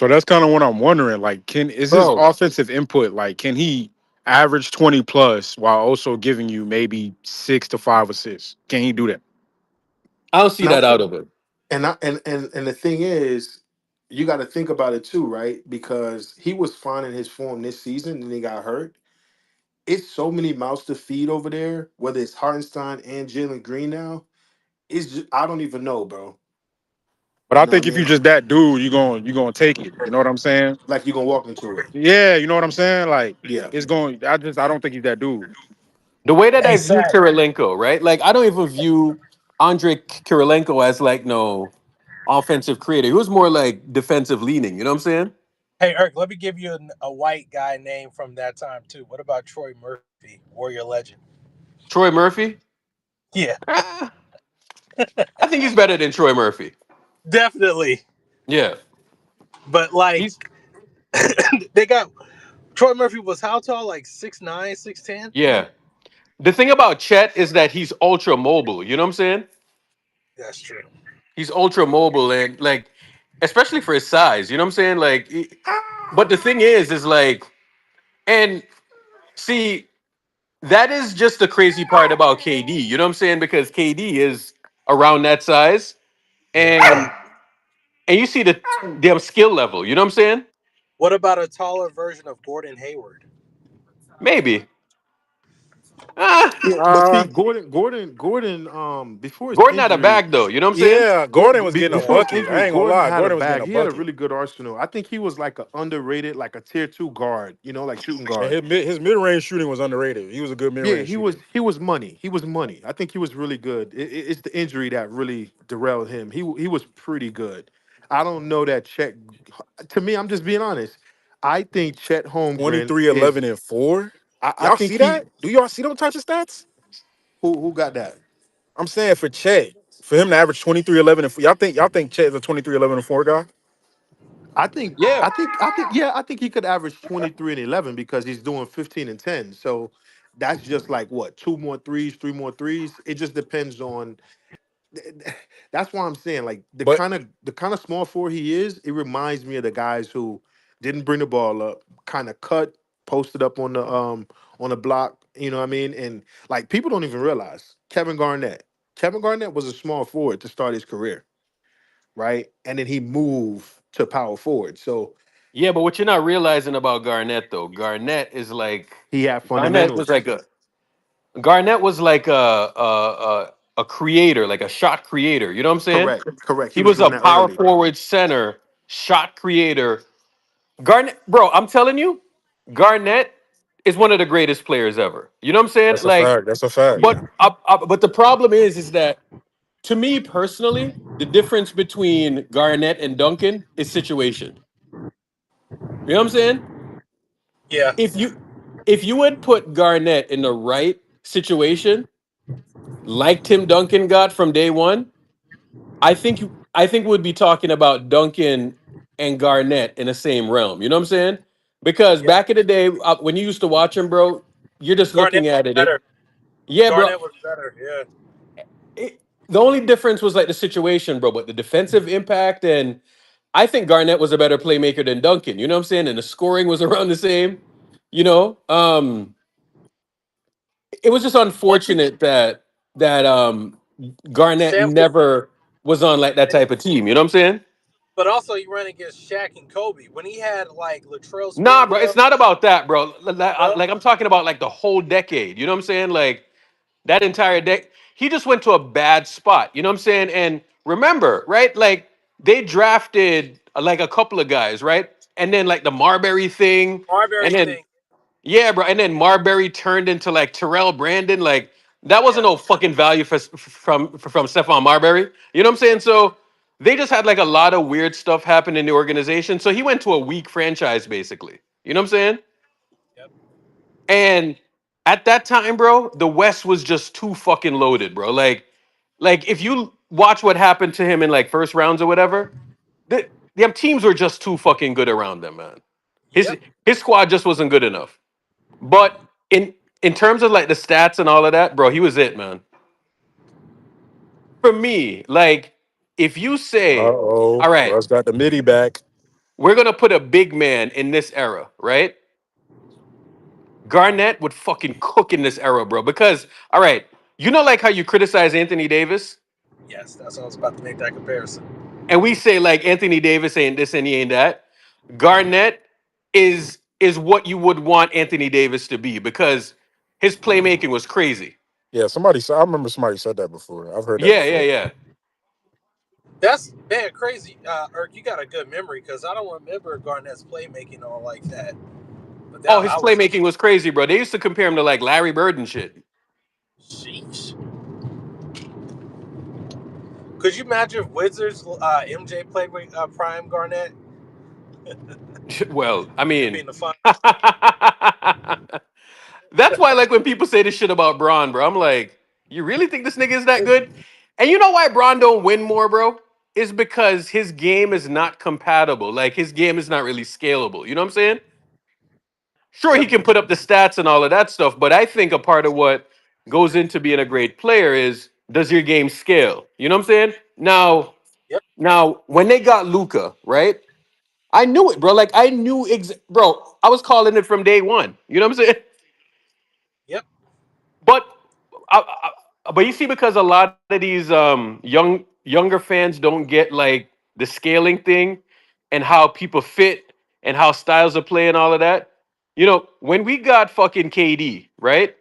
So that's kind of what I'm wondering. Like, can is his bro? offensive input like can he average 20 plus while also giving you maybe 6 to 5 assists? Can he do that? I don't see And I that think, out of him. and the thing is, you got to think about it too, right? Because he was finding his form this season, and he got hurt. It's so many mouths to feed over there. Whether it's Hartenstein and Jalen Green now, it's just, I don't even know, bro. But You I know what I think if you mean? just that dude, you gonna take it. You know what I'm saying? Like you gonna walk into it. Yeah, you know what I'm saying? Like Yeah. it's going. I don't think he's that dude. The way that Hey, I view Zach. Kirilenko, right? Like I don't even view Andre Kirilenko as like no offensive creator. He was more like defensive leaning. You know what I'm saying? Hey, Eric. Let me give you a white guy name from that time too. What about Troy Murphy, Warrior legend? Troy Murphy. Yeah, Ah, I think he's better than Troy Murphy. definitely. Yeah, But like, he's they got Troy Murphy was how tall? Like 6'9", 6'10"? yeah. The thing about Chet is that he's ultra mobile. You know what I'm saying? That's true. He's ultra mobile and like, especially for his size. You know what I'm saying? Like, but the thing is like, and see, that is just the crazy part about KD. You know what I'm saying? Because KD is around that size, Yeah. and you see the damn skill level. You know what I'm saying? What about a taller version of Gordon Hayward? Maybe. Ah, Yeah, but see, Uh Gordon, before his Gordon had a injury, bag though. You know what I'm saying? yeah, Gordon was getting a before his bucket. injury, I ain't gonna Gordon lie, had a Gordon was getting bag. a He had a bucket. really good arsenal. I think he was like a underrated, like a tier two guard. You know, like shooting And guard. his mid range shooting was underrated. He was a good mid Yeah, range he was. shooter. He was money. He was money. I think he was really good. It's the injury that really derailed him. He was pretty good. I don't know that Chet. To me, I'm just being honest. I think Chet Holmgren 23, is. 11, and 4. I Y'all think see he. that? Do y'all see them types of stats? Who got that? I'm saying for Chet, for him to average 23, 11, and 4. Y'all think Chet is a 23, 11, and 4 guy? I think Yeah. yeah, I think he could average 23 and 11 because he's doing 15 and 10. So that's just like what, two more threes, three more threes. It just depends on that's why I'm saying like But the kind of small four he is, it reminds me of the guys who didn't bring the ball up, kind of cut, posted up on the block, you know what I mean? And like people don't even realize Kevin Garnett. Kevin Garnett was a small forward to start his career, right? And then he moved to power forward. So Yeah, but what you're not realizing about Garnett though, Garnett is like he had Garnett was fundamentals. like a Garnett was like a creator, like a shot creator. You know what I'm saying? Correct. Correct. He He was was a doing that power early. forward center, shot creator. Garnett, bro, I'm telling you, Garnett is one of the greatest players ever. You know what I'm saying? that's a Like, fact. That's a fact. but Yeah. but the problem is that to me personally, the difference between Garnett and Duncan is situation. You know what I'm saying? Yeah. If you if you had put Garnett in the right situation, like Tim Duncan got from day one, I think we'd be talking about Duncan and Garnett in the same realm. You know what I'm saying? Because Yeah. back in the day, when you used to watch him, bro, you're just Garnett looking was at it. better. Yeah, bro. Garnett was better. Yeah. The only difference was like the situation, bro. But the defensive impact, and I think Garnett was a better playmaker than Duncan. You know what I'm saying? And the scoring was around the same. You know, it was just One thing, unfortunate that Garnett Sam was, never was on like that type of team. You know what I'm saying? but also he ran against Shaq and Kobe when he had like Latrell Nah, bro, Sprewell. it's not about that, bro. No, Like I'm talking about like the whole decade. You know what I'm saying? Like that entire deck. He just went to a bad spot. You know what I'm saying? And remember, right? Like they drafted like a couple of guys, right? And then like the Marbury thing, and Marbury then thing. yeah, bro. And then Marbury turned into like Terrell Brandon. Like that wasn't Yeah. no fucking value from Stephon Marbury. You know what I'm saying? So they just had like a lot of weird stuff happen in the organization. So he went to a weak franchise, basically. You know what I'm saying? Yep. And at that time, bro, the West was just too fucking loaded, bro. Like if you watch what happened to him in like first rounds or whatever, the them teams were just too fucking good around them, man. His Yep. his squad just wasn't good enough. But in in terms of like the stats and all of that, bro, he was it, man. For me, like if you say, Uh-oh. all right, Russ got the midi back. we're gonna put a big man in this era, right? Garnett would fucking cook in this era, bro. Because, all right, you know, like how you criticize Anthony Davis, Yes, that's what I was about to make that comparison. and we say like Anthony Davis ain't this and he ain't that. Garnett is what you would want Anthony Davis to be because his playmaking was crazy. Yeah, somebody said. I remember somebody said that before. I've heard that Yeah, yeah, before. yeah. That's man crazy. Irk, you got a good memory because I don't remember Garnett's playmaking all like that. But that Oh, his I was playmaking was crazy, bro. They used to compare him to like Larry Bird and shit. sheesh. Could you imagine if Wizards MJ played with Prime Garnett? Well, I They'd be mean, in the final. that's why, like, when people say this shit about Braun, bro, I'm like, you really think this nigga is that good? And you know why Braun don't win more, bro? Is because his game is not compatible. Like, his game is not really scalable. You know what I'm saying? Sure, he Yep, can put up the stats and all of that stuff, but I think a part of what goes into being a great player is does your game scale? You know what I'm saying? yep, Now, when they got Luca, right? I knew it, bro. Like I knew, bro. I was calling it from day one. You know what I'm saying? yep, But, but you see, because a lot of these younger fans don't get like the scaling thing and how people fit and how styles of play and all of that. You know, when we got fucking KD, right?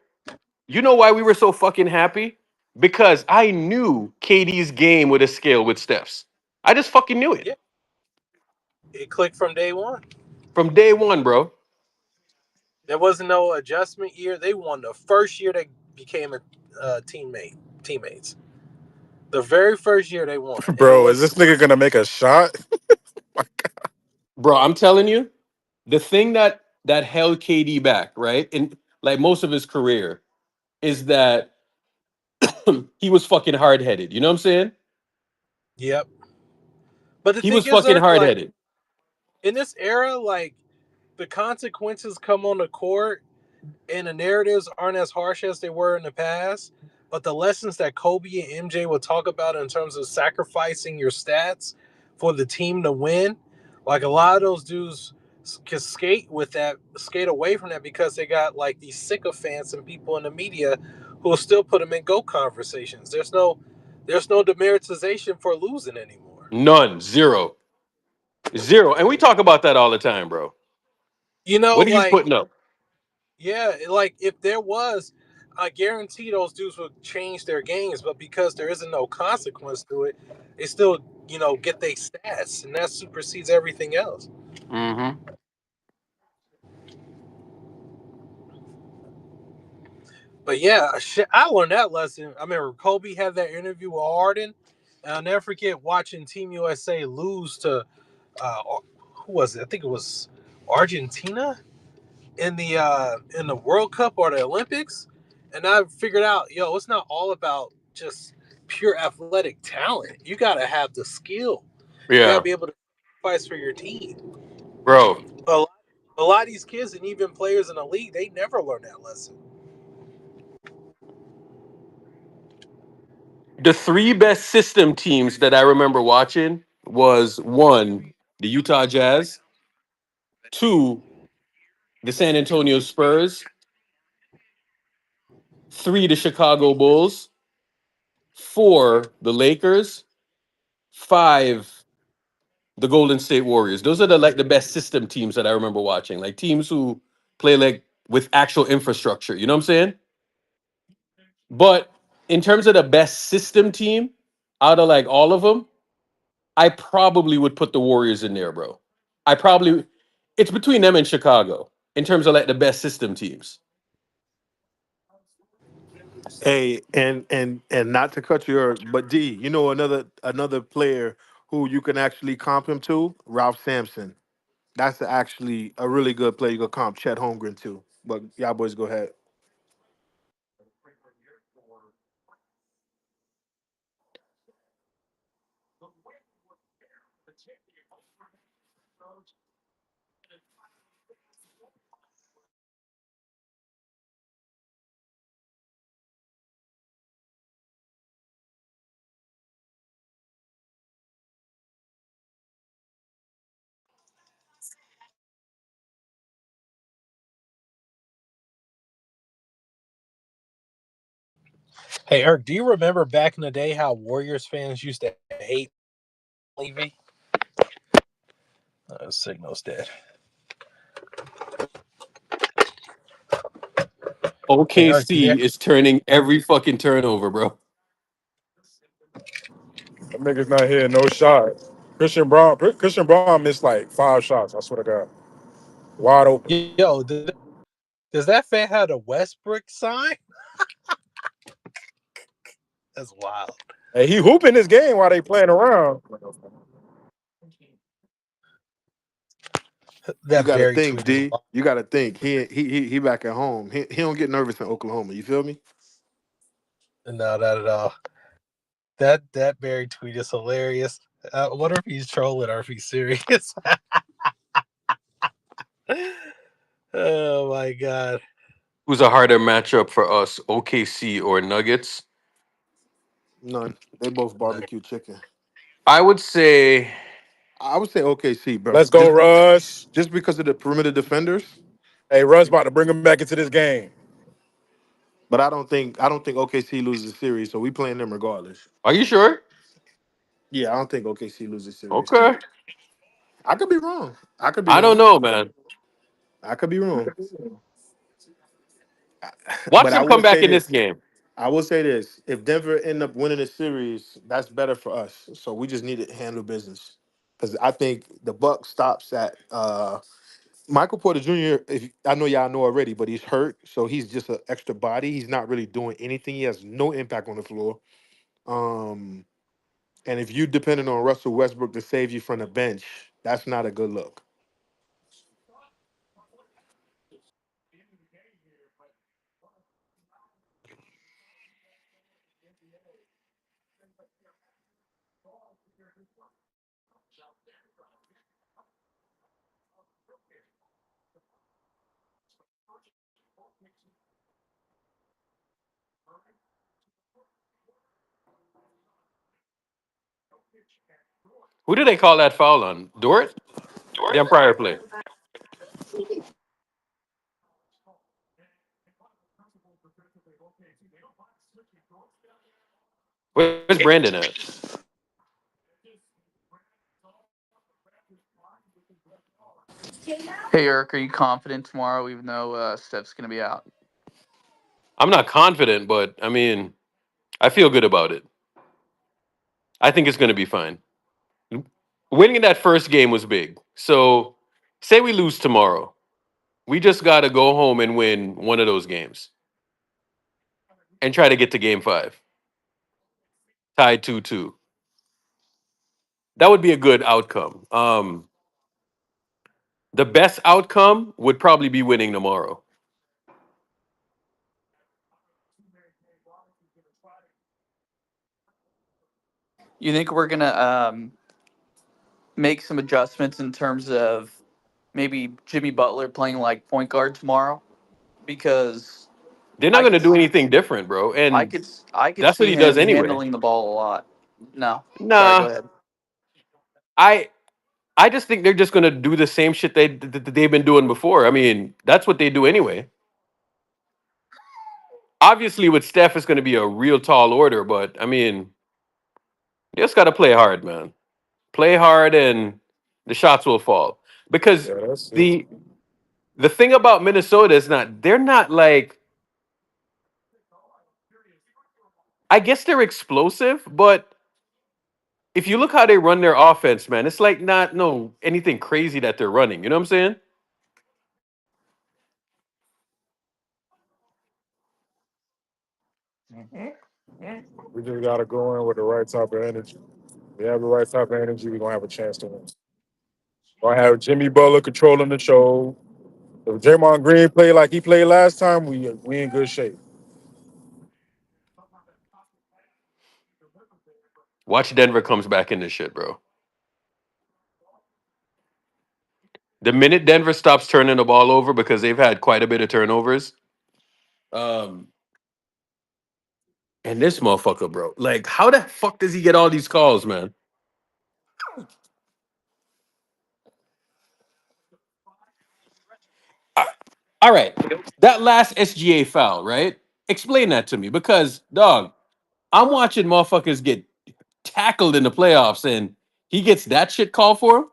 You know why we were so fucking happy? Because I knew KD's game would have scale with Steph's. I just fucking knew it yep. It clicked from day one. from day one, bro. There wasn't no adjustment year. They won the first year they became a teammates. The very first year they won, and it Bro, is was this nigga gonna make a shot? Bro, I'm telling you, the thing that held KD back, right, in like most of his career, is that he was fucking hard headed. You know what I'm saying? yep. But the He thing was is, fucking Irk, hard like headed. in this era, like the consequences come on the court and the narratives aren't as harsh as they were in the past. But the lessons that Kobe and MJ would talk about in terms of sacrificing your stats for the team to win, like a lot of those dudes can skate with that, skate away from that because they got like these sycophants and people in the media who will still put them in go conversations. There's no demeritization for losing anymore. None, zero, zero, and we talk about that all the time, bro. You know, What are you like putting up, yeah, like if there was, I guarantee those dudes would change their games, but because there isn't no consequence to it, they still, get their stats, and that supersedes everything else. hmm But yeah, shit, I learned that lesson. I remember Kobe had that interview with Harden, and I'll never forget watching Team USA lose to uh, who was it? I think it was Argentina in the World Cup or the Olympics, and I figured out, it's not all about just pure athletic talent. You got to have the skill. You got to Yeah, be able to sacrifice for your team. bro. A lot, a lot of these kids and even players in the league, they never learn that lesson. The three best system teams that I remember watching was one, the Utah Jazz, two, the San Antonio Spurs, three, the Chicago Bulls, four, the Lakers, five, the Golden State Warriors. Those are the best system teams that I remember watching. Like teams who play like with actual infrastructure. You know what I'm saying? But in terms of the best system team out of like all of them, I probably would put the Warriors in there, bro. I probably it's between them and Chicago in terms of like the best system teams. Hey, and not to cut your, but D, you know another player who you can actually comp him to, Ralph Sampson. That's actually a really good player you could comp Chet Holmgren to. But y'all boys go ahead. Hey, Eric, do you remember back in the day how Warriors fans used to hate Levy? Signal's dead. Hey, Eric, you there? OKC is turning every fucking turnover, bro. That nigga's not hitting no shot. Christian Braun missed like 5 shots. I swear to God, wide open. Yo, does that fan have a Westbrook sign? That's wild. Hey, he hooping this game while they playing around. You That got to Barry think, tweet is D. wild. You got to think. He back at home. He don't get nervous in Oklahoma. You feel me? No, not at all. That Barry tweet is hilarious. I wonder if he's trolling or if he's serious. Oh my god. Who's a harder matchup for us, OKC or Nuggets? None. They both Nugget. barbecue chicken. I would say I would say OKC, bro. Let's go, Russ. Just because of the perimeter defenders. Hey, Russ about to bring him back into this game. But I don't think OKC loses the series, so we playing them regardless. Are you sure? Yeah, I don't think OKC loses the series. Okay. I could be wrong. I could be I don't wrong. know, man. I could be wrong. Watch But I them come will back say in this this. game. I will say this. If Denver end up winning the series, that's better for us. So we just need to handle business. Because I think the buck stops at Michael Porter Jr. If I know y'all know already, but he's hurt, so he's just an extra body. He's not really doing anything. He has no impact on the floor. Um, and if you depending on Russell Westbrook to save you from the bench, that's not a good look. Who did they call that foul on? Dort? Damn prior play. Where's Brandon at? Hey, Eric, are you confident tomorrow, even though Steph's going to be out? I'm not confident, but I mean, I feel good about it. I think it's going to be fine. Winning that first game was big. So, say we lose tomorrow. We just got to go home and win one of those games and try to get to game 5. Tied 2-2. That would be a good outcome. The best outcome would probably be winning tomorrow. You think we're going to make some adjustments in terms of maybe Jimmy Butler playing like point guard tomorrow? Because They're not I going to could, do anything different, bro. I And could, I could that's what see he does him anyway. handling the ball a lot. No, sorry, go Nah, ahead. I I just think they're just going to do the same shit they've been doing before. I mean, that's what they do anyway. Obviously, with Steph, it's going to be a real tall order, but I mean, you just got to play hard, man. Play hard, and the shots will fall. Because Yeah, that's it. the the thing about Minnesota is not they're not like I guess they're explosive, but if you look how they run their offense, man, it's like not no anything crazy that they're running. You know what I'm saying? We just gotta go in with the right type of energy. If we have the right type of energy, we're gonna have a chance to win. Gonna have Jimmy Butler controlling the show. If Draymond Green play like he played last time, we in good shape. Watch Denver comes back in this shit, bro. The minute Denver stops turning the ball over because they've had quite a bit of turnovers, um, and this motherfucker, bro, like how the fuck does he get all these calls, man? All right, that last SGA foul, right? Explain that to me because, dog, I'm watching motherfuckers get tackled in the playoffs and he gets that shit called for him.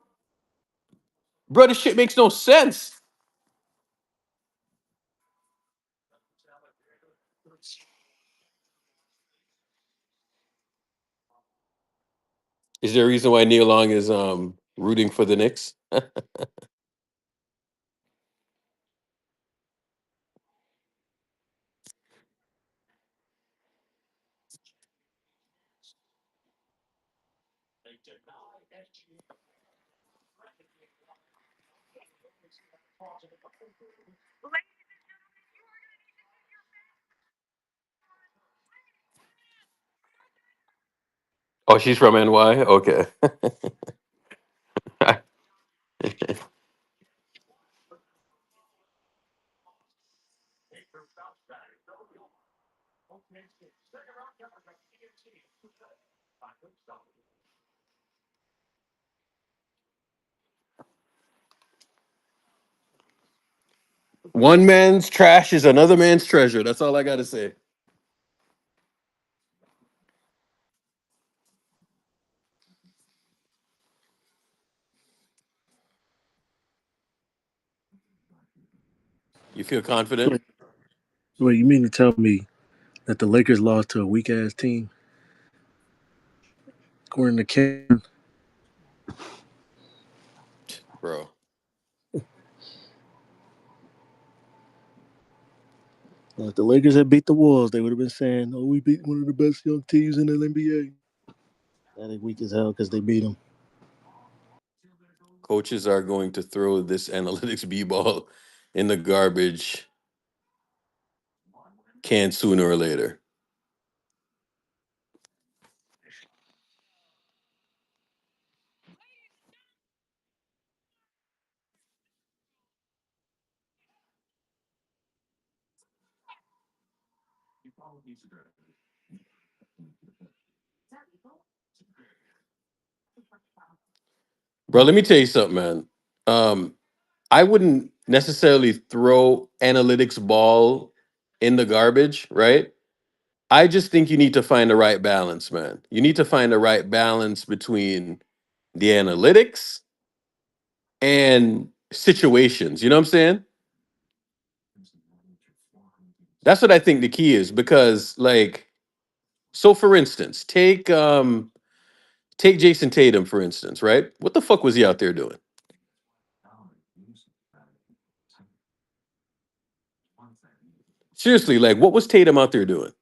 Bro, this shit makes no sense. Is there a reason why Neil Long is rooting for the Knicks? Oh, she's from NY? Okay. One man's trash is another man's treasure. That's all I got to say. You feel confident? Wait, wait, you mean to tell me that the Lakers lost to a weak ass team? According to Ken, Bro. if the Lakers had beat the Wolves, they would have been saying, "Oh, we beat one of the best young teams in the NBA." That ain't weak as hell because they beat them. Coaches are going to throw this analytics B ball in the garbage can sooner or later. Bro, let me tell you something, man. Um, I wouldn't necessarily throw analytics ball in the garbage, right? I just think you need to find the right balance, man. You need to find the right balance between the analytics and situations. You know what I'm saying? That's what I think the key is because, like, so for instance, take Jason Tatum, for instance, right? What the fuck was he out there doing? Seriously, like, what was Tatum out there doing?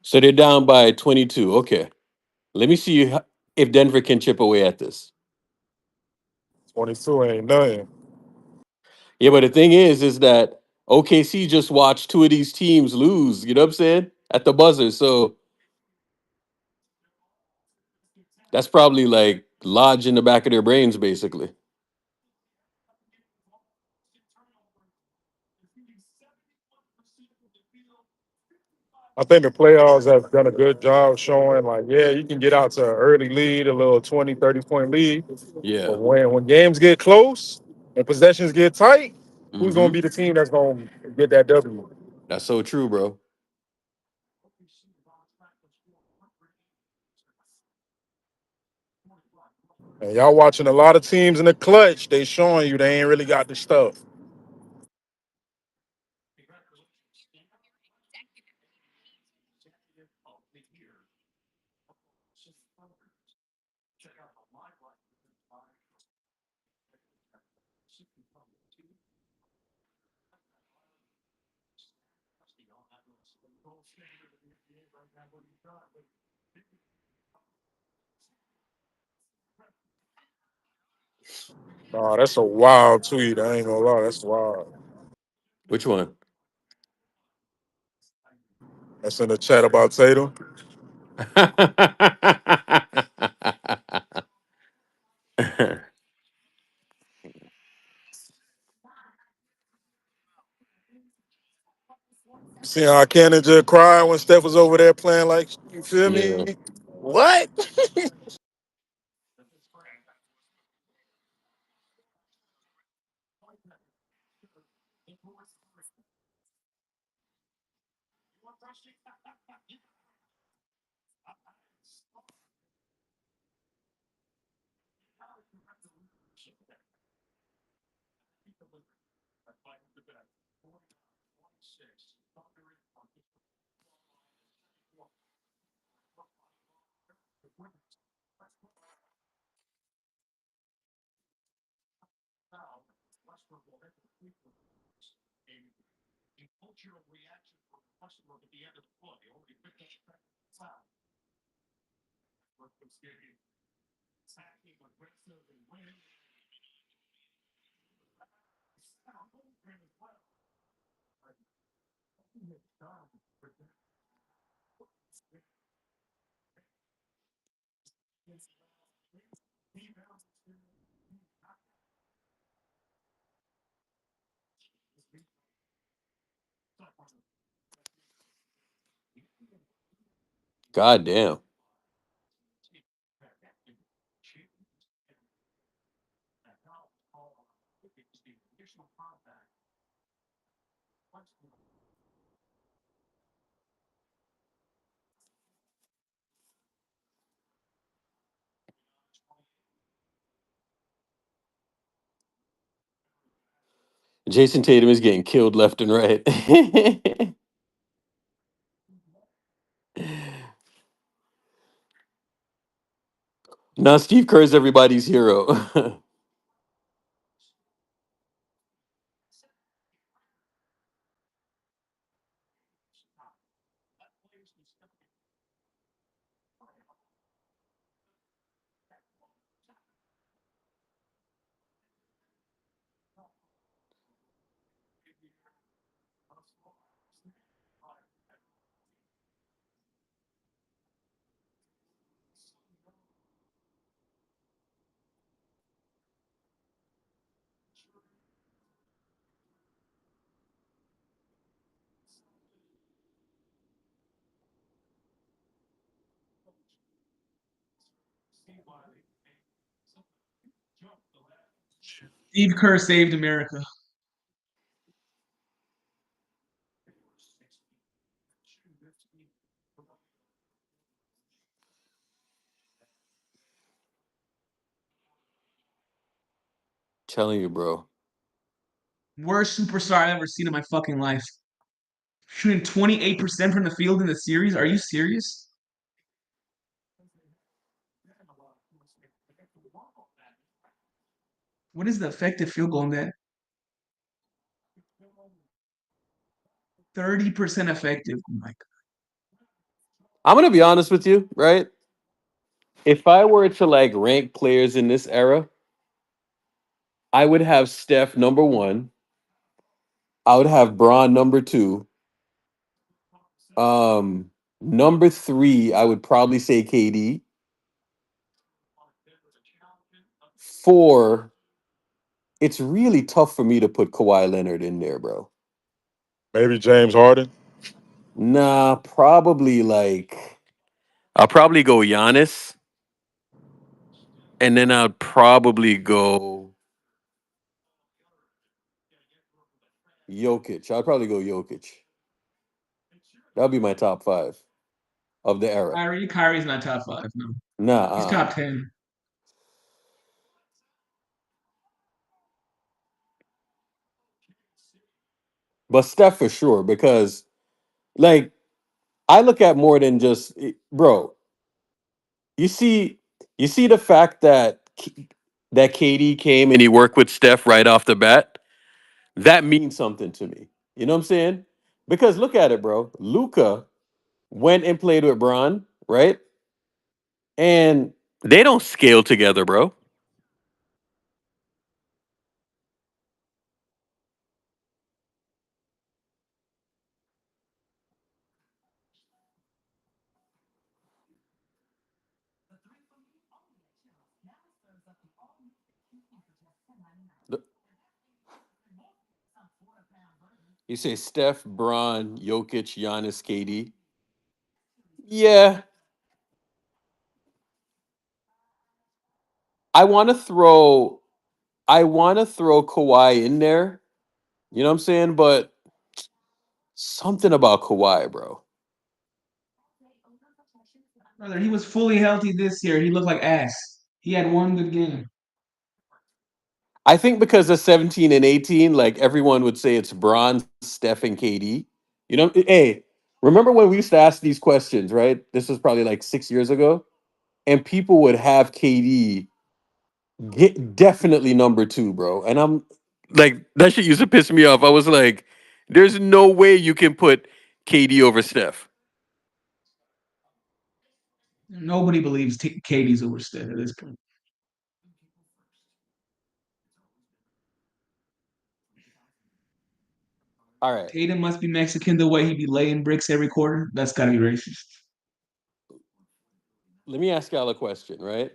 So they're down by 22. Okay. Let me see if Denver can chip away at this. 22 ain't nothing. Yeah, but the thing is that OKC just watched two of these teams lose, you know what I'm saying? At the buzzer. So that's probably like lodged in the back of their brains, basically. I think the playoffs have done a good job showing, like, yeah, you can get out to an early lead, a little 20, 30-point lead. Yeah. But when games get close and possessions get tight, who's going to Mm-hmm. be the team that's going to get that W? That's so true, bro. And y'all watching a lot of teams in the clutch, they showing you they ain't really got the stuff. Oh, that's a wild tweet. I ain't gonna lie, that's wild. Which one? That's in the chat about Tatum. See how Cannon just cried when Steph was over there playing like you feel Yeah. me? What? God damn. Jason Tatum is getting killed left and right. Now Steve Kerr's everybody's hero. Steve Kerr saved America. Telling you, bro. Worst superstar I've ever seen in my fucking life. Shooting 28% from the field in the series? Are you serious? What is the effective field goal in that? 30% effective. Oh my God. I'm gonna be honest with you, right? If I were to like rank players in this era, I would have Steph number one. I would have Braun number two. Number three, I would probably say KD. Four, it's really tough for me to put Kawhi Leonard in there, bro. Maybe James Harden. Nah, probably like I'll probably go Giannis, and then I'd probably go Jokic. I'd probably go Jokic. That'll be my top five of the era. Kyrie's not top five. No, Nah, he's top 10. but Steph for sure because like I look at more than just bro. You see, you see the fact that that KD came and he worked with Steph right off the bat. That means something to me. You know what I'm saying? Because look at it, bro. Luca. went and played with Braun, right? And they don't scale together, bro. The- You say Steph, Braun, Jokic, Giannis, KD. Yeah, I want to throw I want to throw Kawhi in there. You know what I'm saying? But something about Kawhi, bro. Brother, he was fully healthy this year. He looked like ass. He had one good game. I think because of 17 and 18, like everyone would say it's Braun, Steph, and KD. You know, hey, remember when we used to ask these questions, right? This was probably like 6 years ago, and people would have KD get definitely number two, bro. And I'm like, that shit used to piss me off. I was like, there's no way you can put KD over Steph. Nobody believes KD's overstepped at this point. All right. Tatum must be Mexican the way he be laying bricks every quarter. That's gotta be racist. Let me ask y'all a question, right?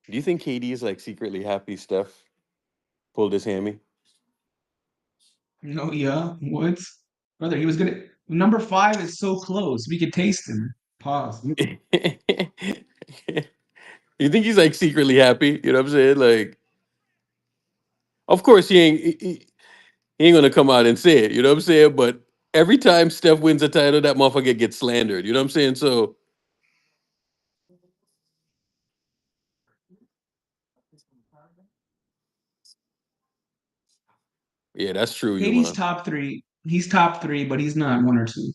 Do you think KD is like secretly happy Steph pulled his hammy? No, yeah, what? Brother, he was gonna. Number five is so close. We could taste him. Pause. You think he's like secretly happy? You know what I'm saying? Like, of course he ain't gonna come out and say it. You know what I'm saying? But every time Steph wins a title, that motherfucker gets slandered. You know what I'm saying? So yeah, that's true, you KD's man. top three. He's top three, but he's not one or two.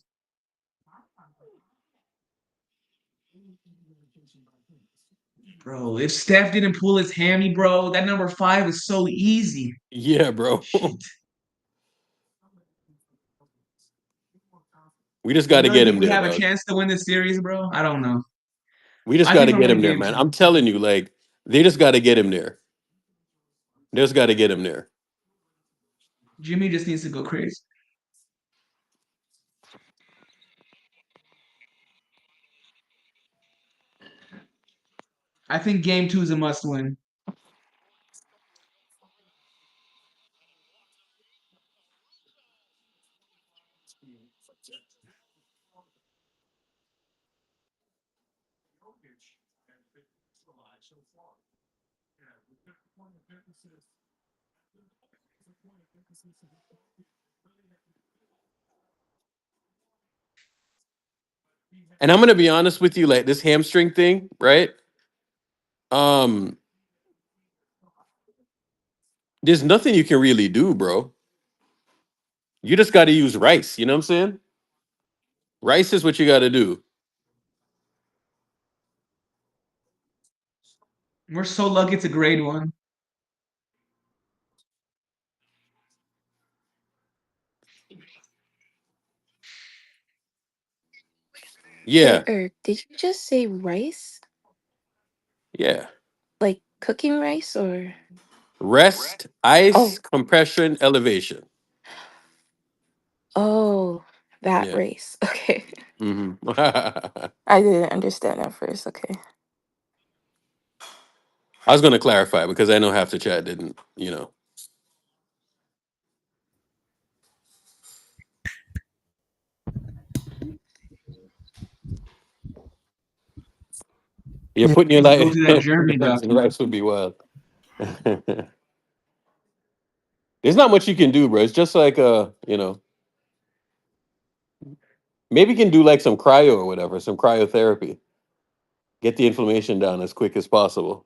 Bro, if Steph didn't pull his hammy, bro, that number five is so easy. Yeah, bro. Shit. We just Do you got to really get think him we there, have a dog. chance to win this series, bro? I don't know. We just I got think to we're get him winning there, game man. two. I'm telling you, like they just got to get him there. They just got to get him there. Jimmy just needs to go crazy. I think game two is a must win. And I'm gonna be honest with you, like this hamstring thing, right? Um, there's nothing you can really do, bro. You just got to use rice. You know what I'm saying? Rice is what you got to do. We're so lucky it's a grade one. Yeah, Wait, did you just say rice? yeah. Like cooking rice or? Rest, ice, Oh, compression, elevation. oh, that Yeah. race. Okay. hmm I didn't understand at first. Okay. I was gonna clarify because I know half the chat didn't. You know. You're He putting your needs to go life. to that Germany doctor. Rice would be wild. There's not much you can do, bro. It's just like maybe you can do like some cryo or whatever, some cryotherapy. Get the inflammation down as quick as possible.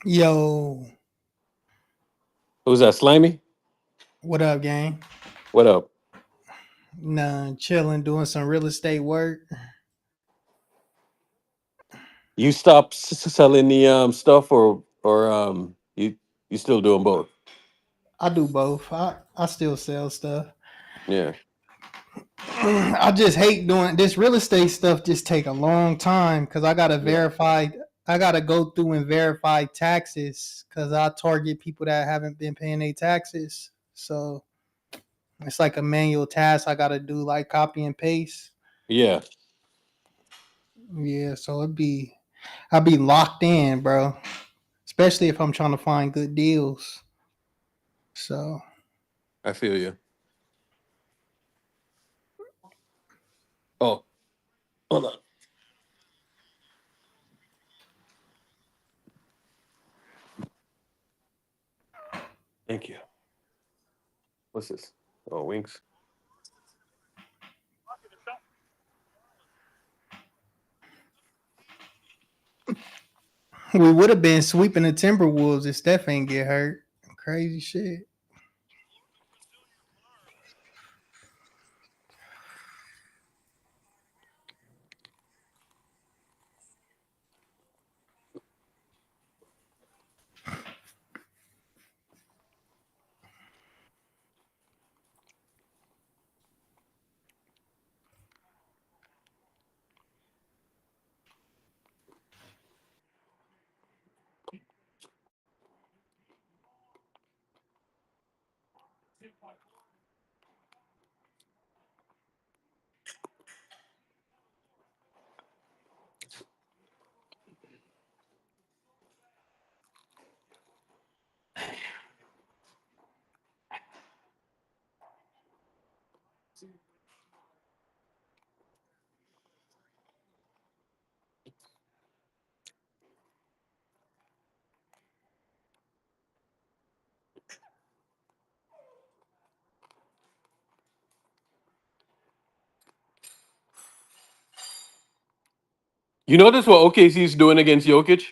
Yo, Who's that, Slimy? what up, gang? What up? Nah, chilling, doing some real estate work. You stop selling the stuff, or you still doing both? I do both. I still sell stuff. Yeah. I just hate doing this real estate stuff. Just take a long time because I gotta Yeah. verify. I gotta go through and verify taxes because I target people that haven't been paying their taxes. So it's like a manual task I gotta do, like copy and paste. Yeah. Yeah, so I'd be locked in, bro. Especially if I'm trying to find good deals. So I feel you. Oh, hold on. Thank you. What's this? Oh, wings. we would have been sweeping the Timberwolves if Steph ain't get hurt. Crazy shit. You notice what OKC is doing against Jokic?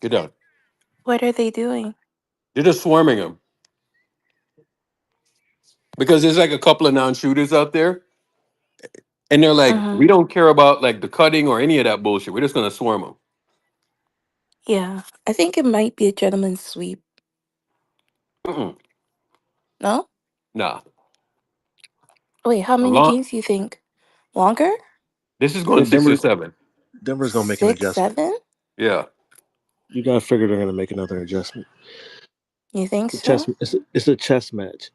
Get down. What are they doing? They're just swarming him because there's like a couple of non-shooters out there, and they're like, Mm-hmm. we don't care about like the cutting or any of that bullshit. We're just gonna swarm him. Yeah, I think it might be a gentleman's sweep. Mm-mm. No? Nah. Wait, how A many lot. games do you think? Longer? This is Yeah, going 6 or 7. Denver's gonna make an Six, adjustment. 7? Yeah. You gotta figure they're gonna make another adjustment. You think The chess, so? it's a chess match,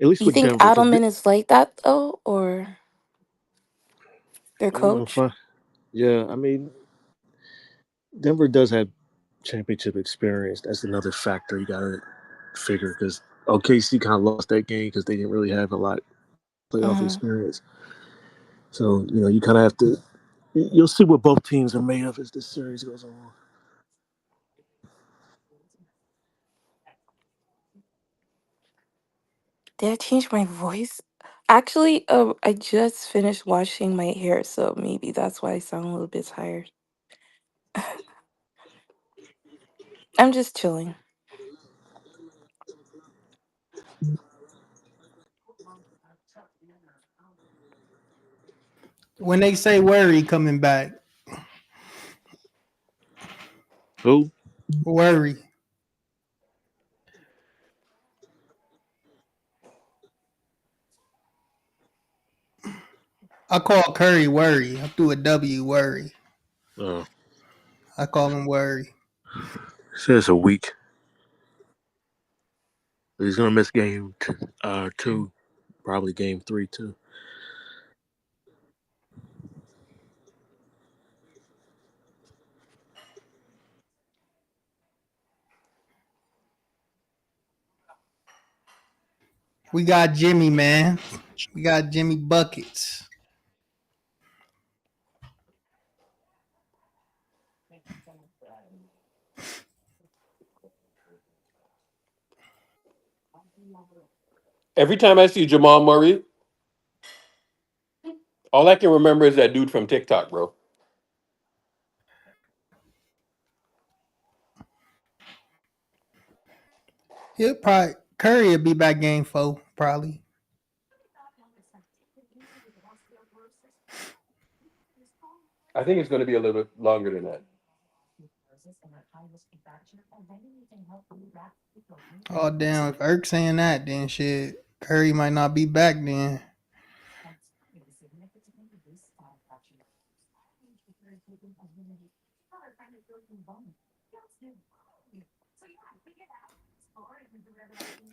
at least You with think Denver, because Adelman is like that though, or their coach? yeah, I mean, Denver does have championship experience. That's another factor you gotta figure because OKC kind of lost that game because they didn't really have a lot of playoff Mm-hmm. experience. So you kind of have to. You'll see what both teams are made of as this series goes on. Did I change my voice? Actually, I just finished washing my hair, so maybe that's why I sound a little bit tired. I'm just chilling. When they say Worry coming back, Who? Worry. I call Curry Worry. I threw a W Worry. Oh, I call him Worry. says a week. He's gonna miss two, probably game three too. We got Jimmy, man. We got Jimmy buckets. Every time I see Jamal Murray, all I can remember is that dude from TikTok, bro. He'll probably Curry will be back game 4, probably. I think it's going to be a little bit longer than that. Oh damn! If Irk saying that, then shit, Curry might not be back then.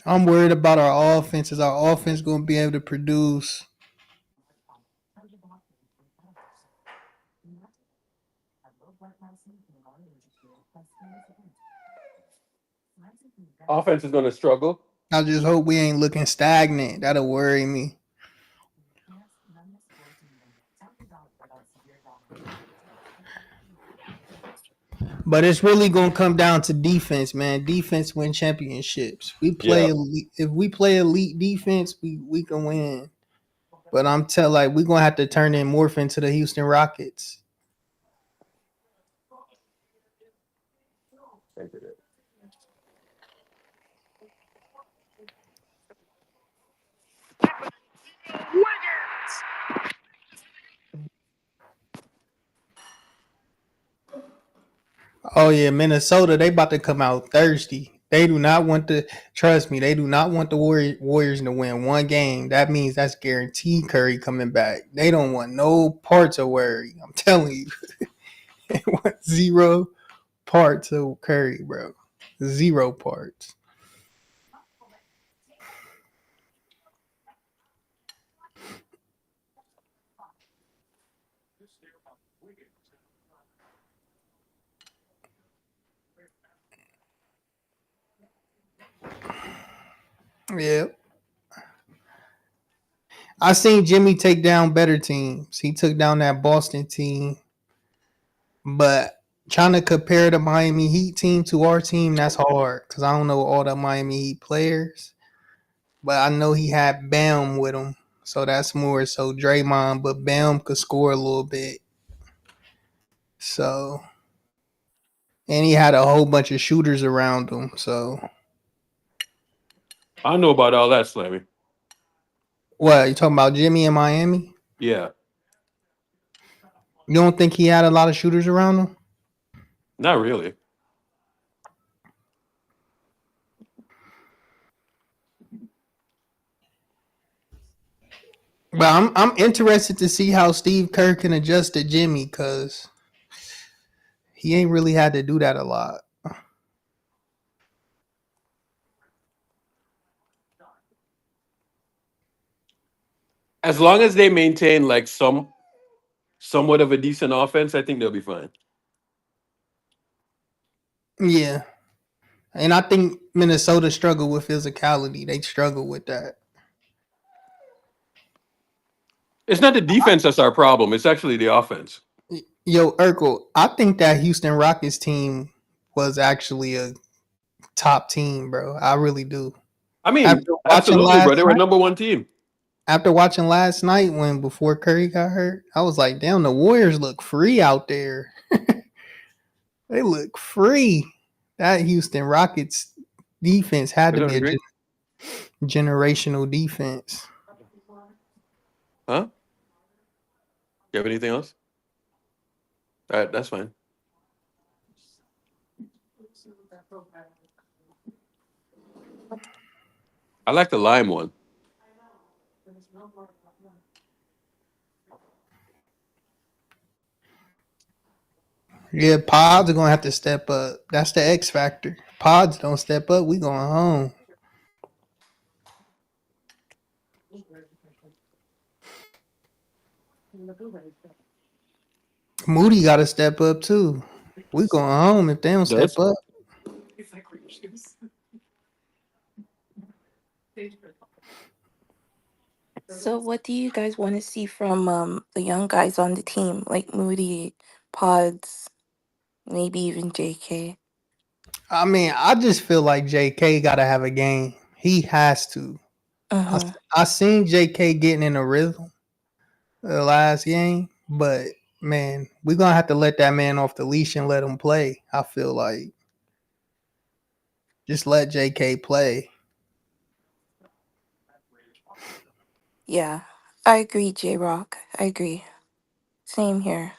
I'm worried about our offense. Is our offense going to be able to produce? Offense is going to struggle. I just hope we ain't looking stagnant. That'll worry me. But it's really gonna come down to defense, man. Defense win championships. We play Yeah. elite, if we play elite defense, we can win. But I'm tell like we're gonna have to turn in morph into the Houston Rockets. Oh yeah, Minnesota, they about to come out thirsty. They do not want to trust me. They do not want the Warriors to win one game. That means that's guaranteed Curry coming back. They don't want no parts of worry. I'm telling you, they want zero parts of Curry, bro. Zero parts. Yeah, I seen Jimmy take down better teams. He took down that Boston team, but trying to compare the Miami Heat team to our team, that's hard because I don't know all the Miami Heat players. But I know he had Bam with him, so that's more so Draymond. But Bam could score a little bit, so and he had a whole bunch of shooters around him. So I know about all that, Slammy. what you talking about, Jimmy in Miami? Yeah. You don't think he had a lot of shooters around him? Not really. But I'm interested to see how Steve Kerr can adjust to Jimmy because he ain't really had to do that a lot. As long as they maintain like somewhat of a decent offense, I think they'll be fine. Yeah. And I think Minnesota struggled with physicality. They struggle with that. It's not the defense that's our problem. It's actually the offense. Yo, Urkel, I think that Houston Rockets team was actually a top team, bro. I really do. I mean, After watching absolutely, bro. last They were night, number one team. after watching last night when before Curry got hurt, I was like, damn, the Warriors look free out there. They look free. That Houston Rockets defense had I to don't be a agree. generational defense. Huh? You have anything else? All right, that's fine. I like the lime one. Yeah, Pods are gonna have to step up. That's the X factor. Pods don't step up, we going home. Moody got to step up too. We going home if they don't step Does? up. So, what do you guys want to see from the young guys on the team, like Moody, Pods, maybe even JK? I mean, I just feel like JK got to have a game. He has to. I, Uh-huh. I seen JK getting in a rhythm the last game, but man, we're gonna have to let that man off the leash and let him play. I feel like just let JK play. Yeah, I agree, J Rock. I agree. Same here.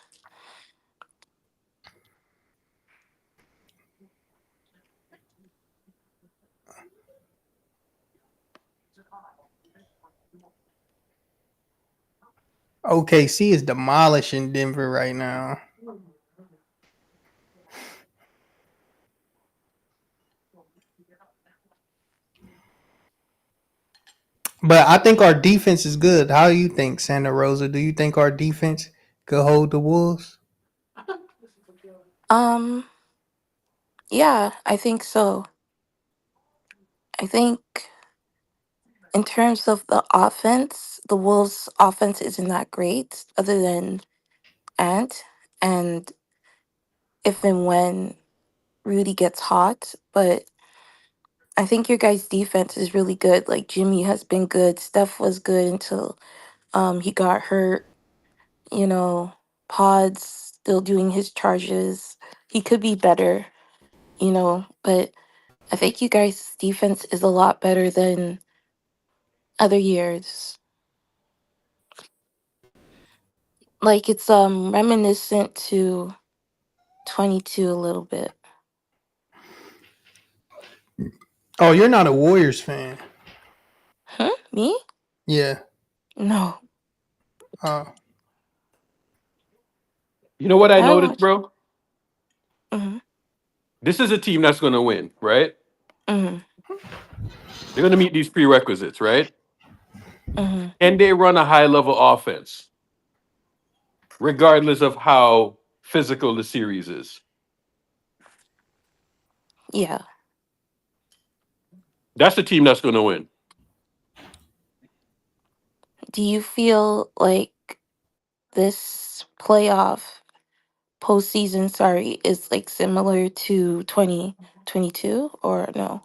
OKC is demolishing Denver right now. But I think our defense is good. How do you think, Santa Rosa? Do you think our defense could hold the Wolves? Um, yeah, I think so. I think in terms of the offense, the Wolves' offense isn't that great, other than Ant, and if and when Rudy gets hot. But I think your guys' defense is really good. Like Jimmy has been good. Steph was good until he got hurt. You know, Pod's still doing his charges. He could be better, but I think you guys' defense is a lot better than other years. Like it's reminiscent to 22 a little bit. Oh, you're not a Warriors fan. Huh? Me? Yeah. No. Oh. You know what I I don't noticed, watch. bro? Mhm. This is a team that's going to win, right? Mhm. They're going to meet these prerequisites, right? Mhm. And they run a high level offense, regardless of how physical the series is. Yeah. That's the team that's going to win. Do you feel like this postseason, sorry, is like similar to 2022 or no?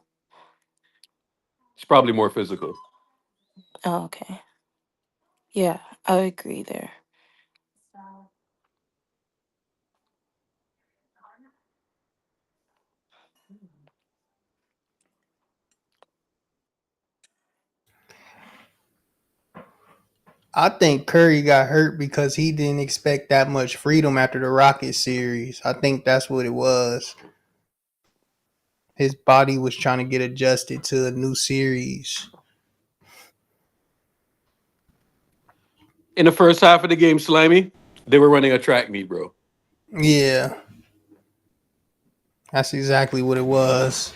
It's probably more physical. Oh, okay. Yeah, I would agree there. I think Curry got hurt because he didn't expect that much freedom after the Rockets series. I think that's what it was. His body was trying to get adjusted to a new series. In the first half of the game, Slimy, they were running a track meet, bro. Yeah, that's exactly what it was.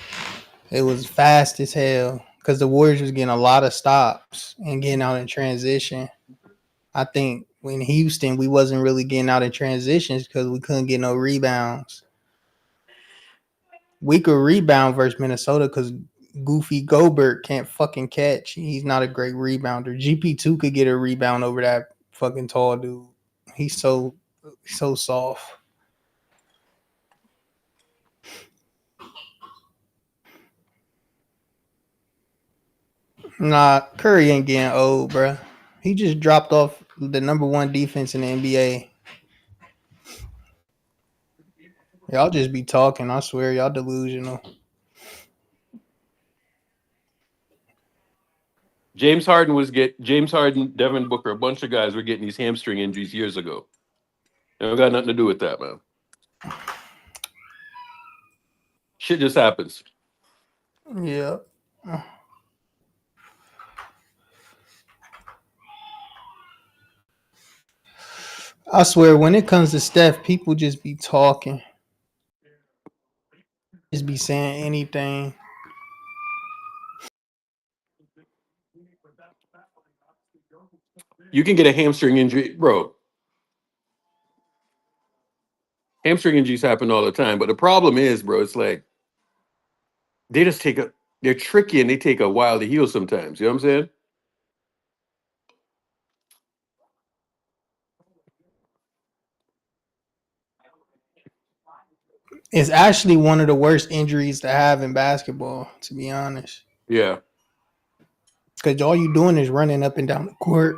It was fast as hell because the Warriors was getting a lot of stops and getting out in transition. I think in Houston we wasn't really getting out in transitions because we couldn't get no rebounds. We could rebound versus Minnesota because Goofy Gobert can't fucking catch. He's not a great rebounder. GP2 could get a rebound over that fucking tall dude. He's so soft. Nah, Curry ain't getting old, bruh. He just dropped off the number one defense in the NBA. Y'all just be talking. I swear, y'all delusional. James Harden, Devin Booker, a bunch of guys were getting these hamstring injuries years ago. It don't got nothing to do with that, man. Shit just happens. Yeah. I swear, when it comes to Steph, people just be talking. Just be saying anything. You can get a hamstring injury, bro. Hamstring injuries happen all the time, but the problem is, bro, it's like they just they're tricky and they take a while to heal sometimes. You know what I'm saying? It's actually one of the worst injuries to have in basketball, to be honest. Yeah. Because all you doing is running up and down the court.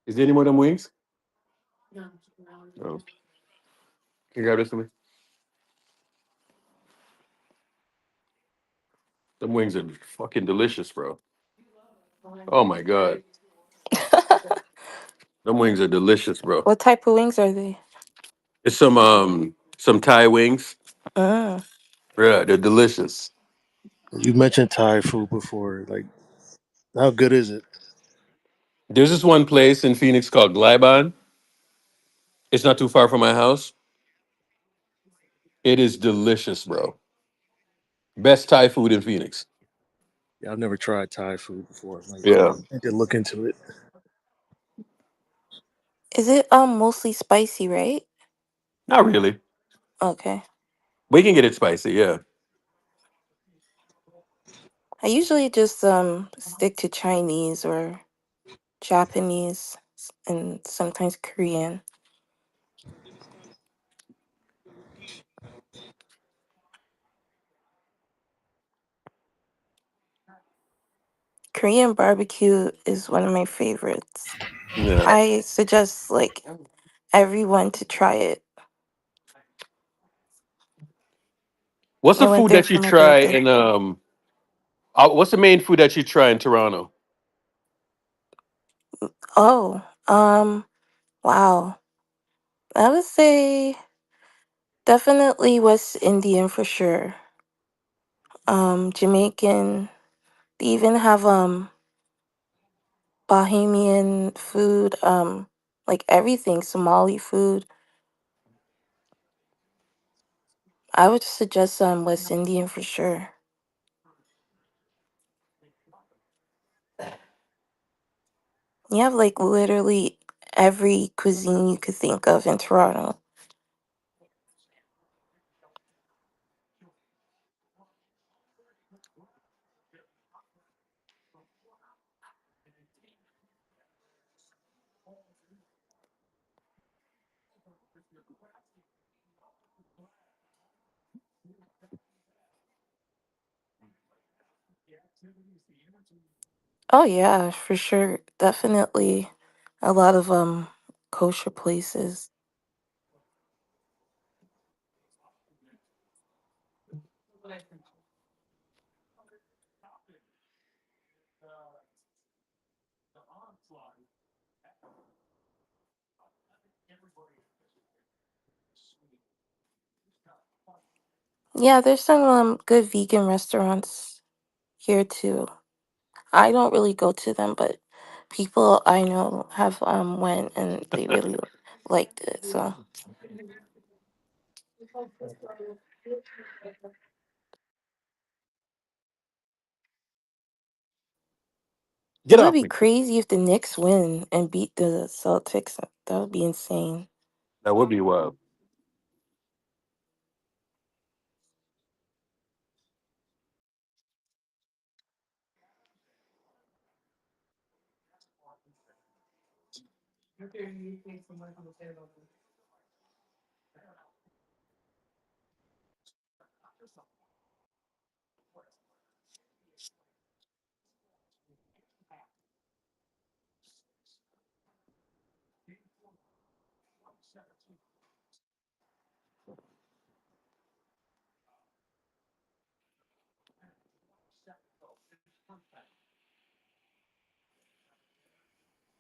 Is there any more of them wings? Oh, can you grab this for me? Them wings are fucking delicious, bro. Oh my god, them wings are delicious, bro. What type of wings are they? It's some Thai wings. Mm. Yeah, they're delicious. You mentioned Thai food before. Like, how good is it? There's this one place in Phoenix called Glyban. It's not too far from my house. It is delicious, bro. Best Thai food in Phoenix. Yeah, I've never tried Thai food before. Like, Yeah, I could look into it. Is it mostly spicy, right? not really. Okay. We can get it spicy. Yeah. I usually just stick to Chinese or Japanese and sometimes Korean. Korean barbecue is one of my favorites. Yeah. I suggest like everyone to try it. What's I the went food there that you for my try birthday. in what's the main food that you try in Toronto? Oh, wow. I would say definitely West Indian for sure. Jamaican. They even have Bahamian food, like everything, Somali food. I would suggest West Indian for sure. You have like literally every cuisine you could think of in Toronto. Oh yeah, for sure. Definitely a lot of kosher places. Yeah, there's some good vegan restaurants here too. I don't really go to them, but people I know have went and they really liked it. So it Get would off be me. crazy if the Knicks win and beat the Celtics. That would be insane. That would be wild.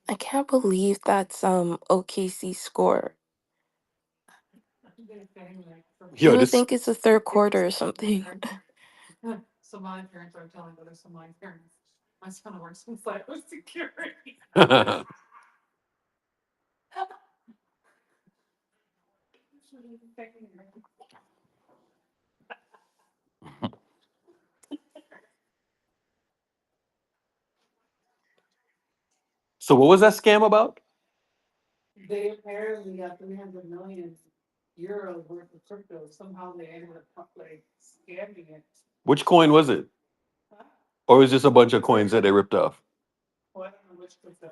I can't believe that's OKC score. You Yo, would this. think it's the third quarter or something. So what was that scam about? Which coin was it? Or was this a bunch of coins that they ripped off?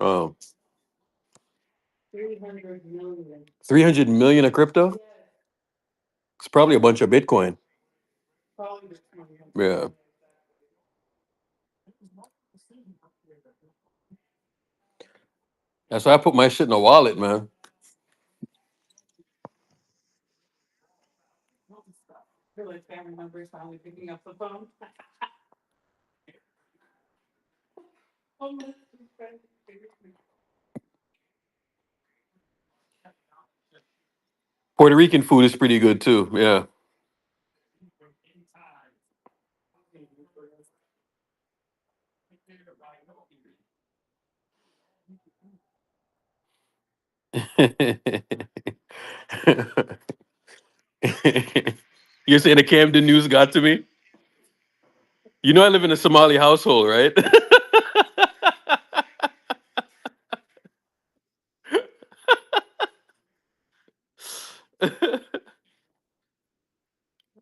Oh, 300 million of crypto? It's probably a bunch of Bitcoin. Yeah. That's why I put my shit in a wallet, man. Puerto Rican food is pretty good too. Yeah. You're saying the Camden news got to me? You know I live in a Somali household, right?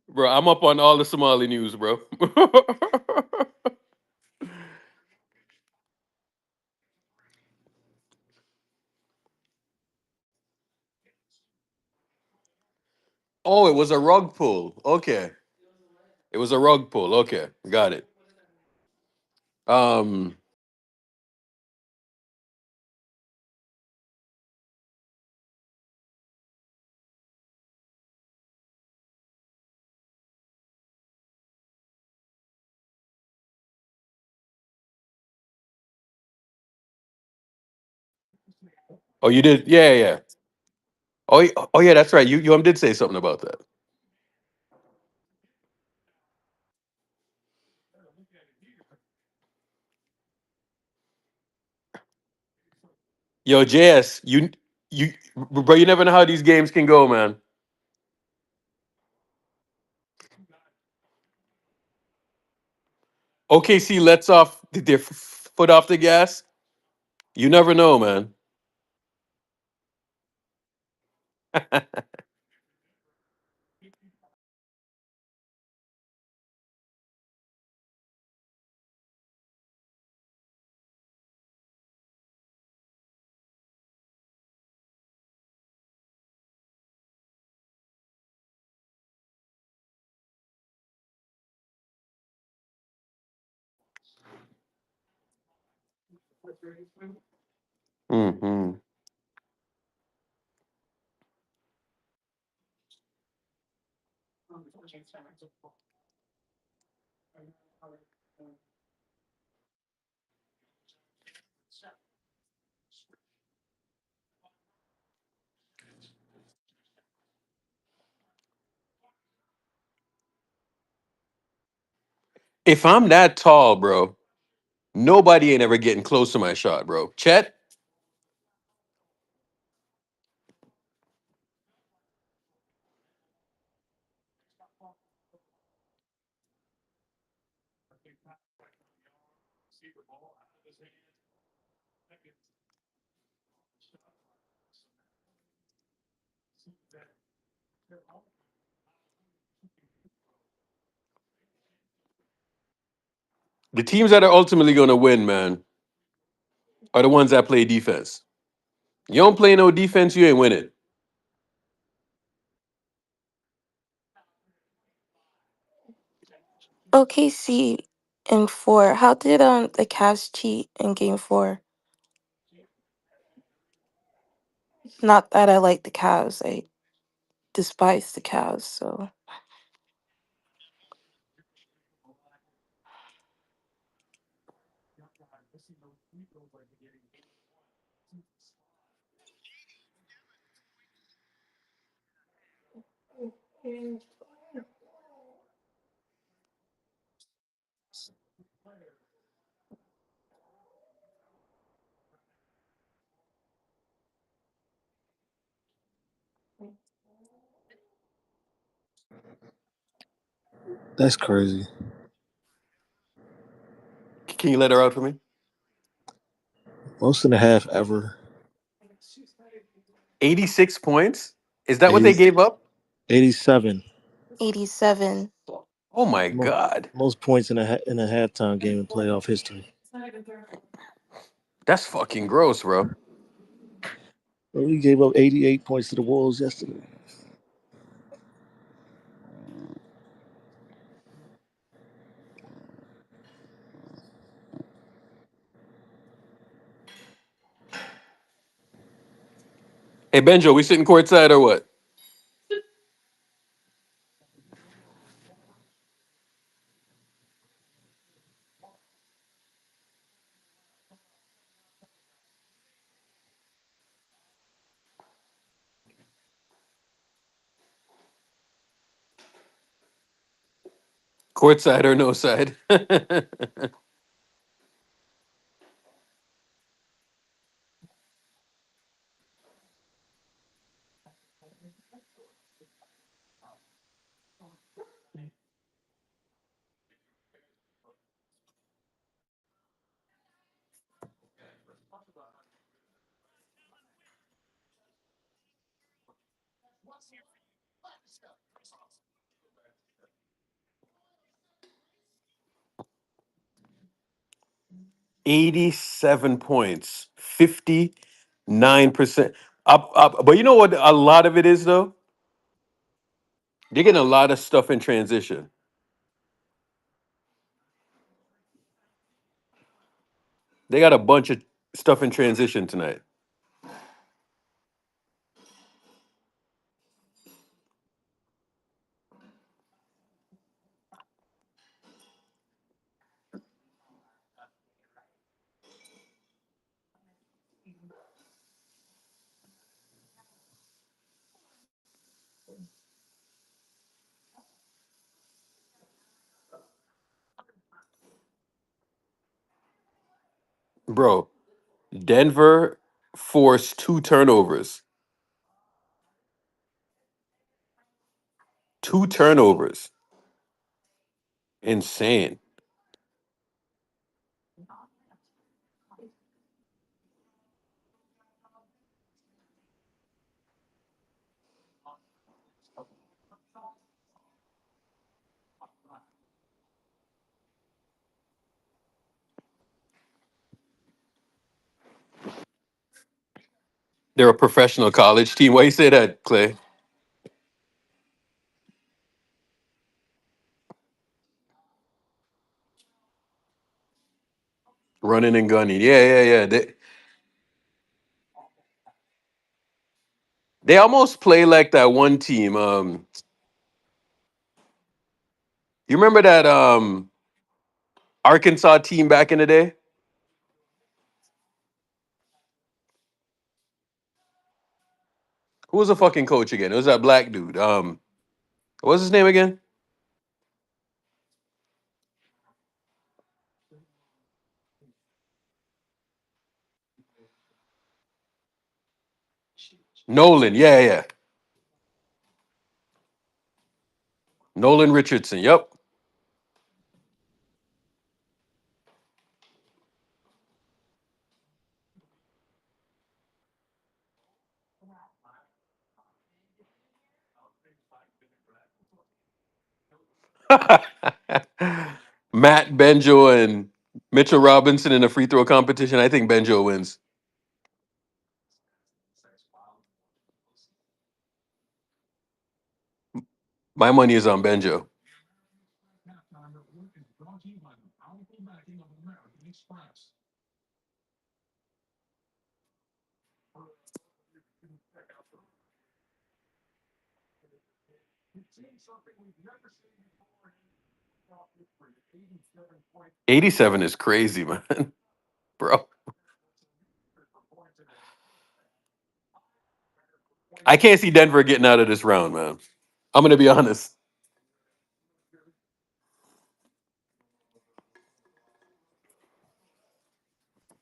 Bro, I'm up on all the Somali news, bro. Oh, it was a rug pull. Okay. It was a rug pull. Okay. Got it. Um oh, you did? Yeah, yeah. Oh, oh yeah, that's right. You did say something about that. Yo, JS, you bro, you never know how these games can go, man. OKC lets off their foot off the gas. You never know, man. Hmm. If I'm that tall, bro, nobody ain't ever getting close to my shot, bro. Chet, the teams that are ultimately gonna win, man, are the ones that play defense. You don't play no defense, you ain't winning. OKC in four. How did the Cavs cheat in game four? Not that I like the Cavs. I despise the Cavs. So That's crazy. Can you let her out for me? Most and a half ever. 86 points? Is that what 80, they gave up? 87. 87. Oh my Mo- god. Most points in a halftime game in playoff history. That's fucking gross, bro. Well, we gave up 88 points to the Wolves yesterday. Hey Benjo, we sitting courtside or what? Courtside or no side? $87 points, 59% up. But you know what? A lot of it is though. They're getting a lot of stuff in transition. They got a bunch of stuff in transition tonight, bro. Denver forced 2 turnovers. 2 turnovers. Insane. They're a professional college team. Why you say that, Clay? Running and gunning. Yeah, yeah, yeah. They almost play like that one team. You remember that Arkansas team back in the day? Who was the fucking coach again? It was that black dude. What was his name again? Nolan. Yeah, yeah. Nolan Richardson. Yep. Matt Benjo and Mitchell Robinson in a free throw competition. I think Benjo wins. My money is on Benjo. 87 is crazy, man. Bro. I can't see Denver getting out of this round, man. I'm gonna be honest.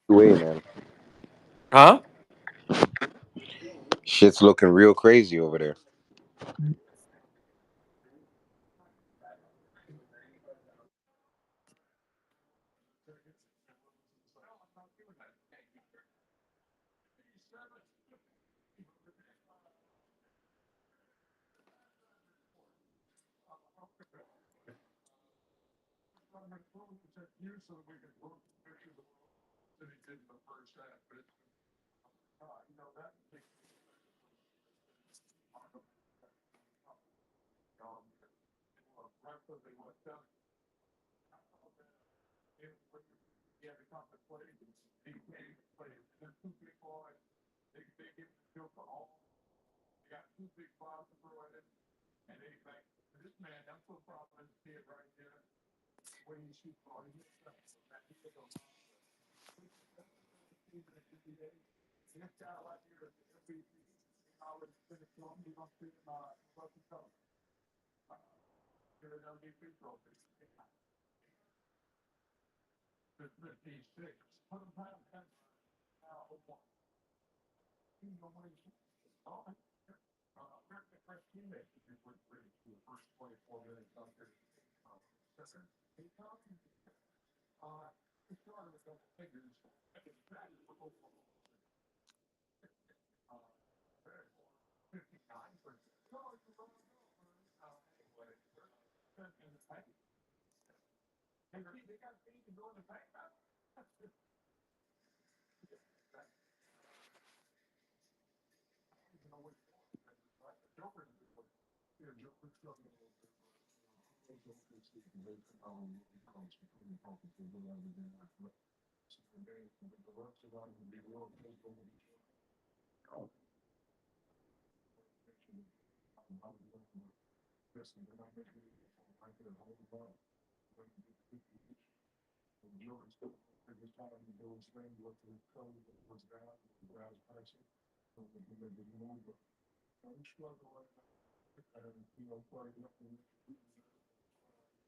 Way, man. Huh? Shit's looking real crazy over there.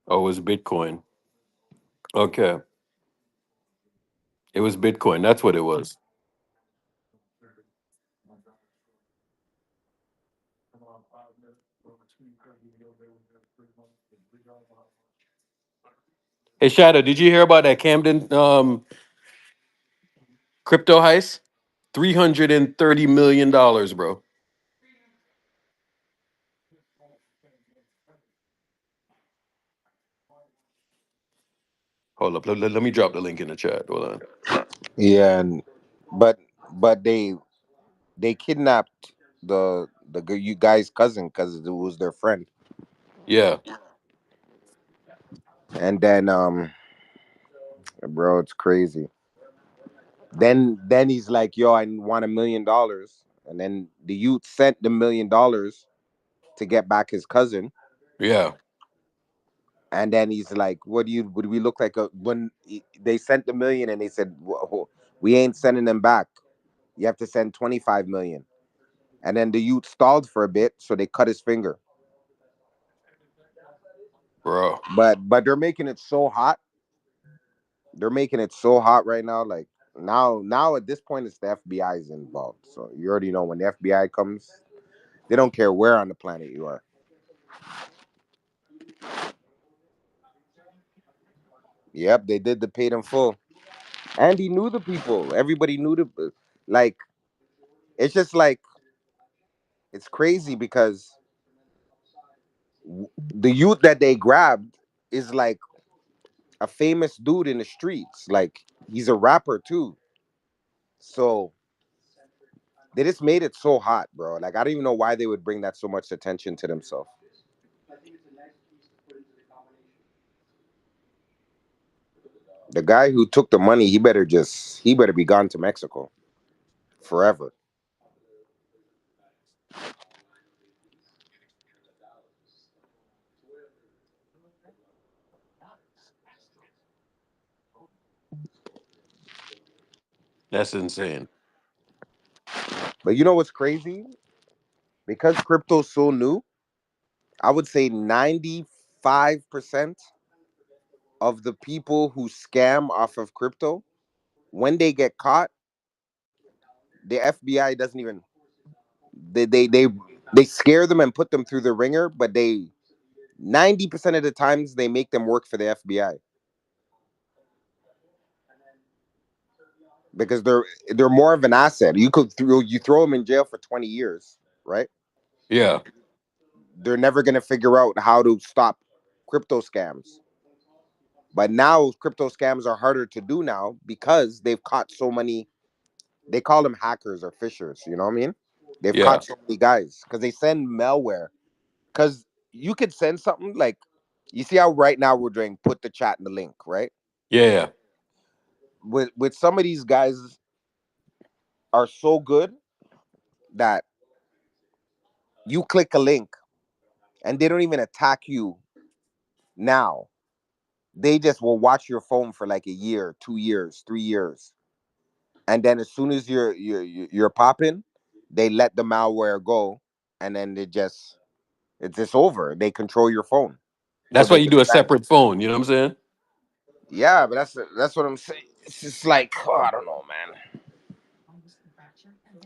Oh, it was Bitcoin. Okay. It was Bitcoin. That's what it was. Hey, Shadow, did you hear about that Camden crypto heist? $330 million, bro. Hold up. Let me drop the link in the chat. Hold on. Yeah, and but but they kidnapped you guy's cousin because it was their friend, Yeah, and then bro, it's crazy. Then he's like, "Yo, I want $1 million," and then the youth sent the $1 million to get back his cousin, yeah, and then he's like, Would we look like a when they sent the million and they said, We ain't sending them back. You have to send 25 million." And then the youth stalled for a bit, so they cut his finger. bro. But they're making it so hot. They're making it so hot right now. Like now at this point, it's the FBI is involved. So you already know when the FBI comes, they don't care where on the planet you are. Yep, they did the paid in full, and he knew the people. Everybody knew the like. It's just like it's crazy because the youth that they grabbed is like a famous dude in the streets. Like he's a rapper too. So they just made it so hot, bro. Like I don't even know why they would bring that so much attention to themselves. The guy who took the money, he better be gone to Mexico forever. That's insane. But you know what's crazy? Because crypto's so new, I would say 95% of the people who scam off of crypto, when they get caught, the FBI doesn't even they they they, they scare them and put them through the ringer, but they 90% of the times they make them work for the FBI because they're more of an asset. You throw them in jail for 20 years, right? Yeah, They're never going to figure out how to stop crypto scams. But now crypto scams are harder to do now because they've caught so many. They call them hackers or fishers. You know what I mean? They've yeah, caught so many guys because they send malware. Because you could send something like, you see how right now we're doing put the chat in the link, right? yeah, With some of these guys are so good that you click a link and they don't even attack you now. They just will watch your phone for like a year, 2 years, 3 years, and then as soon as you're popping, they let the malware go, and then it's just over. They control your phone, so That's why they you can do a scan. separate phone. You know what I'm saying? Yeah, but that's what I'm saying. It's just like, oh, I don't know, man.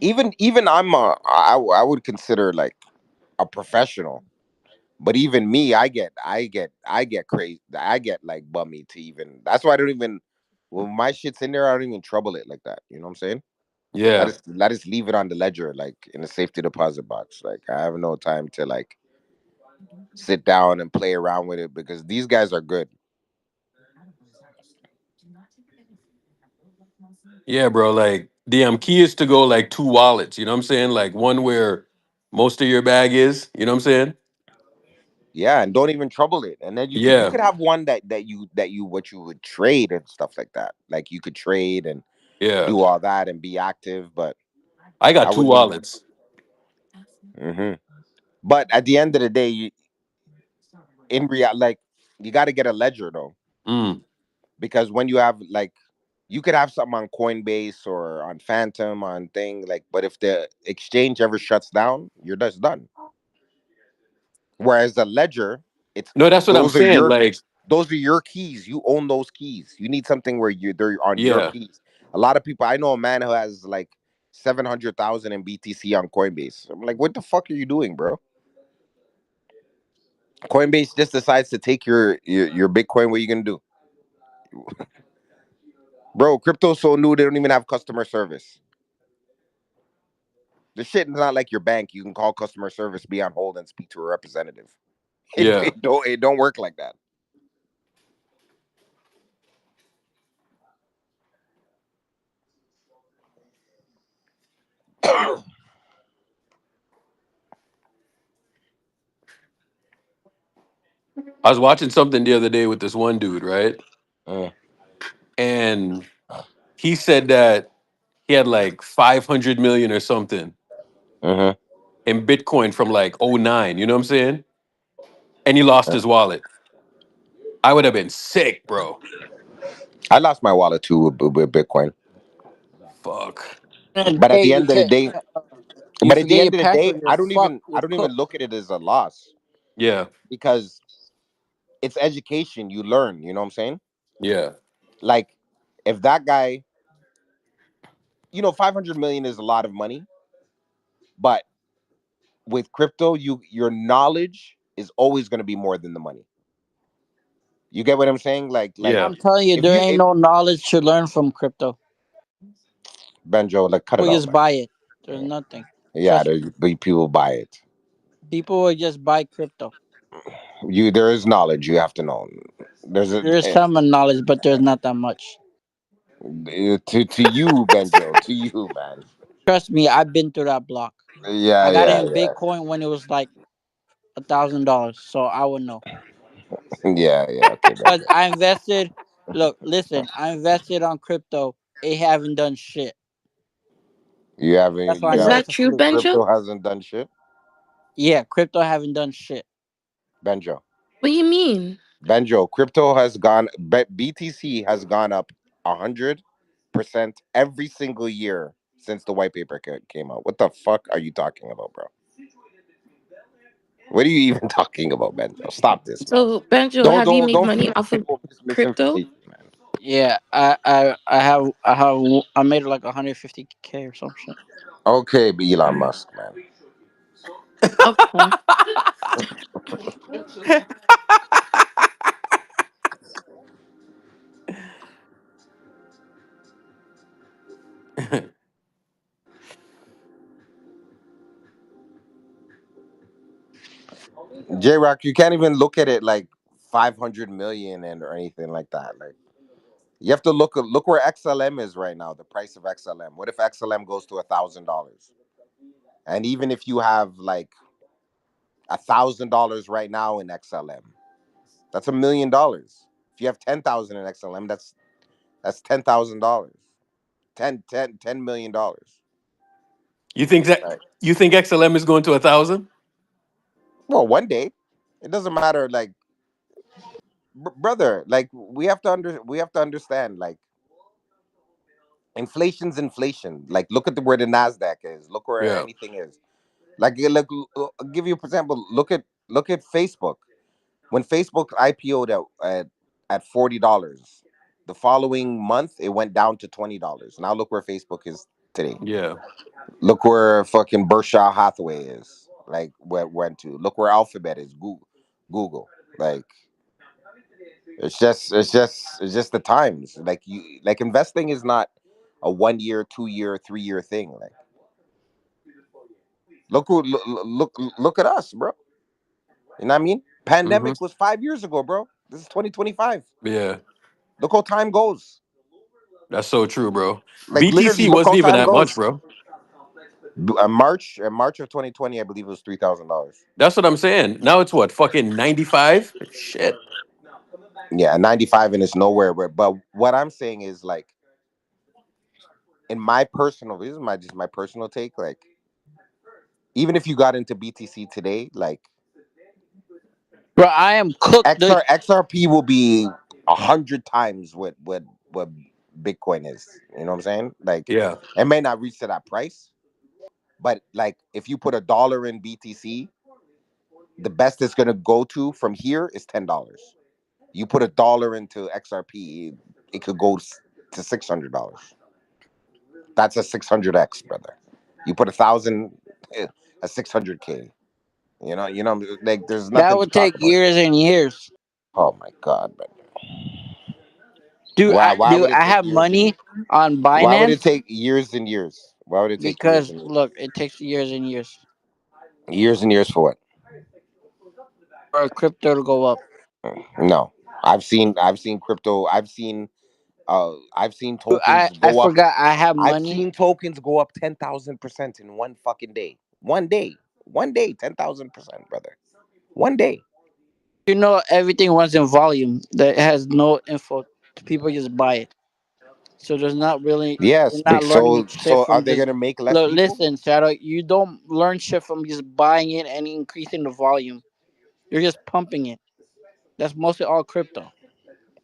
Even I would consider like a professional, but even me, I get crazy. I get like bummy to even. That's why I don't even when my shit's in there, I don't even trouble it like that. You know what I'm saying? Yeah. Let us leave it on the ledger, like in a safety deposit box. Like I have no time to like sit down and play around with it because these guys are good. Yeah, bro. Like, damn, key is to go like two wallets. You know what I'm saying? Like one where most of your bag is. You know what I'm saying? Yeah, and don't even trouble it. And then you Yeah. could have one that you what you would trade and stuff like that. Like you could trade and Yeah. do all that and be active, but I got I two wouldn't even. wallets. Hmm. But at the end of the day, in real, like you got to get a ledger though, Mm. because when you have like you could have something on Coinbase or on Phantom on thing like, but if the exchange ever shuts down, you're just done. Whereas the ledger, it's No, that's what I'm those are saying. your Like, keys. You own those keys. You need something where they're on your yeah. keys. A lot of people, I know a man who has like 700,000 in BTC on Coinbase. I'm like, what the fuck are you doing, bro? Coinbase just decides to take your Bitcoin. What are you gonna do, bro? Crypto's so new they don't even have customer service. This shit is not like your bank. You can call customer service, be on hold, and speak to a representative. It, Yeah. it don't work like that. I was watching something the other day with this one dude, right? Mm, And he said that he had like 500 million or something mm-hmm. in Bitcoin from like '09. You know what I'm saying? And he lost his wallet. I would have been sick, bro. I lost my wallet too with Bitcoin. Fuck. In a But at day, the you end of the can't. day, You but at the forget your end of the day, password, you're fucked. I You're don't even cooked. look at it as a loss Yeah. because it's education. You learn. You know what I'm saying? Yeah. Like if that guy, 500 million is a lot of money, but with crypto, your knowledge is always going to be more than the money. You get what I'm saying? Like Yeah. I'm telling you, if there you ain't if no knowledge to learn from crypto. Benjo, like cut it People out, just man. buy it. There's nothing. Yeah, Trust me. there people buy it. People will just buy crypto. There is knowledge you have to know. There's a There's some knowledge, but there's not that much. to you, Benjo, to you, man. Trust me, I've been through that block. Yeah, I got yeah, in yeah, Bitcoin when it was like $1,000, so I would know. yeah, yeah. Okay, Cause Benjo. I invested. Look, listen, I invested on crypto. It haven't done shit. You That's haven't why I you Is know have it's that a true, fluke. Benjo? crypto hasn't done shit, Yeah, crypto haven't done shit. Benjo. What do you mean? Benjo, crypto has gone. BTC has gone up 100% every single year since the white paper came out. What the fuck are you talking about, bro? What are you even talking about, Benjo? Stop this, man. So, Benjo, Don't have you don't made don't money feed off of people crypto? misinformation, man. Yeah, I made like 150K or some shit. Okay, be Elon Musk, man. Okay. J Rock, you can't even look at it like 500 million and or anything like that. Like you have to look where XLM is right now. The price of XLM. What if XLM goes to $1,000? And even if you have like $1,000 right now in XLM, that's $1 million. If you have 10,000 in XLM, that's $10,000. 10 million dollars. You think that Right. you think XLM is going to 1,000? Well, one day. It doesn't matter. Like, brother, like we have to understand. Like, inflation's inflation. Like, look at where the Nasdaq is. Look where Yeah. anything is. Like, look, I'll give you an example. Look at Facebook. When Facebook IPO'd at $40, the following month it went down to $20. Now look where Facebook is today. Yeah. Look where fucking Berkshire Hathaway is. Like, where it went to. Look where Alphabet is. Google. Like, it's just the times. Like, investing is not a 1 year, 2 year, 3 year thing. Like, look at us, bro. You know what I mean? Hmm. Pandemic was 5 years ago, bro. This is 2025. Yeah. Look how time goes. That's so true, bro. Like, literally, BTC look wasn't how even time that much, goes. bro. March of 2020, I believe it was $3,000. That's what I'm saying. Now it's what, fucking 95? Shit. Yeah, 95, and it's nowhere. But what I'm saying is, like, in my personal, this is my just my personal take. Like, even if you got into BTC today, like, Bro, I am cooked. XRP will be 100 times what Bitcoin is. You know what I'm saying? Like, Yeah. it may not reach to that price, but like, if you put $1 in BTC, the best it's gonna go to from here is $10. You put $1 into XRP, it could go to $600. That's a 600x, brother. You put 1,000, a 600K. Like, there's That nothing to would talk take about years there. and years. Oh my god, man. Dude, Why would it I take have years and money on why would it Binance take years and years? Why would it take years because and years? look, it takes years and years Years and years for what? for crypto to go up. No. I've seen crypto. I've seen Dude, tokens I go up. forgot I have I've money. seen tokens go up 10,000% in one fucking day. One day. One day, 10,000%, brother. One day. You know, everything runs in volume. That has no info. People just buy it. So there's not really Yes, you're not learning shit so are from they just gonna make less look. people? Listen, Shadow. You don't learn shit from just buying it and increasing the volume. You're just pumping it. That's mostly all crypto.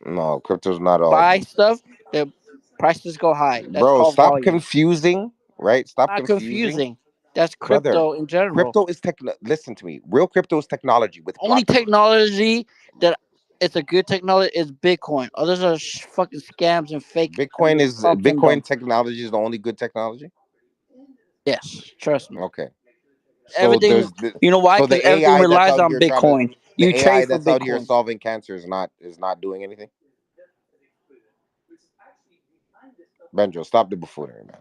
No, crypto's not all. Buy stuff, the prices go high. That's Bro, called stop volume. confusing, right? Stop Not confusing. confusing. That's Brother, crypto in general. crypto is listen to me. Real crypto is technology with Only blockchain. technology that it's a good technology is Bitcoin. Others are fucking scams and fake and just pumping them. Bitcoin technology is the only good technology? Yes, trust me. Okay. So Everything. there's You know why? so Because the everything AI that's relies out on here trying to Bitcoin. You the AI trade for that's out here Bitcoin. solving cancer is not doing anything. Benjo, stop the buffoonery, man.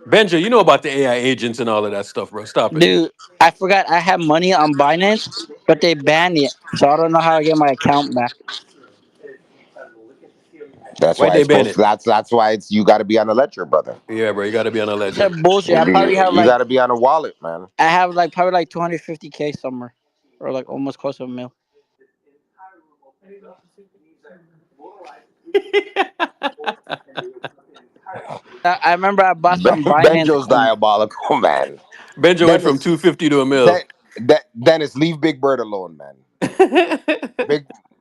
Benja, you know about the AI agents and all of that stuff, bro. Stop it. Dude, I forgot I have money on Binance, but they banned it. So I don't know how I get my account back. That's Why'd why they it's ban supposed to, it? that's why it's you got to be on a ledger, brother. Yeah, bro. You got to be on a Said ledger. bullshit. I probably have You like got to be on a wallet, man. I have like probably like 250K somewhere, or like almost close to a mil. I remember I bought some Binance Benjo's coins. diabolical, man. Benja went from Dennis, 250 to a De- mil. Dennis, leave Big Bird alone, man.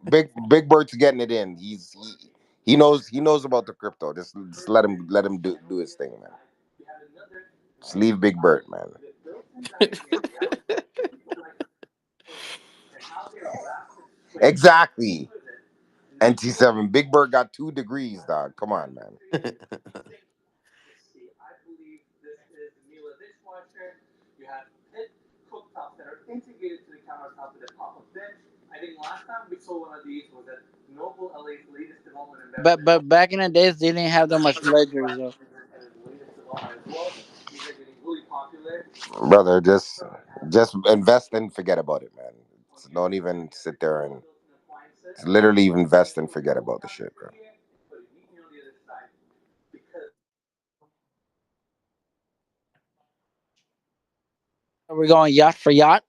Big Big Bird's getting it in. He knows about the crypto. Just let him do his thing, man. Just leave Big Bird, man. Exactly. NT7. Big Bird got 2 degrees, dog. Come on, man. But back in the days, they didn't have that much ledgers though. Brother, just invest and forget about it, man. Don't even sit there and literally invest and forget about the shit, bro. We're going yacht for yacht.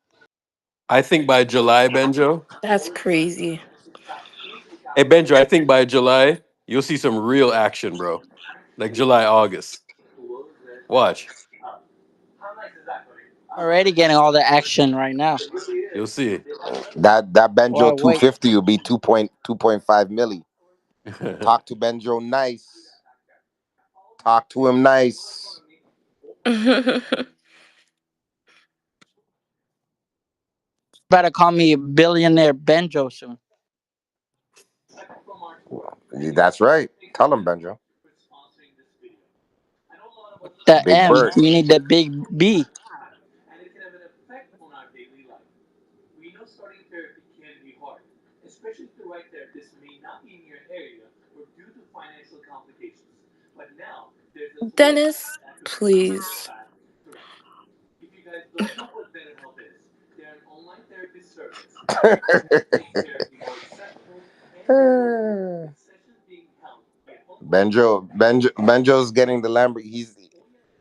I think by July, Benjo. That's crazy. Hey, Benjo, I think by July, you'll see some real action, bro. Like July, August. Watch. Already getting all the action right now. You'll see. That Why Benjo wait? 250 will be 2.5 milli. Talk to Benjo nice. Talk to him nice. Better call me billionaire Benjo soon. That's right. Tell him, Benjo. The Big M. Bird. You need the big B. Dennis, please. Benjo's getting the Lamborghini.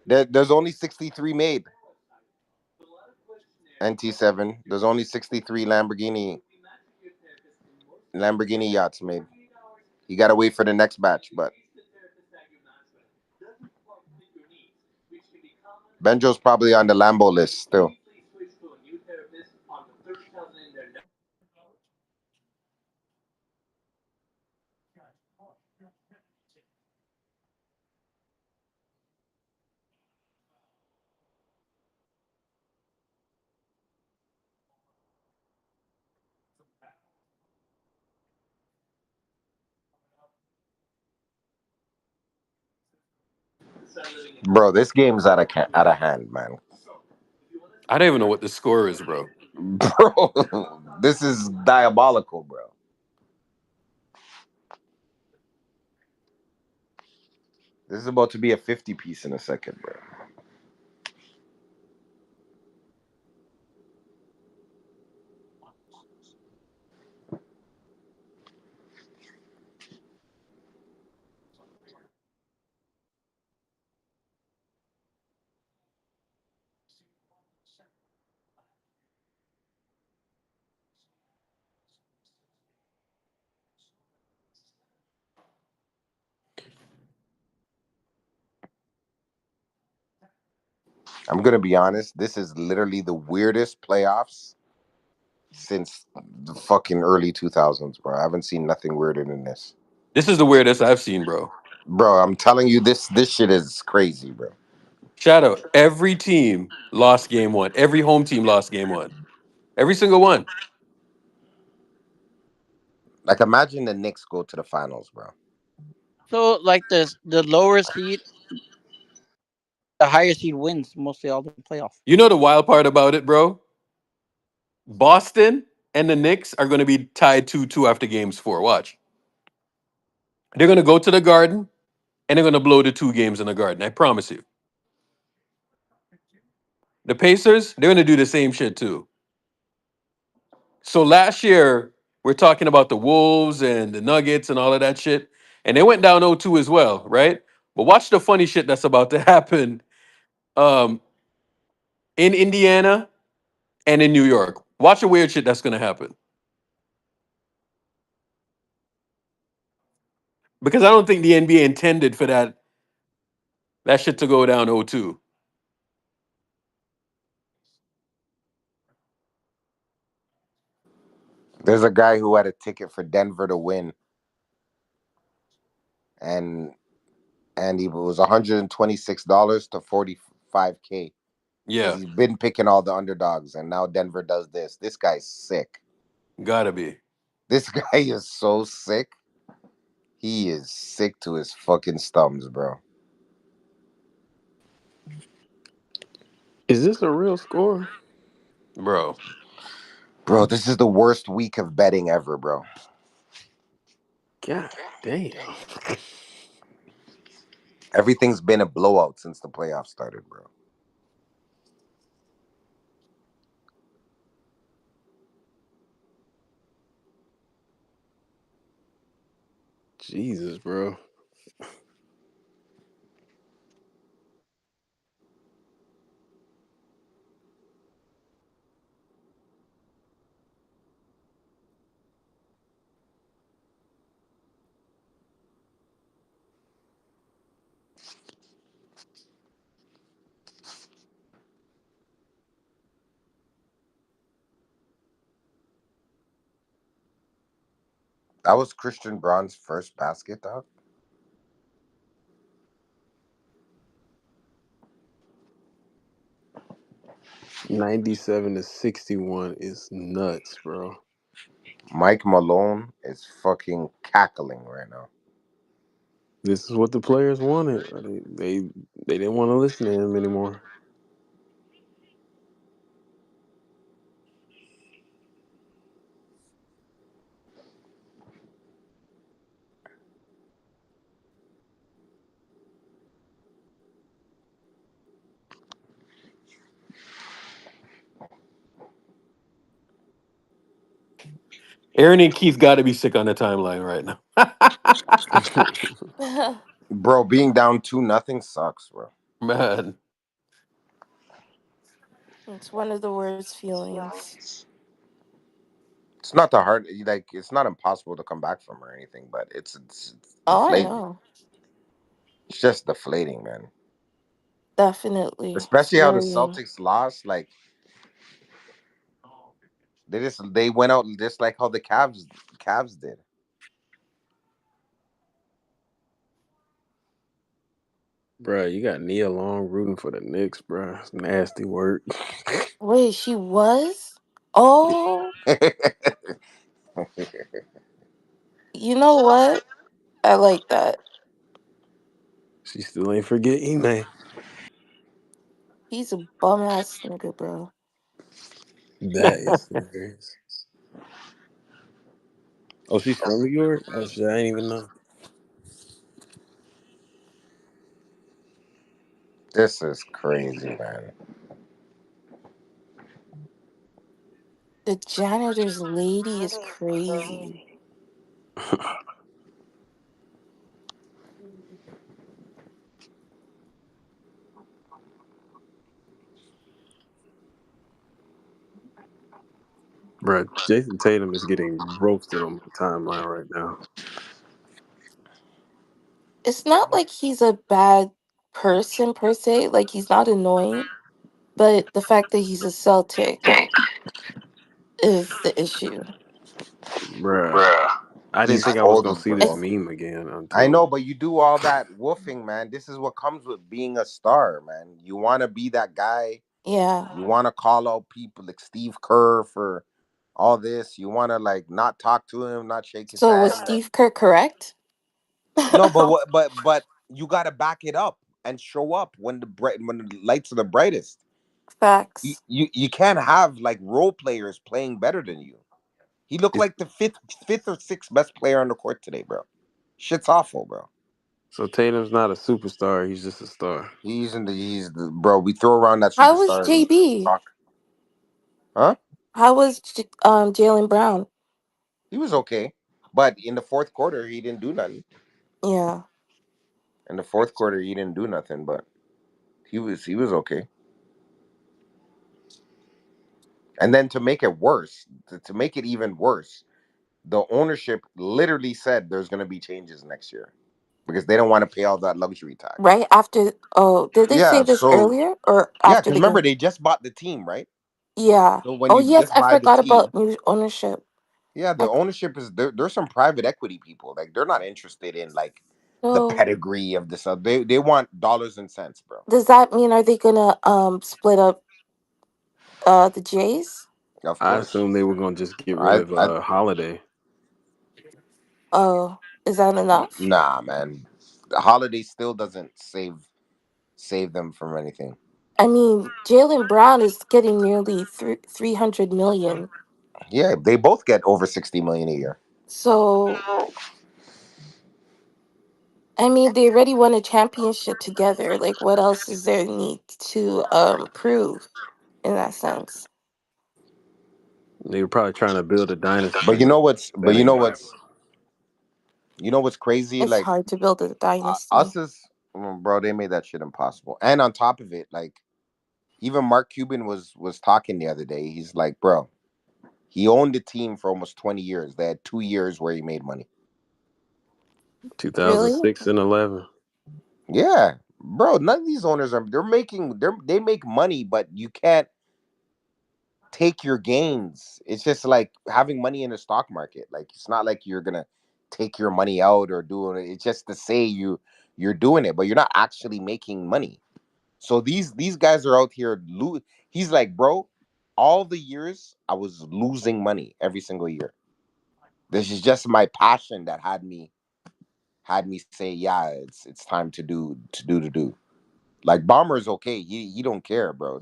There's only 63 made. NT7. There's only 63 Lamborghini yachts made. You gotta wait for the next batch, but Benjo's probably on the Lambo list still. Bro, this game's out of hand, man. I don't even know what the score is, bro. Bro, this is diabolical, bro. This is about to be a 50 piece in a second, bro. I'm gonna be honest. This is literally the weirdest playoffs since the fucking early 2000s, bro. I haven't seen nothing weirder than this. This is the weirdest I've seen, bro. Bro, I'm telling you, this shit is crazy, bro. Shadow, every team lost game one. Every home team lost game one. Every single one. Like, imagine the Knicks go to the finals, bro. So like the lower seed, the higher seed wins mostly all the playoff. You know the wild part about it, bro? Boston and the Knicks are going to be tied 2-2 after games four. Watch. They're going to go to the Garden and they're going to blow the two games in the Garden. I promise you. The Pacers, they're going to do the same shit too. So last year, we're talking about the Wolves and the Nuggets and all of that shit. And they went down 0-2 as well, right? But watch the funny shit that's about to happen um, in Indiana and in New York. Watch the weird shit that's going to happen. Because I don't think the NBA intended for that shit to go down 0-2. There's a guy who had a ticket for Denver to win, and he was $126 to 45K because Yeah, he's been picking all the underdogs, and now Denver does this. This guy's sick. gotta be. This guy is so sick. He is sick to his fucking stumps, bro. Is this a real score? Bro. Bro, this is the worst week of betting ever, bro. God damn. Everything's been a blowout since the playoffs started, bro. Jesus, bro. That was Christian Braun's first basket, dog. 97-61 is nuts, bro. Mike Malone is fucking cackling right now. This is what the players wanted. They didn't want to listen to him anymore. Aaron and Keith got to be sick on the timeline right now. Bro, being down 2-0 sucks, bro. Man, It's one of the worst feelings. It's not the hard, like it's not impossible to come back from or anything, but it's Oh, I deflating. know. It's just deflating, man. Definitely. It's Especially how the worrying. Celtics lost. Like they went out just like how the Cavs did. bro, you got Nia Long rooting for the Knicks, bro. It's nasty work. Wait, she was? Oh, you know what? I like that. She still ain't forget Ime. He's a bum ass nigga, bro. That is hilarious. Oh, she's from New York? Oh, shit, I didn't even know. This is crazy, man. The janitor's lady is crazy. Bro, Jason Tatum is getting roasted on my timeline right now. It's not like he's a bad person per se. Like he's not annoying, but the fact that he's a Celtic is the issue. Bruh. I didn't He's think I was gonna old, see this bro. It's meme again I until know, but you do all that woofing, man. This is what comes with being a star, man. You want to be that guy. yeah. You want to call out people like Steve Kerr for all this. You want to like not talk to him, not shake his So was hand. Steve Kerr correct? No, but but you got to back it up and show up when when the lights are the brightest. You, Facts. you you can't have like role players playing better than you. He looked it's, like the fifth or sixth best player on the court today, bro. Shit's awful, bro. so Tatum's not a superstar, he's just a star. He's the bro. We throw around that How was superstar JB? talk, huh? How was Jalen Brown? He was okay, but in the fourth quarter, he didn't do nothing. Yeah. In the fourth quarter, he didn't do nothing, but he was okay. And then to make it worse, to make it even worse, the ownership literally said there's going to be changes next year because they don't want to pay all that luxury tax. Right after. Oh, did they say Yeah, this so earlier or yeah, after because the remember game? they just bought the team, right? Yeah. So when Oh you yes, just I buy the forgot team, about new ownership. yeah, the I, ownership is there's some private equity people like they're not interested in like the so pedigree of this. They want dollars and cents, bro. does that mean are they gonna split up the Jays? Of I course, assume they were gonna just get rid I of I Holiday. Oh, is that enough? nah, man. The holiday still doesn't save them from anything. I mean, Jalen Brown is getting nearly 300 million. Yeah, they both get over 60 million a year. So, I mean, they already won a championship together. Like, what else is there need to prove in that sense? They were probably trying to build a But dynasty. you know what's but That you know ain't gonna what's you know what's crazy? It's Like hard to build a us dynasty. as bro, they made that shit impossible. And on top of it, like even Mark Cuban was talking the other day. He's like, bro, he owned the team for almost 20 years. They had 2 years where he made money. Really? 2006 and 11. Yeah, bro. None of these owners are. They make money, but you can't. take your gains. It's just like having money in the stock market. Like it's not like you're gonna take your money out or do it. It's just to say you're doing it, but you're not actually making money. So these guys are out here. He's like, bro, all the years I was losing money every single year. This is just my passion that had me say, yeah, it's time to do. Like Bomber's okay. He don't care, bro.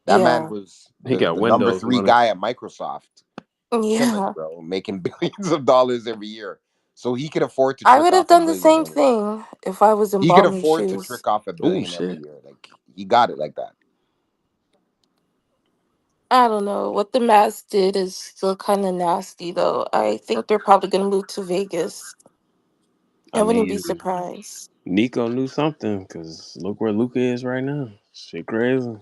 That man Yeah. was He the got number Windows three money. guy at Microsoft, chilling, Yeah. bro, making billions of dollars every year. So he could afford to I trick would have off a done the billion same every year. thing if I was in He could Ballmer's afford to shoes. trick off a Oh billion every shit. year. Like he got it like that. I don't know. What the Mavs did is still kind of nasty, though. I think they're probably going to move to Vegas. I I wouldn't be mean, surprised. Nico knew something because look where Luca is right now. Shit crazy.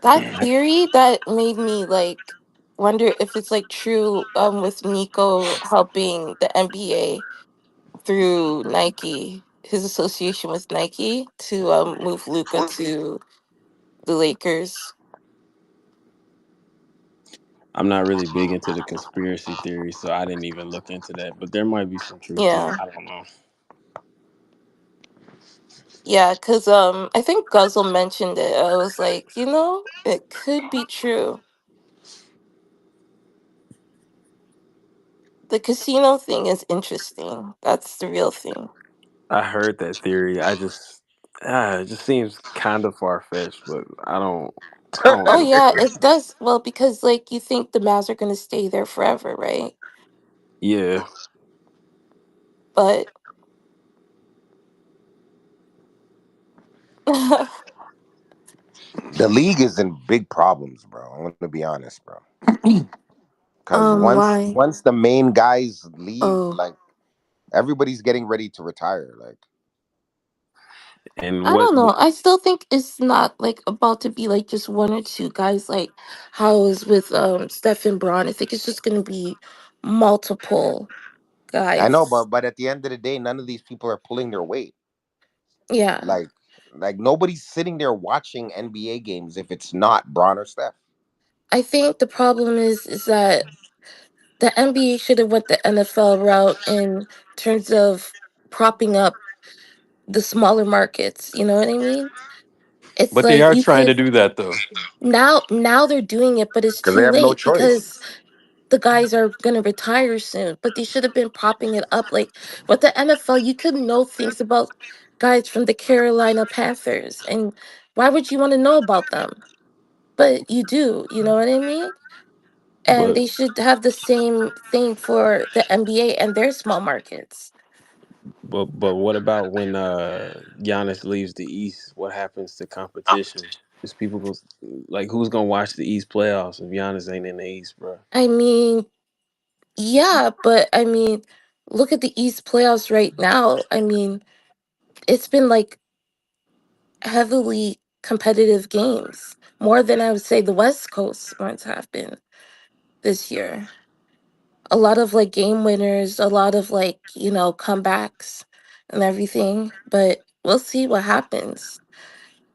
That theory that made me like wonder if it's like true with Nico helping the NBA through Nike, his association with Nike to move Luca to the Lakers. I'm not really big into the conspiracy theory, so I didn't even look into that. But there might be some truth to it. Yeah. I don't know. Yeah, because I think Guzzle mentioned it. I was like, it could be true. The casino thing is interesting. That's the real thing. I heard that theory. It just seems kind of far fetched, but I don't Oh really yeah, care. it does. Well, because like you think the Mavs are gonna stay there forever, right? Yeah, But The league is in big problems, bro. I'm gonna be honest, bro. Because once why? once the main guys leave, Oh, like everybody's getting ready to retire. Like and I what? don't know. I still think it's not like about to be like just one or two guys like how it was with Stephen Braun. I think it's just gonna be multiple I know, guys. but at the end of the day, none of these people are pulling their weight. Yeah. Like nobody's sitting there watching NBA games if it's not Braun or Steph. I think the problem is that the NBA should have went the NFL route in terms of propping up the smaller markets. You know what I mean? It's But they like are you trying to could do that though. now they're doing it, but it's Because they too have no late because choice. the guys are gonna retire soon. But they should have been propping it up. Like with the NFL, you could know things about guys from the Carolina Panthers, and why would you want to know about them? But you do. You know what I mean? And But they should have the same thing for the NBA and their small markets. but what about when Giannis leaves the East? What happens to competition? Is people like who's gonna watch the East playoffs if Giannis ain't in the East, bro? I mean, yeah, but I mean, look at the East playoffs right now. I mean, it's been like heavily competitive games, more than I would say the West Coast ones have been this year. A lot of like game winners, a lot of like, comebacks and everything. But we'll see what happens.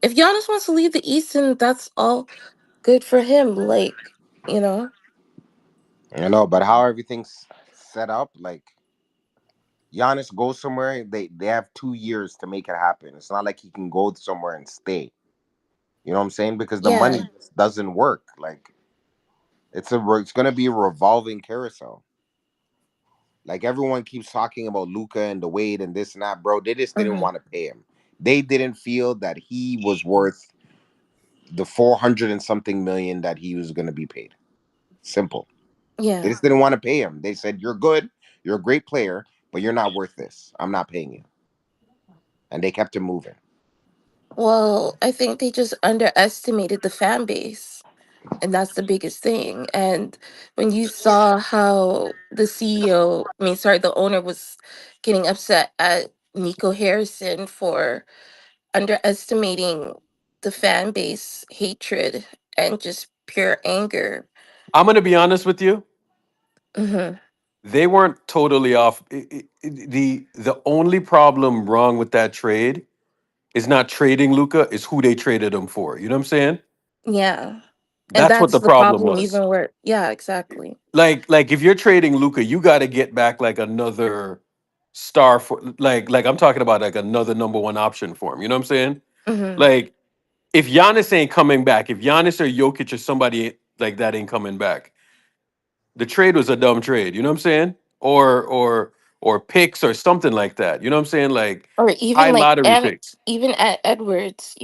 If Giannis wants to leave the East, then that's all good for him. Like, you know, I know, but how everything's set up, like Giannis goes somewhere, they have 2 years to make it happen. It's not like he can go somewhere and stay. You know what I'm saying? Because the money yeah, just doesn't work. Like it's gonna be a revolving carousel. Like everyone keeps talking about Luca and the weight and this and that, bro. They just didn't hmm want to pay him. They didn't feel that he was worth the 400 and something million that he was gonna be paid. Simple. They yeah. just didn't want to pay him. They said, "You're good, you're a great player, but you're not worth this. I'm not paying you." And they kept him moving. Well, I think they just underestimated the fan base. And that's the biggest thing. And when you saw how the CEO, I mean, sorry, the owner was getting upset at Nico Harrison for underestimating the fan base hatred and just pure anger. I'm gonna be honest with you. Hmm. They weren't totally off. The only problem wrong with that trade is not trading Luca, is who they traded him for. You know what I'm saying? Yeah. And That's what that's the the problem problem was. even where yeah, exactly. Like if you're trading Luca, you got to get back like another star for like I'm talking about like another number one option for him. You know what I'm saying? Hmm. Like if Giannis ain't coming back, if Giannis or Jokic or somebody like that ain't coming back, the trade was a dumb trade. You know what I'm saying? Or picks or something like that. You know what I'm saying? Like Or high even like lottery and picks. even at Edwards,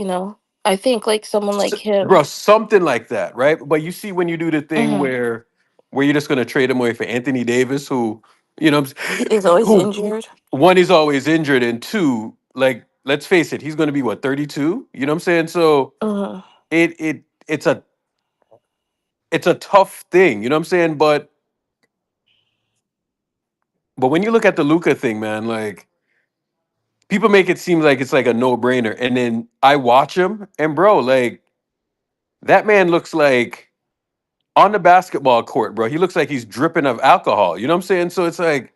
I think like someone like him. Bro, something like that, right? But you see when you do the thing Hmm. where you're just gonna trade him away for Anthony Davis, who you know Is always who injured. one is always injured, and two, like let's face it, he's gonna be what 32. You know what I'm saying? So Hmm. it's a tough thing. You know what I'm saying? But when you look at the Luca thing, man, like people make it seem like it's like a no brainer, and then I watch him, and bro, like that man looks like on the basketball court, bro, he looks like he's dripping of alcohol. You know what I'm saying? So it's like,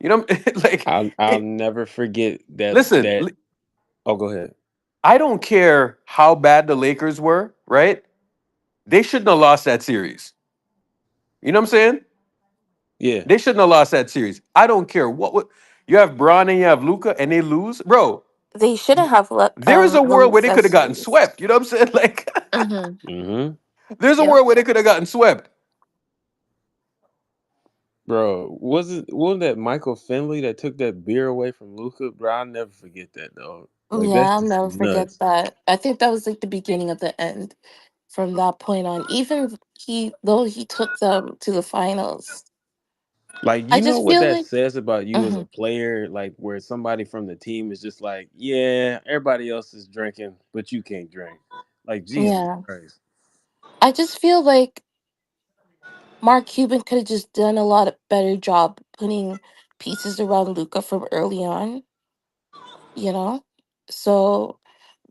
you know, like, I'll never forget that listen, that. Oh, go ahead. I don't care how bad the Lakers were, right? They shouldn't have lost that series. You know what I'm saying? Yeah, They shouldn't have lost that series. I don't care what you have Braun and you have Luca and they lose, bro. They shouldn't have There is a world where lost they that could have gotten series. swept. You know what I'm saying? Like, Hmm. mm-hmm. there's a Yep. world where they could have gotten swept. Bro, wasn't that Michael Finley that took that beer away from Luca? Bro, I'll never forget that, dog. Like Yeah, that's I'll just never forget nuts. that. I think that was like the beginning of the end from that point on. Even though he took them to the finals, Like, I you know just what feel that like, says about you as a mhm, player? Like, where somebody from the team is just like, yeah, everybody else is drinking, but you can't drink. Like, Jesus yeah, Christ. I just feel like Mark Cuban could have just done a lot of better job putting pieces around Luca from early on, you know? So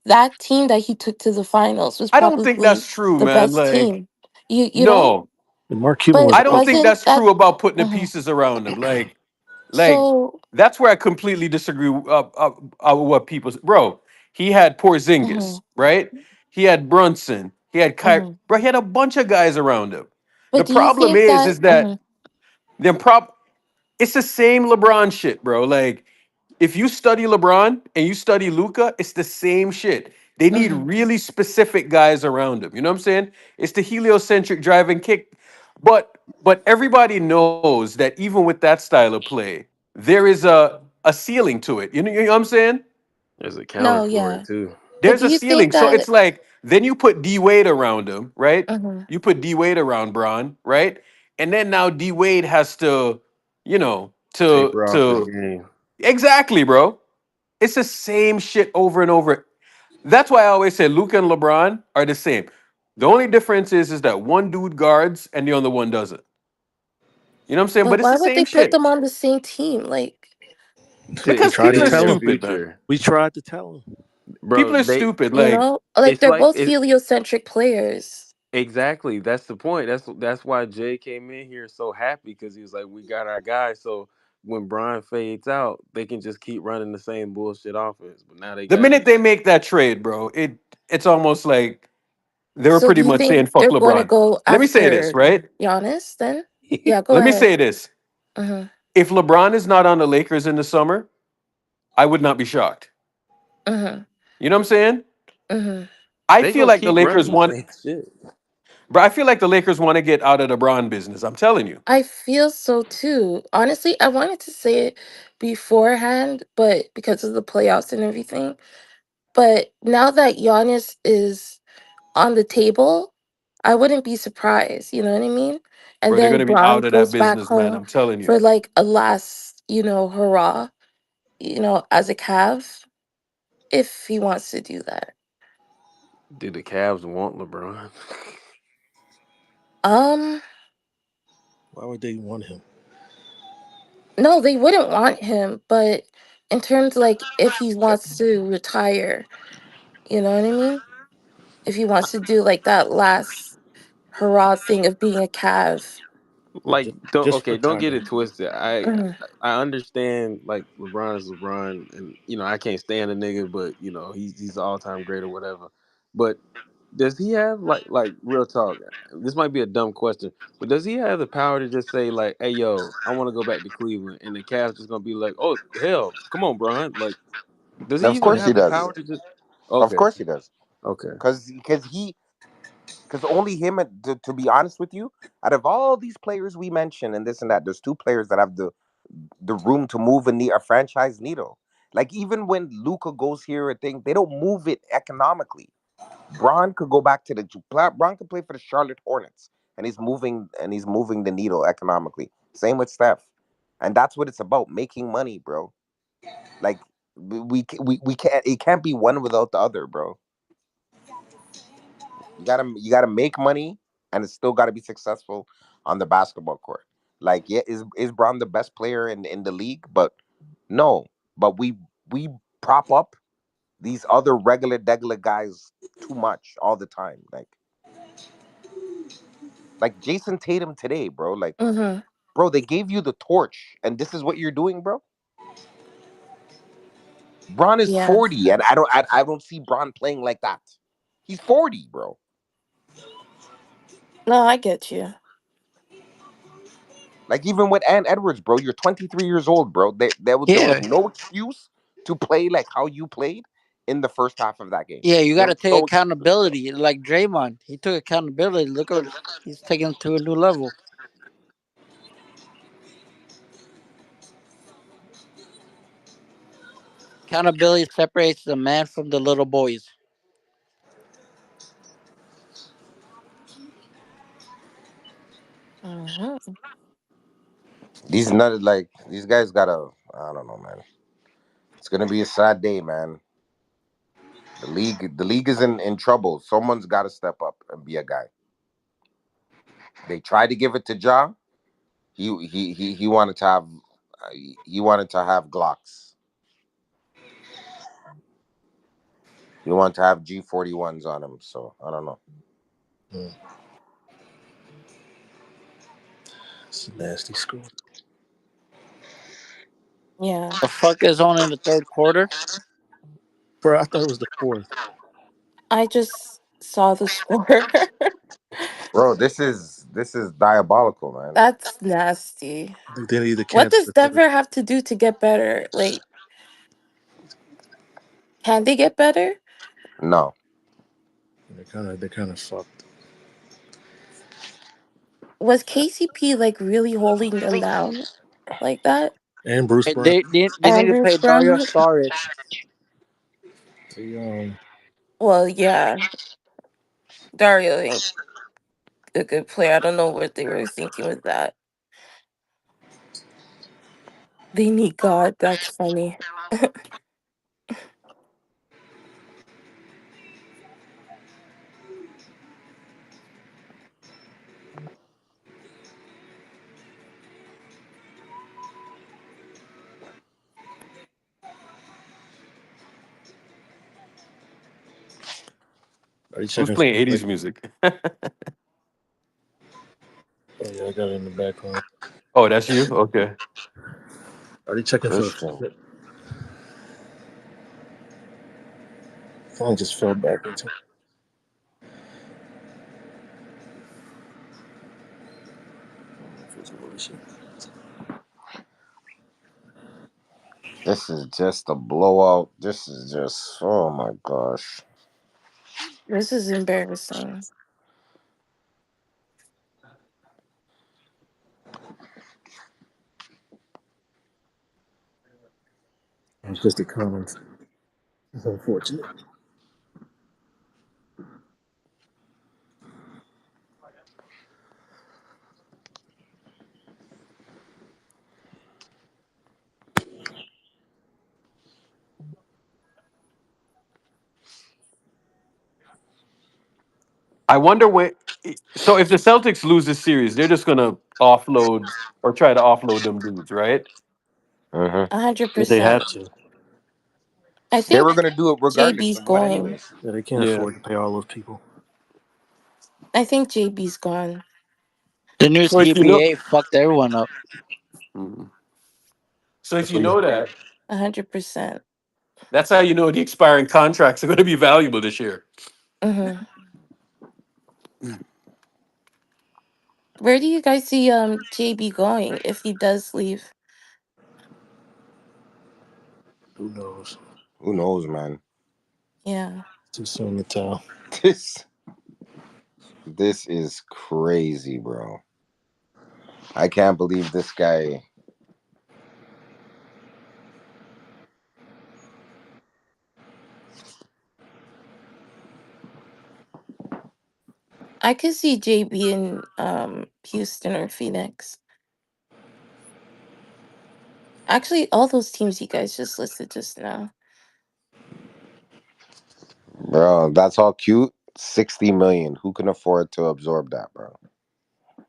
that team that he took to the finals was I don't think probably that's true, the man. best Like, team. You don't? no, And Mark Cuban But was I don't awful. think wasn't that's that true about putting the mhm. pieces around him. Like So that's where I completely disagree with what people. Bro, he had Porzingis, mhm, right? He had Brunson. He had Kyrie. mhm. Bro, he had a bunch of guys around him. The But do you problem think is, that is that mhm, the prop. It's the same LeBron shit, bro. Like if you study LeBron and you study Luca, it's the same shit. They need mhm. really specific guys around him. You know what I'm saying? It's the heliocentric drive and kick. But everybody knows that even with that style of play, there is a ceiling to it. You know what I'm saying? There's a counter No, for it yeah. too. But There's do a you think ceiling. So that it's like then you put D Wade around him, right? mhm, You put D Wade around Braun, right? And then now D Wade has to, you know, Taper off his to game. exactly, bro. It's the same shit over and over. That's why I always say Luca and LeBron are the same. The only difference is that one dude guards and the other one doesn't. You know what I'm saying? but But it's why the would same they put shit. them on the same team? Like To We Because tried to people are extend tell their him. stupid, man. future. We tried to tell him. Bro, People are they stupid. Like like it's they're like both it heliocentric players. exactly. That's the point. That's why Jay came in here so happy because he was like, we got our guy. So when Brian fades out, they can just keep running the same bullshit offense. But now they the got minute they make that trade, bro, it's almost like they were So do pretty you much think saying fuck they're going to LeBron. go Let me say this, after right? Giannis then? Yeah, go Let me ahead. say this. Mhm, If LeBron is not on the Lakers in the summer, I would not be shocked. mhm, You know what I'm saying? mhm. I they feel gonna like the keep running Lakers the want, same shit. but I feel like the Lakers want to get out of the Bron business. I'm telling you. I feel so too. Honestly, I wanted to say it beforehand, but because of the playoffs and everything. But now that Giannis is on the table, I wouldn't be surprised. You know what I mean? And Bro, they're then gonna be Braun out of that goes back business, man. home I'm telling you. for like a last, hurrah, as a Cav, if he wants to do that. Do the Cavs want LeBron? Um, Why would they want him? no, they wouldn't want him, but in terms like if he wants to retire, you know what I mean? If he wants to do like that last hurrah thing of being a Cav. Like, Just, don't just okay, for don't time get it being. twisted. Mhm. I understand like LeBron is LeBron, and I can't stand the nigga, but he's all time great or whatever. But does he have like real talk? This might be a dumb question, but does he have the power to just say like, "Hey, yo, I want to go back to Cleveland," and the Cavs just gonna be like, "Oh, hell, come on, Brian." Like, does he Of even course he have the does. power to just? Of Okay, course he does. okay. Because only him. To be honest with you, out of all these players we mentioned and this and that, there's two players that have the room to move a franchise needle. Like even when Luca goes here, I think they don't move it economically. Braun could go back to Braun could play for the Charlotte Hornets, and he's moving the needle economically. Same with Steph, and that's what it's about, making money, bro. Like we can't it can't be one without the other, bro. You gotta make money, and it's still gotta be successful on the basketball court. Like, yeah, is Braun the best player in the league? But no, but we prop up these other regular degular guys too much all the time. Like Jason Tatum today, bro. Like, Mm-hmm. bro, they gave you the torch, and this is what you're doing, bro. Braun is Yeah. 40, and I don't see Braun playing like that. He's 40, bro. No, I get you. Like even with Ant Edwards, bro, you're 23 years old, bro. There was Yeah, no excuse to play like how you played in the first half of that game. yeah. You got There to was take no excuse. accountability. Like Draymond, he took accountability. Look at he's taking him to a new level. Accountability separates the man from the little boys. Mm-hmm. These guys gotta. I don't know, man. It's gonna be a sad day, man. The league is in trouble. Someone's got to step up and be a guy. They tried to give it to Ja. He wanted to have he wanted to have Glocks. He wanted to have G41s on him. So I don't know. Mm, it's a nasty score. Yeah. The fuck is on in the third quarter? Bro, I thought it was the fourth. I just saw the score. Bro, this is diabolical, man. That's nasty. I think they need to What cancel does the third. Denver have to do to get better? Like, can they get better? No. They're kind of fucked. Was KCP like really holding them down like that? And Bruce Hey, Brown. they need And to Bruce pay Dario Brown? Saric. They, Well, yeah. Dario ain't a good player. I don't know what they were thinking with that. They need God. That's funny. are you Who's checking for playing like? 80s music? Oh yeah, I got it in the background. Oh, that's you? Okay. Are you checking for? Christian. Phone just fell back into. This is just a blowout. This is just, oh my gosh. This is embarrassing. It's just the comments. It's unfortunate. I wonder when. So if the Celtics lose this series, they're just gonna offload or try to offload them dudes, right? Hmm. A hundred Yeah, they have percent. to. I They were think gonna do it regardless JB's of what, going. anyways. Yeah, they can't Yeah. afford to pay all those people. I think JB's gone. The new So if you know, CBA fucked everyone up. Mhm. So if That's you what you. know that, 100%. that's how you know the expiring contracts are going to be valuable this year. Mm-hmm. Where do you guys see JB going if he does leave? Who knows? Who knows, man? Yeah. Too soon to tell. This this is crazy, bro. I can't believe this guy. I could see JB in Houston or Phoenix. Actually, all those teams you guys just listed just now. Bro, that's all cute. 60 million. Who can afford to absorb that, bro?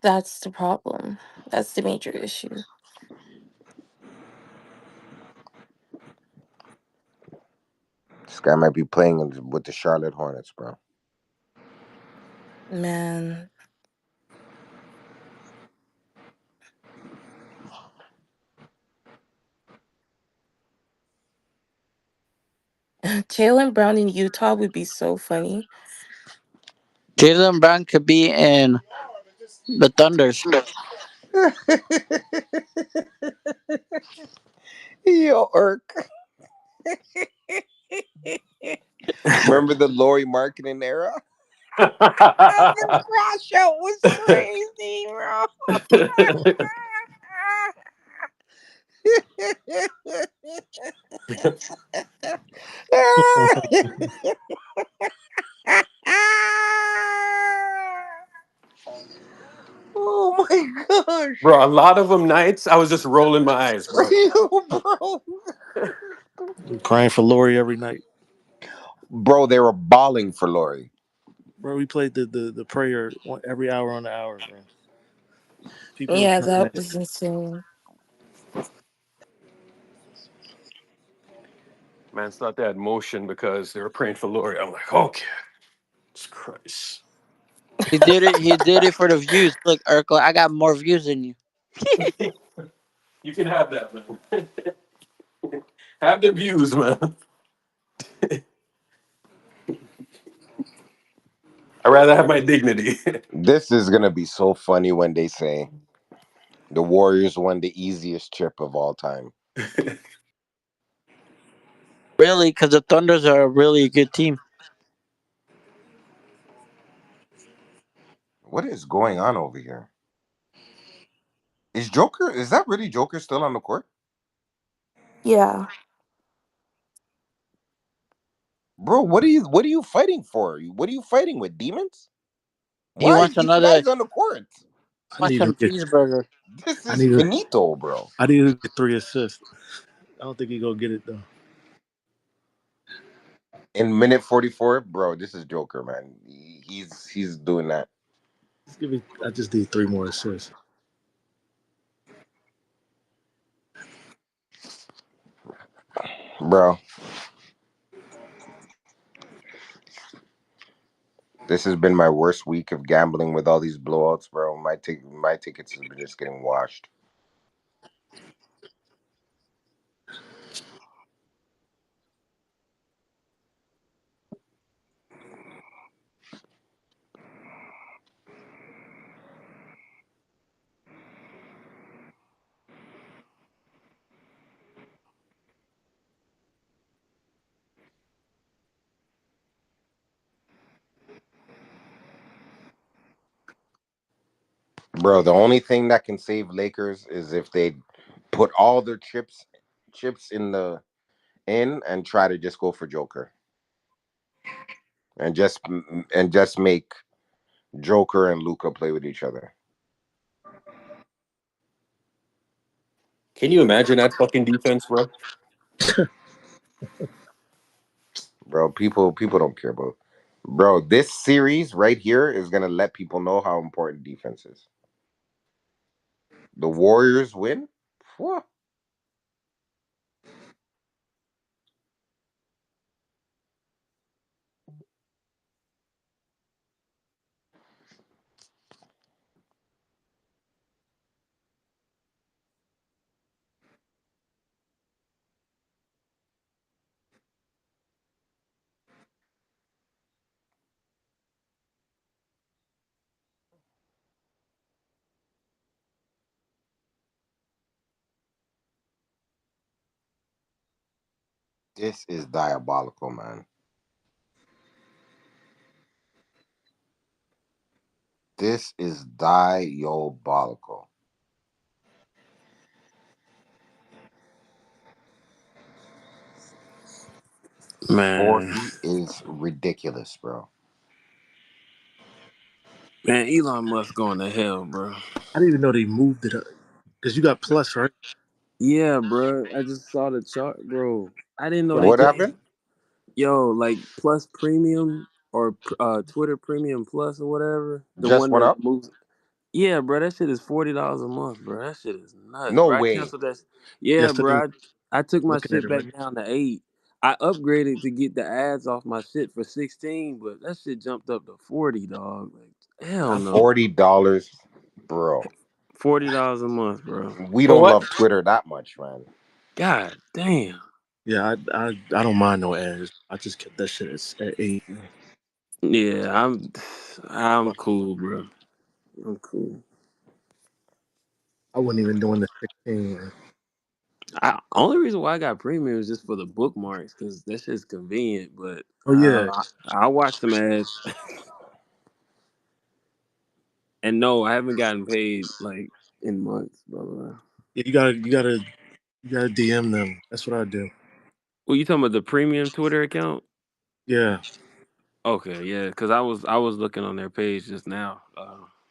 That's the problem. That's the major issue. This guy might be playing with the Charlotte Hornets, bro. Man. Jalen Brown in Utah would be so funny. Jalen Brown could be in the Thunders. Yo, Irk. Remember the Lori marketing era? The crash out was crazy, bro. Oh my gosh. Bro, a lot of them nights I was just rolling my eyes, bro. Yo, bro. Crying for Lori every night. Bro, they were bawling for Lori. Bro, we played the prayer every hour on the hour, bro. People were Yeah, chanting that that. was insane. Man, it's not that motion because they were praying for Lori. I'm like, okay, Jesus Christ. He did it. He did it for the views. Look, Urkel, I got more views than you. You can have that, man. Have the views, man. I'd rather have my dignity. This is gonna be so funny when they say the Warriors won the easiest trip of all time. Really, because the Thunders are a really good team. What is going on over here? Is Joker? Is that really Joker still on the court, Yeah. bro? What are you fighting for? What are you fighting with demons? He Why are wants these another. guys on the court? I Wants need to some get. cheeseburger. This I is need to. finito, bro. I need to get 3 assists. I don't think he gonna get it though. In minute 44, bro. This is Joker, man. He's doing that, Just give me. I just need 3 more assists. bro. This has been my worst week of gambling with all these blowouts, bro. My tickets have been just getting washed. Bro, the only thing that can save Lakers is if they put all their chips in and try to just go for Joker and just make Joker and Luca play with each other. Can you imagine that fucking defense, bro? Bro, people don't care about. Bro, this series right here is gonna let people know how important defense is. The Warriors win. Phew. This is diabolical, man. This is diabolical. Man, 40 is ridiculous, bro. man, Elon Musk going to hell, bro. I didn't even know they moved it up because you got plus, right? Yeah, bro. I just saw the chart, bro. I didn't know Yeah, they What changed. happened? Yo, like Plus Premium or Twitter Premium Plus or whatever, the Just one went that up? moves. Yeah, bro, that shit is $40 a month, bro. That shit is nuts, No bro. I way. canceled that. Yeah, yesterday bro. I took my looking at shit it back right now. down to 8. I upgraded to get the ads off my shit for 16, but that shit jumped up to 40, dog. Like, hell no. $40, bro. $40 a month, bro. We For don't what? love Twitter that much, man. God damn. Yeah, I don't mind no ads. I just kept that shit at 8. Yeah, I'm But cool, bro. I'm cool. I wasn't even doing the 16. Man. Only reason why I got premium is just for the bookmarks because that shit's convenient. But Oh yeah, I'll watch them ads. And no, I haven't gotten paid like in months. Blah, blah, blah. yeah. You gotta DM them. That's what I do. Well, you talking about the premium Twitter account? Yeah, Okay, yeah, because I was looking on their page just now.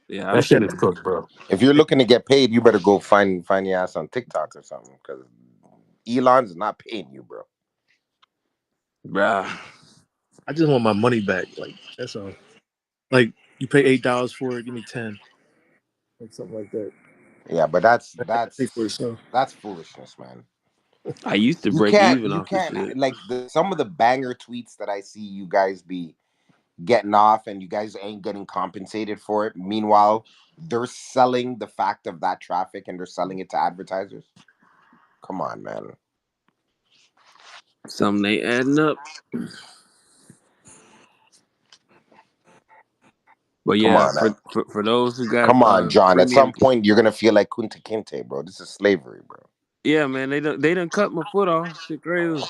Yeah, That I'm shit pretty. is cooked, bro. If you're looking to get paid, you better go find your ass on TikTok or something, because Elon's not paying you, bro. Bruh. I just want my money back. Like that's all. Like you pay $8 for it, give me 10, like something like that. Yeah, but I pay for it. So that's foolishness, man. I used to You break can't even you off the can't shit. like some of the banger tweets that I see you guys be getting off, and you guys ain't getting compensated for it. Meanwhile, they're selling the fact of that traffic and they're selling it to advertisers. Come on, man. Something they adding up. But Come yeah, on. for those who got Come on, John. At some premium, point, you're gonna feel like Kunta Kinte, bro. This is slavery, bro. yeah, man, they done cut my foot off. Shit crazy.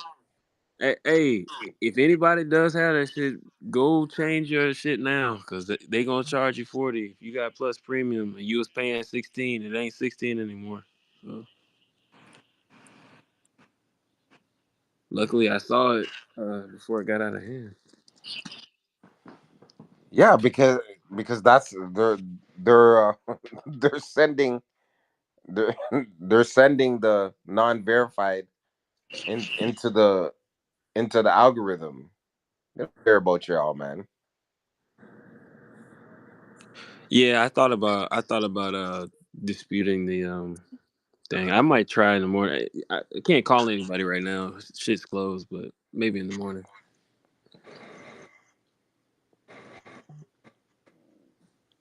Hey, if anybody does have that shit, go change your shit now, cause they gonna charge you 40. If you got plus premium and you was paying 16, it ain't 16 anymore. So luckily I saw it before it got out of hand. Yeah, because that's they're they're sending they're, they're sending the non-verified into the algorithm. They don't care about y'all, man. Yeah, I thought about disputing the thing. I might try in the morning. I can't call anybody right now. Shit's closed, but maybe in the morning.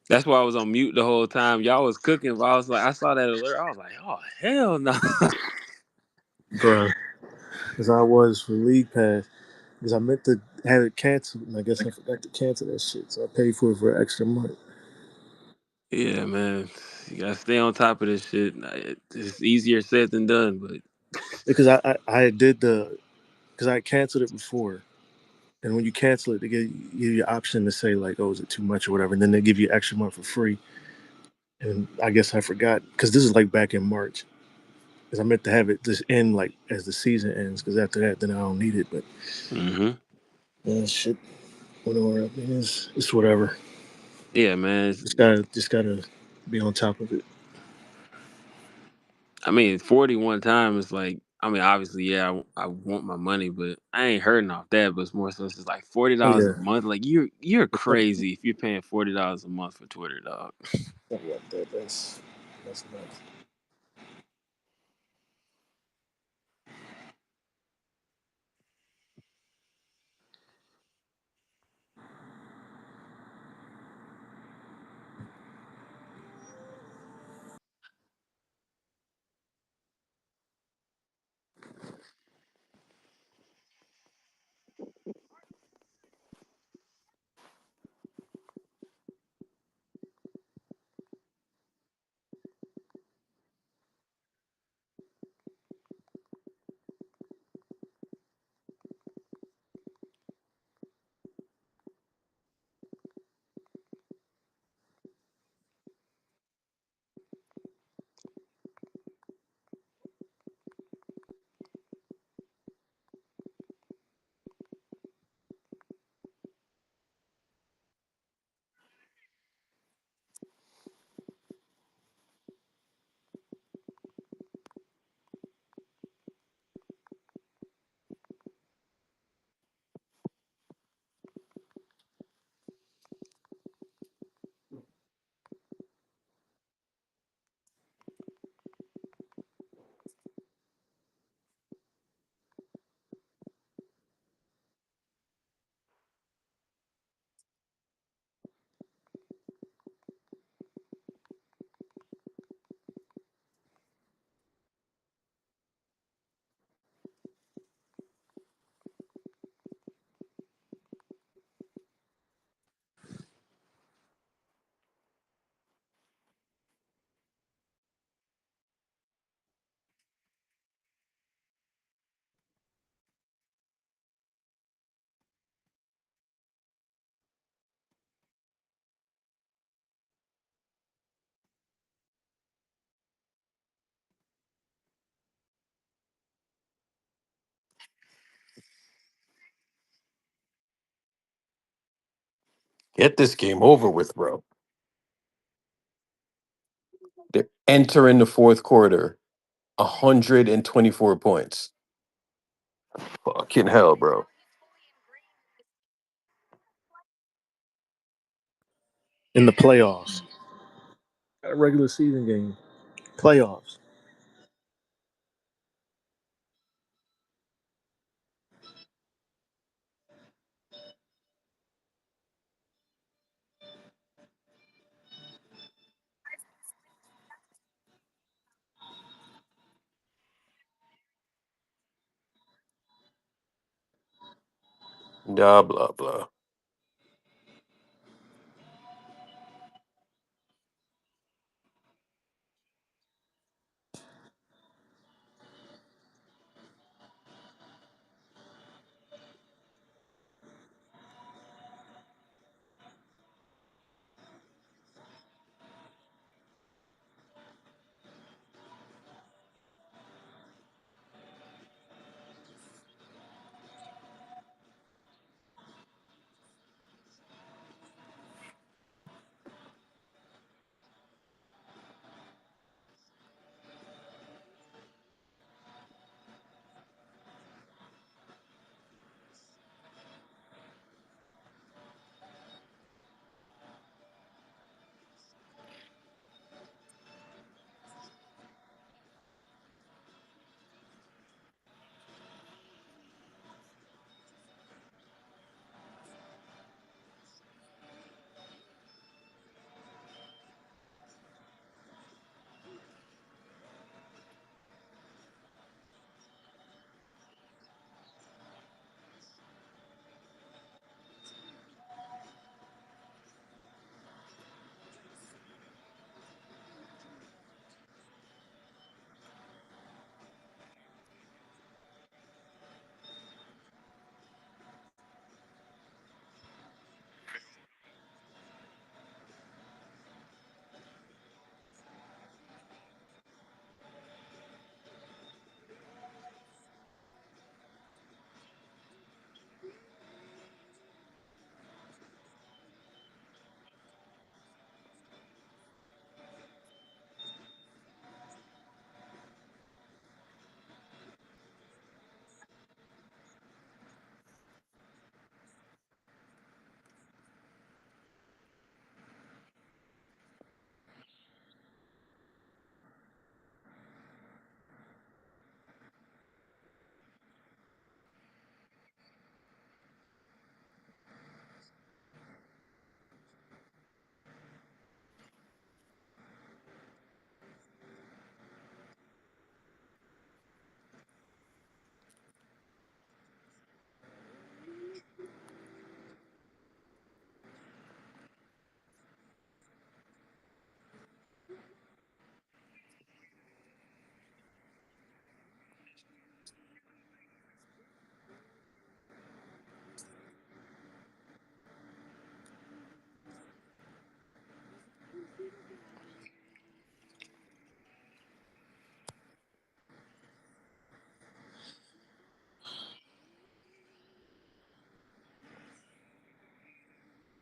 That's why I was on mute the whole time. Y'all was cooking, but I was like, I saw that alert. I was like, oh hell no. bro, as I was for League Pass, because I meant to have it canceled, and I guess I forgot to cancel that shit. So I paid for it for an extra month. Yeah, man. You gotta stay on top of this shit. It's easier said than done, but Because I did because I canceled it before, and when you cancel it, they give you the option to say like, "Oh, is it too much?" or whatever, and then they give you an extra month for free. And I guess I forgot because this is like back in March. Because I meant to have it just end like as the season ends. Because after that, then I don't need it. But hmm shit, whatever. It's whatever. yeah, man. Just gotta be on top of it. I mean, 41 times is like, I mean, obviously, yeah, I want my money, but I ain't hurting off that. But it's more so, it's just like Oh $40 a yeah, month. Like you're it's something, crazy if you're paying $40 a month for Twitter, dog. something like that. That's nuts. Get this game over with, bro. They're entering the fourth quarter, 124 points. Fucking hell, bro. In the playoffs, a regular season game, playoffs. Blah, blah, blah.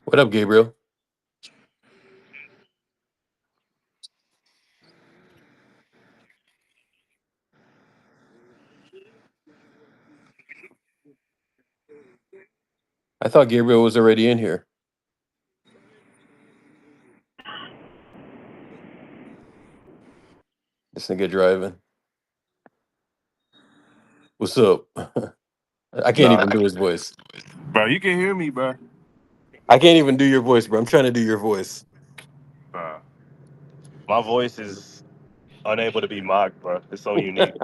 What up, Gabriel? I thought Gabriel was already in here. This nigga driving. What's up? I can't Nah, even do his voice. bro, you can hear me, bro. I can't even do your voice, bro. I'm trying to do your voice. Bro, my voice is unable to be mocked, bro. It's so unique,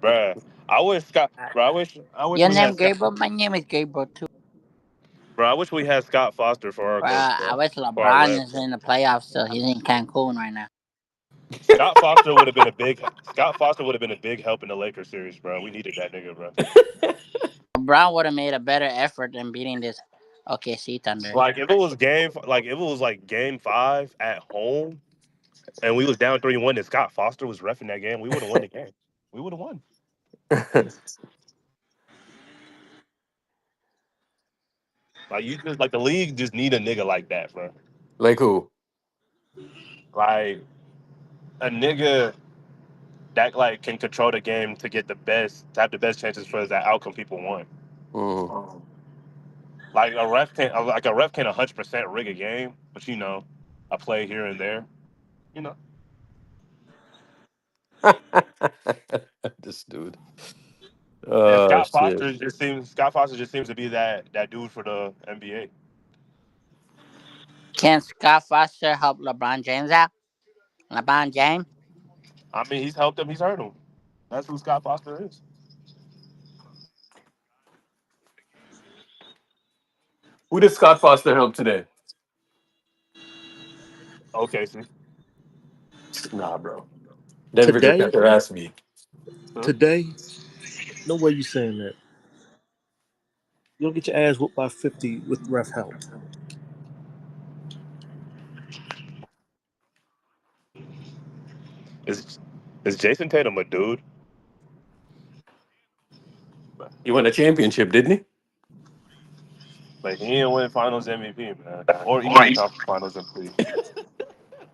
bro. I wish Scott, bro. I wish Your we had name Scott, Gabriel? My name is Gabriel too. bro. I wish we had Scott Foster for our coach, I bro, wish for our LeBron is refs. in the playoffs still. He's in Cancun right now. Scott Foster would have been a big. Scott Foster would have been a big help in the Lakers series, bro. We needed that nigga, bro. LeBron would have made a better effort than beating this OKC Thunder. Like if it was like game 5 at home, and we was down 3-1, and Scott Foster was refing that game, we would have won the game. We would have won. Like you just like the league just need a nigga like that, bro. Like who? Like a nigga that like can control the game to get the best, to have the best chances for that outcome people want. Mm. Like a ref can't 100% rig a game, but a play here and there. You know, This dude. and Oh shit. Scott Foster just seems to be that dude for the NBA. Can Scott Foster help LeBron James out? LeBron James? I mean, he's helped him, he's hurt him. That's who Scott Foster is. Who did Scott Foster help today? Okay, see, Nah, bro. Denver just got Today, their ass beat. huh? today, no way you saying that. You don't get your ass whooped by 50 with ref help. Is is Jason Tatum a dude? He won a championship, didn't he? Like he didn't win Finals MVP, man, or Eastern Conference Finals MVP.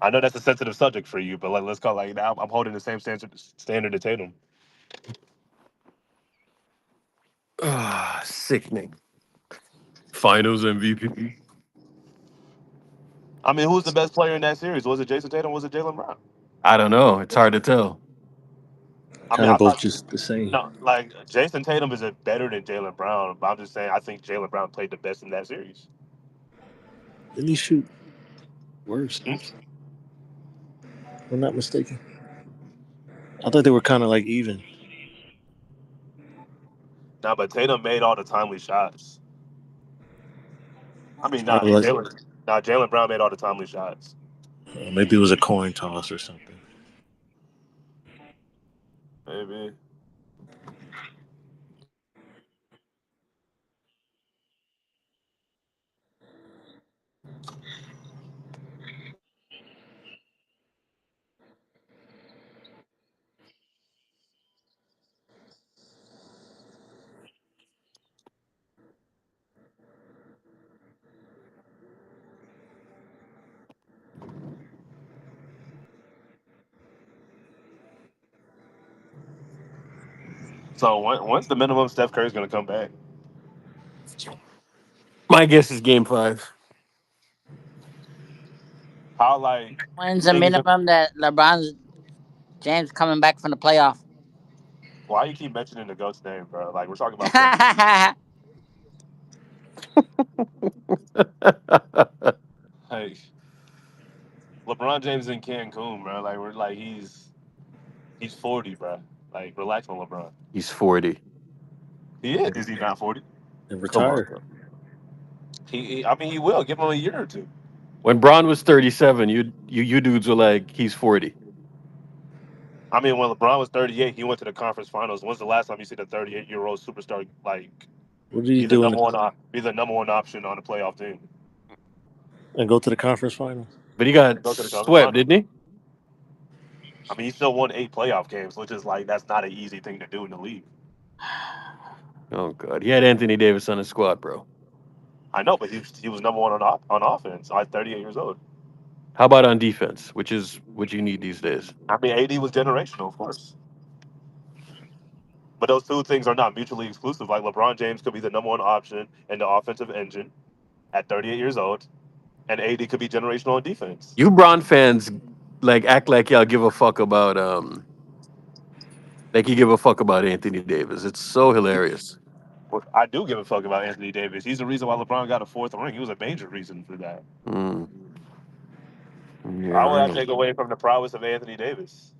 I know that's a sensitive subject for you, but like let's call it like now. I'm holding the same standard to Tatum. Ah, sickening. Finals MVP. I mean, who's the best player in that series? Was it Jason Tatum? Was it Jalen Brown? I don't know. It's hard to tell. I mean, Kind of I both thought just the same. no, like Jason Tatum is a better than Jalen Brown, but I'm just saying I think Jalen Brown played the best in that series. Didn't he shoot worse? Hmm? If I'm not mistaken. I thought they were kind of like even. Nah, but Tatum made all the timely shots. I It's mean, probably like Jalen Brown made all the timely shots. maybe it was a coin toss or something. Maybe. So when's the minimum Steph Curry's gonna come back? My guess is game 5. How like When's you the think it's minimum that LeBron James coming back from the playoff? why you keep mentioning the GOAT's name, bro? Like we're talking about players. Like LeBron James in Cancun, bro. Like we're like he's 40, bro. Like relax on LeBron. He's 40. He is. Is he not 40? And Come on, retire. bro. I mean, he will give him a year or two. When Braun was 37, you dudes were like, he's 40. I mean, when LeBron was 38, he went to the conference finals. When's the last time you see the 38-year-old superstar like What did he do be the number one option on the playoff team? and go to the conference final? But he got Go to the conference swept, finals. didn't he? I mean, he still won 8 playoff games, which is like that's not an easy thing to do in the league. Oh god, he had Anthony Davis on his squad, bro. I know, but he was number one on offense at 38 years old. How about on defense, which is what you need these days? I mean, AD was generational, of course, but those two things are not mutually exclusive. Like LeBron James could be the number one option in the offensive engine at 38 years old, and AD could be generational on defense. You Braun fans like act like y'all give a fuck about like you give a fuck about Anthony Davis. It's so hilarious. But I do give a fuck about Anthony Davis. He's the reason why LeBron got a fourth ring. He was a major reason for that. Mm, Why yeah, would I I know. take away from the prowess of Anthony Davis?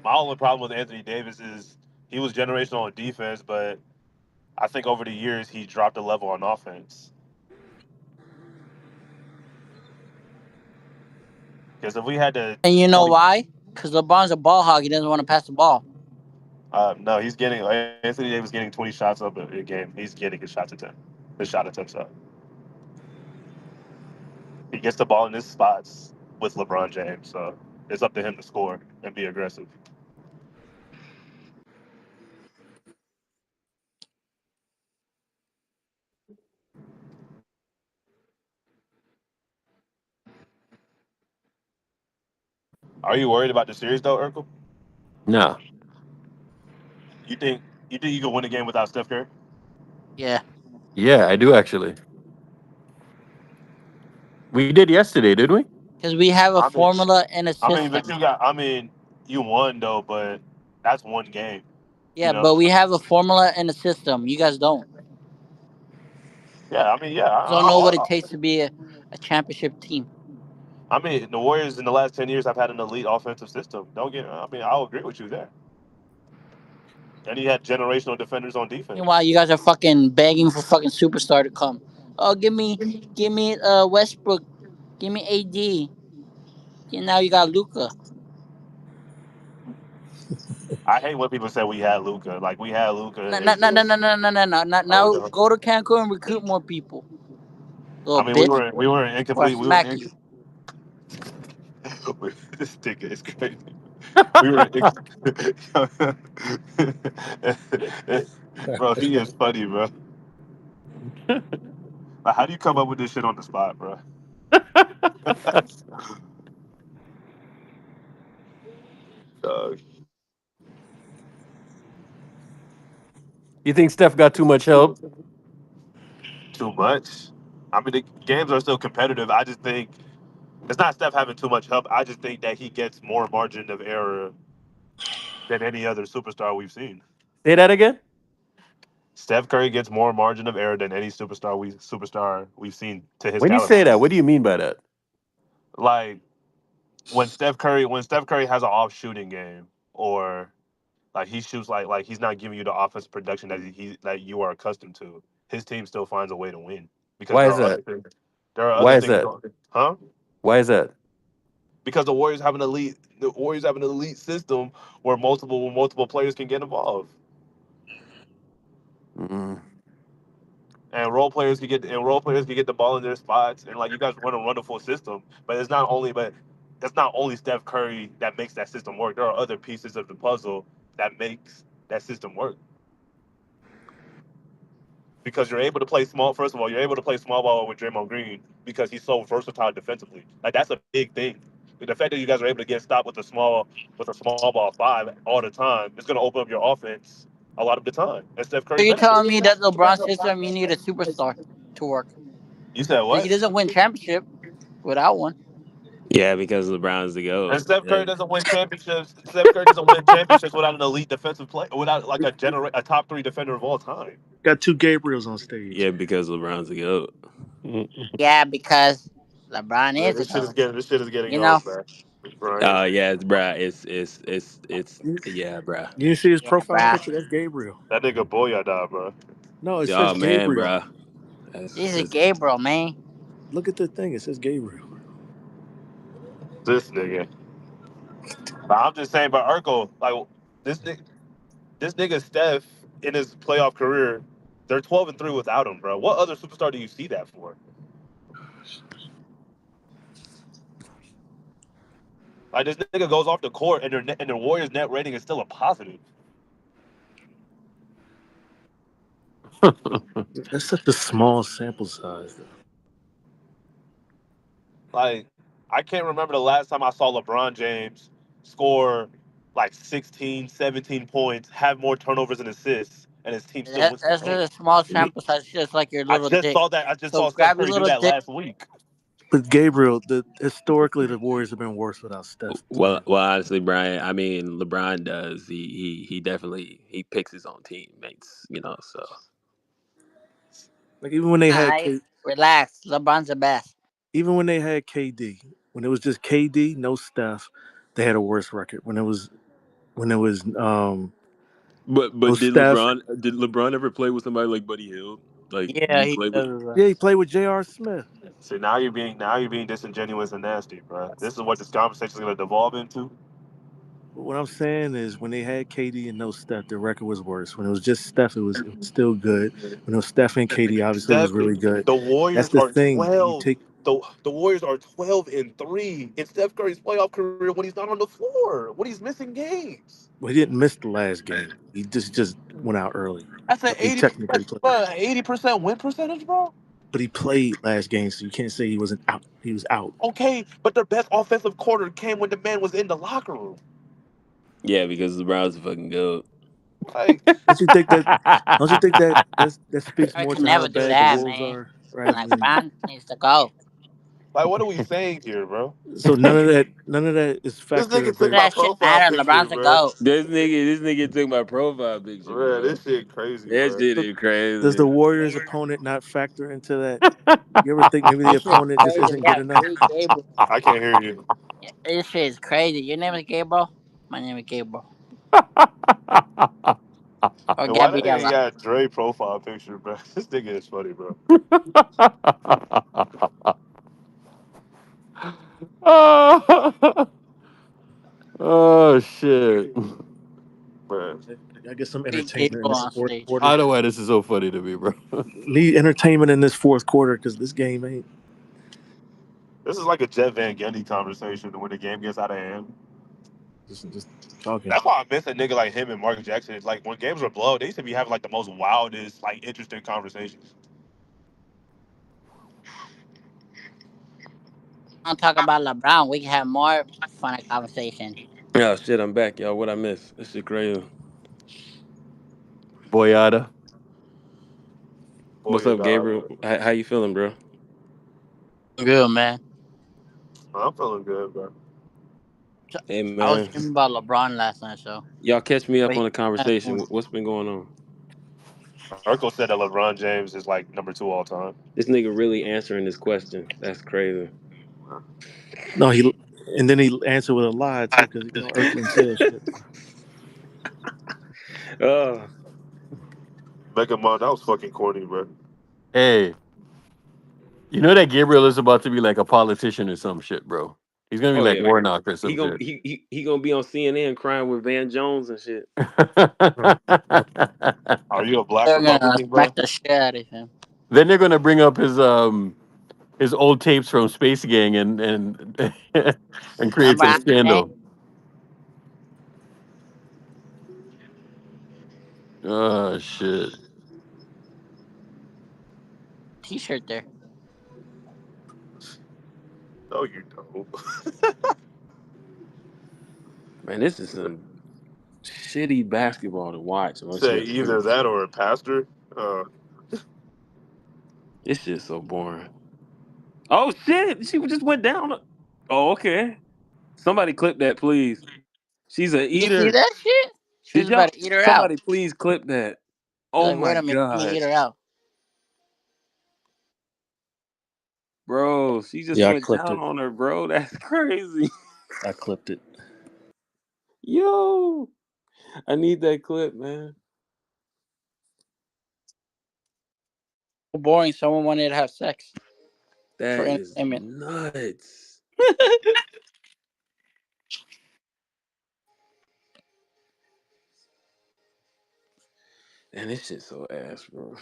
My only problem with Anthony Davis is he was generational on defense, but I think over the years he dropped a level on offense. Because if we had the And you know 20, why? Because LeBron's a ball hog. He doesn't want to pass the ball. no, he's getting Anthony Davis getting 20 shots up a game. He's getting his shot attempts up. He gets the ball in his spots with LeBron James, so it's up to him to score and be aggressive. Are you worried about the series though, Urkel? Nah. You think you think you can win a game without Steph Curry? Yeah, Yeah, I do actually. We did yesterday, didn't we? because we have a I mean, formula and a but system. you got. I mean, you won though, but that's one game. You Yeah, know. but we have a formula and a system. You guys don't. Yeah. I mean, yeah. You don't know what it takes to be a championship team. I mean, the Warriors in the last 10 years have had an elite offensive system. Don't get. I mean, I'll agree with you there. And he had generational defenders on defense. Meanwhile, you guys are fucking begging for fucking superstar to come. Oh, give me Westbrook, give me AD. And now you got Luca. I hate when people say we had Luca. Like we had Luca. No, no, It's no, no, just. no, no, no, no, no. Oh Now no. go to Cancun and recruit more people. I Little mean, bitch. we were Or I incomplete. We were smack in, you. this nigga is crazy. We were bro. He is funny, bro. Like, how do you come up with this shit on the spot, bro? Dog. You think Steph got too much help? Too much. I mean, the games are still competitive. I just think it's not Steph having too much help. I just think that he gets more margin of error than any other superstar we've seen. Say that again. Steph Curry gets more margin of error than any superstar we've seen to his When you say caliber. that, what do you mean by that? Like when Steph Curry has an off shooting game, or like he shoots like he's not giving you the offensive production that you are accustomed to, his team still finds a way to win because Why there is are other that? things. There are Why other is things that? going, huh? Why is that? Because the Warriors have an elite system where multiple players can get involved. Mm. And role players can get the ball in their spots, and like you guys run a wonderful system. But it's not only Steph Curry that makes that system work. There are other pieces of the puzzle that makes that system work. Because you're able to play small. First of all, you're able to play small ball with Draymond Green because he's so versatile defensively. Like that's a big thing. The fact that you guys are able to get stopped with a small ball five all the time is going to open up your offense a lot of the time, and Steph So Curry you're benefits. telling me that LeBron system, you need a superstar to work. You said He what? doesn't win championship without one. Yeah, because LeBron's the And goat. Steph Yeah. Curry doesn't win championships. Steph Curry doesn't win championships without an elite defensive play, without like a top three defender of all time. Got two Gabriels on stage. Yeah, because LeBron's the goat. Yeah, because LeBron Man, is a goat. this shit is getting You know? old, man. Right? Yeah, it's bruh. It's You, yeah, bruh. you didn't see his Yeah, profile bruh. picture? That's Gabriel. That nigga Boyada, bro. No, it says Oh man, Gabriel. bruh. This is That's Gabriel, man. Look at the thing. It says Gabriel. This nigga. But I'm just saying, but Urkel, like this nigga, this nigga Steph in his playoff career, they're 12-3 without him, bro. What other superstar do you see that for? Like this nigga goes off the court and their Warriors net rating is still a positive. That's such a small sample size, though. Like I can't remember the last time I saw LeBron James score like 16, 17 points, have more turnovers and assists, and his team still wins the That's game. just a small sample size, just like your little dick. I just So saw Steph grab your Curry do little that dick. last week. But Gabriel, historically the Warriors have been worse without Steph well, too. well, honestly, Brian. I mean, LeBron does. He definitely he picks his own teammates. So Like even when they had Alright, relax. LeBron's the best. even when they had KD, when it was just KD, no Steph, they had a worse record. When it was no but Steph, did LeBron ever play with somebody like Buddy Hield? Like, did Yeah, he he play with? does. yeah, he played with J.R. Smith. See, now you're being disingenuous and nasty, bro. This is what this conversation is going to devolve into. But what I'm saying is, when they had KD and no Steph, the record was worse. When it was just Steph, it was still good. When it was Steph and KD, obviously, it was Steph, really good. the That's Warriors the are thing. You 12. take The Warriors are 12-3 in Steph Curry's playoff career when he's not on the floor, when he's missing games. well, he didn't miss the last game. He just went out early, That's an so he technically played. 80% win percentage, bro. but he played last game, so you can't say he wasn't out. He was out. Okay, but their best offensive quarter came when the man was in the locker room. Yeah, because the Browns are fucking goat. Like, Don't you think that? Don't you think that that speaks I more can to how never do bad the that, Wolves man. are rather Like than LeBron needs to go. what are we saying here, bro? so none of that is This factor. nigga None took of But my that shit profile matter. picture, LeBron's a bro. goat. This nigga took my profile picture, Man, bro. this shit crazy, That bro. shit so is does crazy. the Warriors' opponent not factor into that? You ever think maybe the This shit's opponent just crazy. isn't We good have enough? three Gabriel. I can't hear you. Yeah, this shit is crazy. Your name is Gabriel? My name is Gabriel. Or And why the nigga Gabriella. got Dre profile picture, bro? This nigga is funny, bro. Oh shit! Bro, I get some Three entertainment in Gabriel this on fourth stage. quarter. I don't know why this is so funny to me, bro. Need entertainment in this fourth quarter because this game ain't this is like a Jet Van Gundy conversation when the game gets out of hand. just talking. That's why I miss a nigga like him and Mark Jackson. Like when games were blow, they used to be having like the most wildest, like interesting conversations. Don't talk about LeBron. We can have more fun conversation. Oh shit, I'm back, y'all. What I missed? This shit crazy. Boyada. Boy, What's you up, dog. Gabriel? How you feeling, bro? Good, man. I'm feeling good, bro. So, Hey I was man, dreaming about LeBron last night, so. y'all catch me up But on the conversation. What's been going on? Urkel said that LeBron James is like number two all time. This nigga really answering this question. That's crazy. No, he and then he answered with a lie too because Urkel said shit. Oh, Mega Mon, that was fucking corny, bro. Hey, you know that Gabriel is about to be like a politician or some shit, bro. He's gonna be oh like yeah. Warnock or He some gonna shit. he gonna be on CNN crying with Van Jones and shit. Are you a black they're gonna Republican, bro? smack the shit out of him. Then they're gonna bring up his old tapes from Space Gang and create Remember some Anime? scandal. Oh shit. T-shirt there. No, you don't. Man, this is some shitty basketball to watch. My Say shit. either that or a pastor. This shit's so boring. Oh shit! She just went down. Oh okay. Somebody clip that, please. She's a You see eater. that shit? She was Did about y'all? to eat her out. Somebody please clip that. He's Oh like, wait my a minute, let me god, eat her out. bro! She just Yeah, I went clipped down it. on her, bro. That's crazy. I clipped it. Yo, I need that clip, man. Boring. Someone wanted to have sex for That is entertainment. nuts. And this shit's so ass, bro.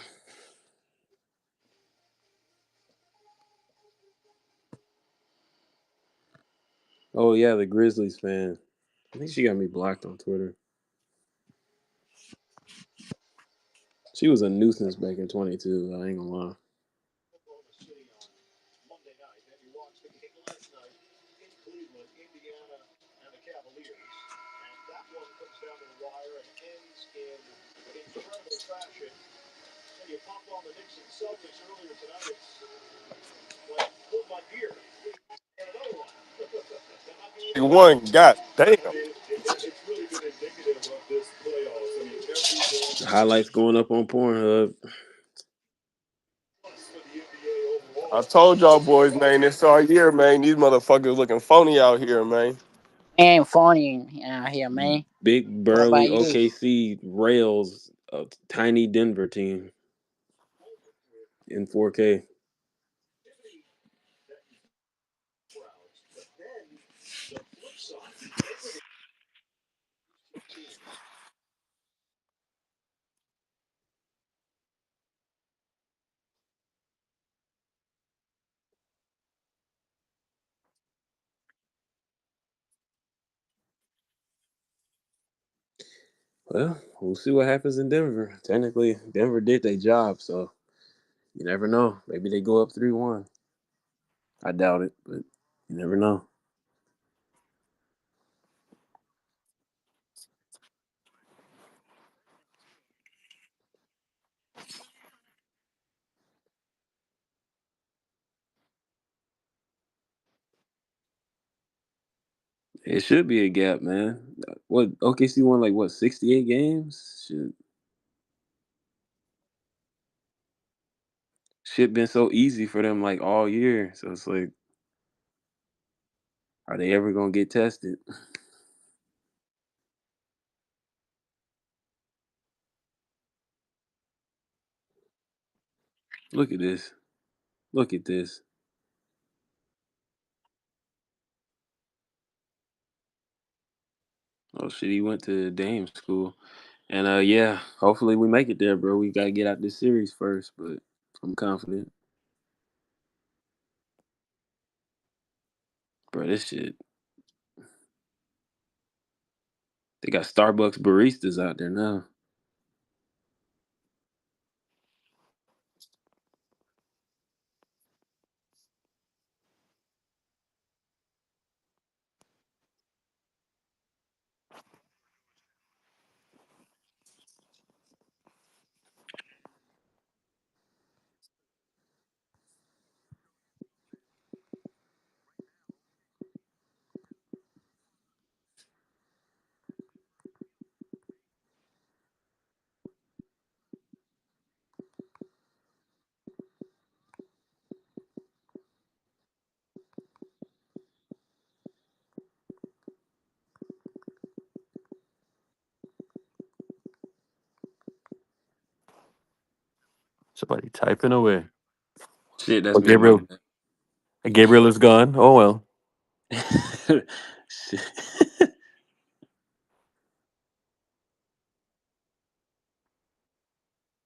Oh yeah, the Grizzlies fan. I think she got me blocked on Twitter. She was a nuisance back in 22. I ain't gonna lie. One, god damn. The highlights going up on Pornhub. I told y'all boys, man, it's our year, man. These motherfuckers looking phony out here, man. Ain't funny out here, man. Big What burly about you? OKC rails a tiny Denver team in 4K. Well, we'll see what happens in Denver. Technically, Denver did their job, so You never know. Maybe they go up 3-1. I doubt it, but you never know. It should be a gap, man. What OKC won like what 68 games? Shit been so easy for them like all year. So it's like, are they ever gonna get tested? Look at this. Look at this. Oh shit, he went to Dame school. And yeah, hopefully we make it there, bro. We gotta get out this series first, but I'm confident. Bro, this shit. They got Starbucks baristas out there now. Somebody typing away. Shit, Oh, that's me. My Gabriel. Gabriel is gone. Oh well. bad. Shit.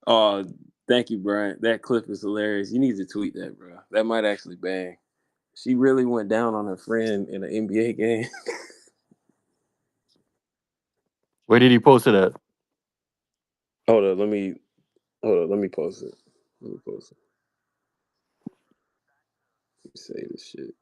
Oh, thank you, Brian. That clip is hilarious. You need to tweet that, bro. That might actually bang. She really went down on her friend in an NBA game. Where did he post it at? Hold up, let me post it. Let me post it. Let me say this shit.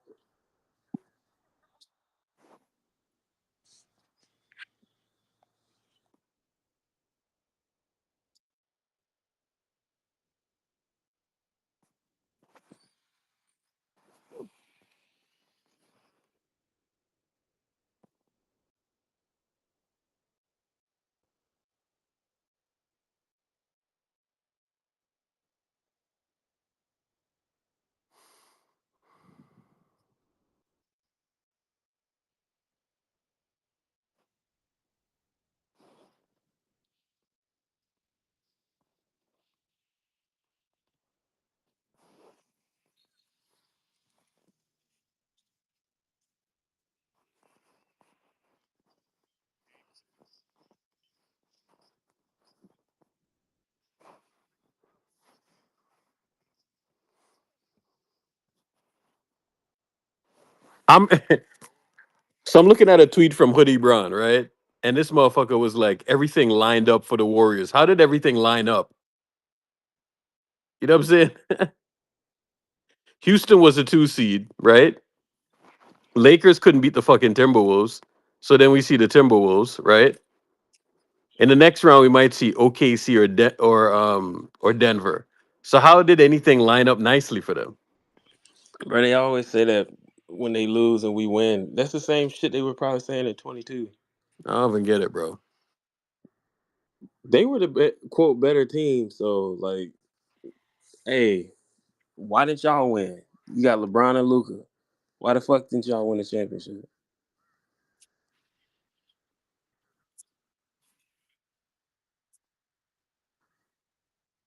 I'm so I'm looking at a tweet from Hoodie Brown, right? And this motherfucker was like, everything lined up for the Warriors. How did everything line up? You know what I'm saying? Houston was a 2 seed, right? Lakers couldn't beat the fucking Timberwolves. So then we see the Timberwolves, right? In the next round, we might see OKC or Denver. So how did anything line up nicely for them? Bro, they always say that when they lose and we win. That's the same shit they were probably saying in 22. I don't even get it, bro. They were the quote better team. So like, hey, why didn't y'all win? You got LeBron and Luca. Why the fuck didn't y'all win the championship?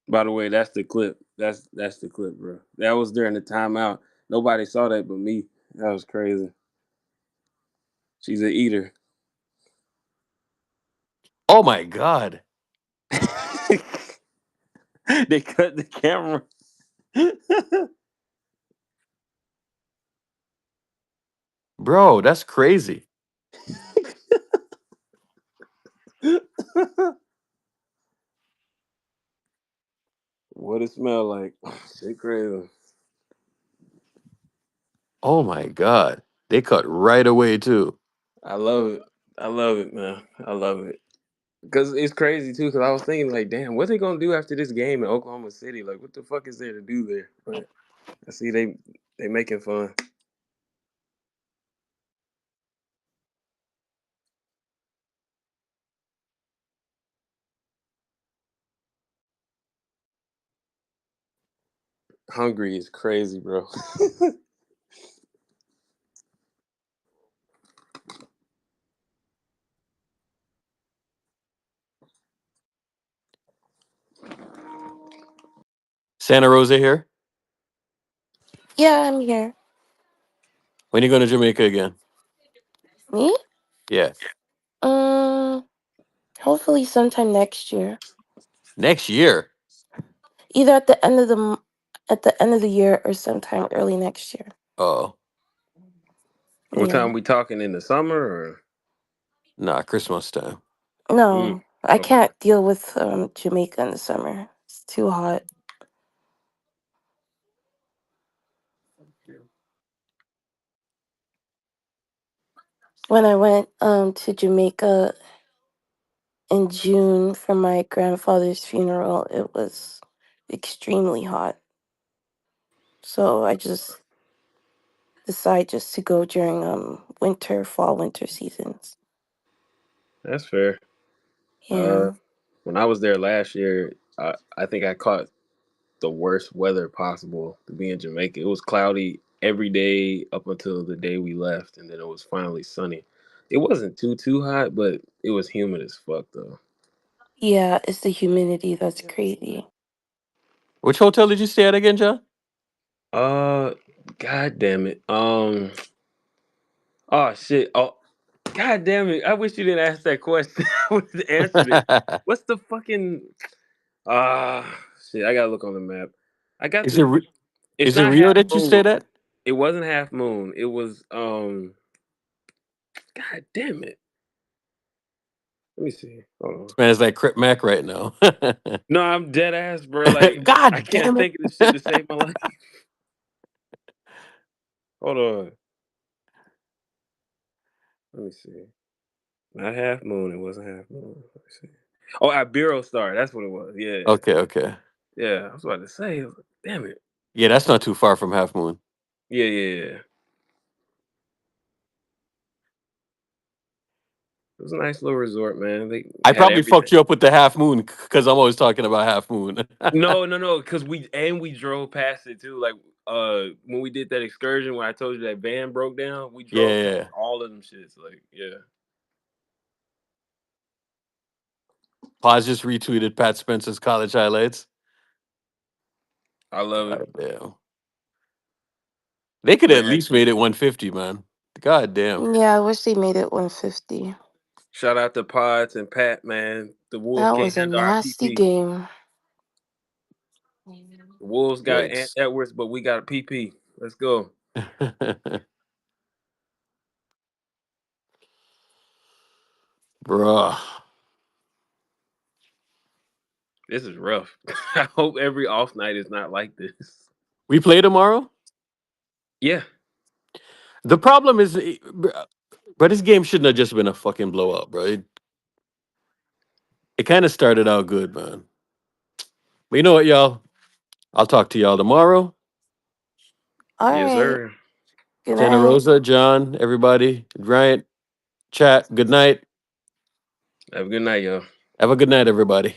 By the way, that's the clip. That's the clip, bro. That was during the timeout. Nobody saw that but me. That was crazy. She's an eater. Oh my god, They cut the camera. bro, that's crazy. What it smell like? Shit crazy. Oh my god. They cut right away too. I love it. I love it, man. I love it. Cause it's crazy too. Cause I was thinking like, damn, what they gonna do after this game in Oklahoma City? Like, what the fuck is there to do there? But I see they making fun. Hungry is crazy, bro. Santa Rosa here. Yeah, I'm here. When you going to Jamaica again? Me? Yeah. Um, hopefully sometime next year. Next year. Either at the end of at the end of the year or sometime early next year. Oh, What Yeah. time we talking in the summer or? nah, Christmas time. Mm, No, I okay. can't deal with Jamaica in the summer. It's too hot. When I went to Jamaica in June for my grandfather's funeral, it was extremely hot. So I just decided just to go during fall winter seasons. That's fair. Yeah. When I was there last year, I think I caught the worst weather possible to be in Jamaica. It was cloudy every day up until the day we left, and then it was finally sunny. It wasn't too hot, but it was humid as fuck though. Yeah, it's the humidity that's crazy. Which hotel did you stay at again, John? Uh, God damn it. Oh shit. Oh, God damn it. I wish you didn't ask that question. I would have answered it. What's the fucking? Shit. I gotta look on the map. I got is it the. Re- It's is it not Rio half that you moon. stayed at? It wasn't half moon. It was God damn it. Let me see. Hold on. This man is like Crip Mac right now. No, I'm dead ass, bro. Like I God can't damn it. think of this shit to save my life. Hold on. Let me see. Not half moon. It wasn't half moon. Let me see. Oh, Ibero Star. That's what it was. Yeah. Okay, okay. Yeah. I was about to say. I was like, damn it. Yeah, that's not too far from Half Moon. Yeah. It was a nice little resort, man. They I had probably everything. fucked you up with the Half Moon because I'm always talking about Half Moon. No, because we drove past it too. Like when we did that excursion when I told you that van broke down, we Yeah, drove yeah, past yeah. all of them shits. Like, yeah. Paz just retweeted Pat Spencer's college highlights. I love it. God damn. They could have at Man, least made it 150, man. God damn. Yeah, I wish they made it 150. shout out to Pods and Pat, man. The Wolves That can't was a handle our nasty PP. game. The Wolves got Ant Yikes. Edwards, but we got a PP. Let's go. Bruh. This is rough. I hope every off night is not like this. We play tomorrow? Yeah. The problem is, but this game shouldn't have just been a fucking blowout, bro. It kind of started out good, man. But you know what, y'all? I'll talk to y'all tomorrow. All Yes, right. sir. Good Santa night. Rosa, John, everybody, Bryant, chat, good night. Have a good night, y'all. Have a good night, everybody.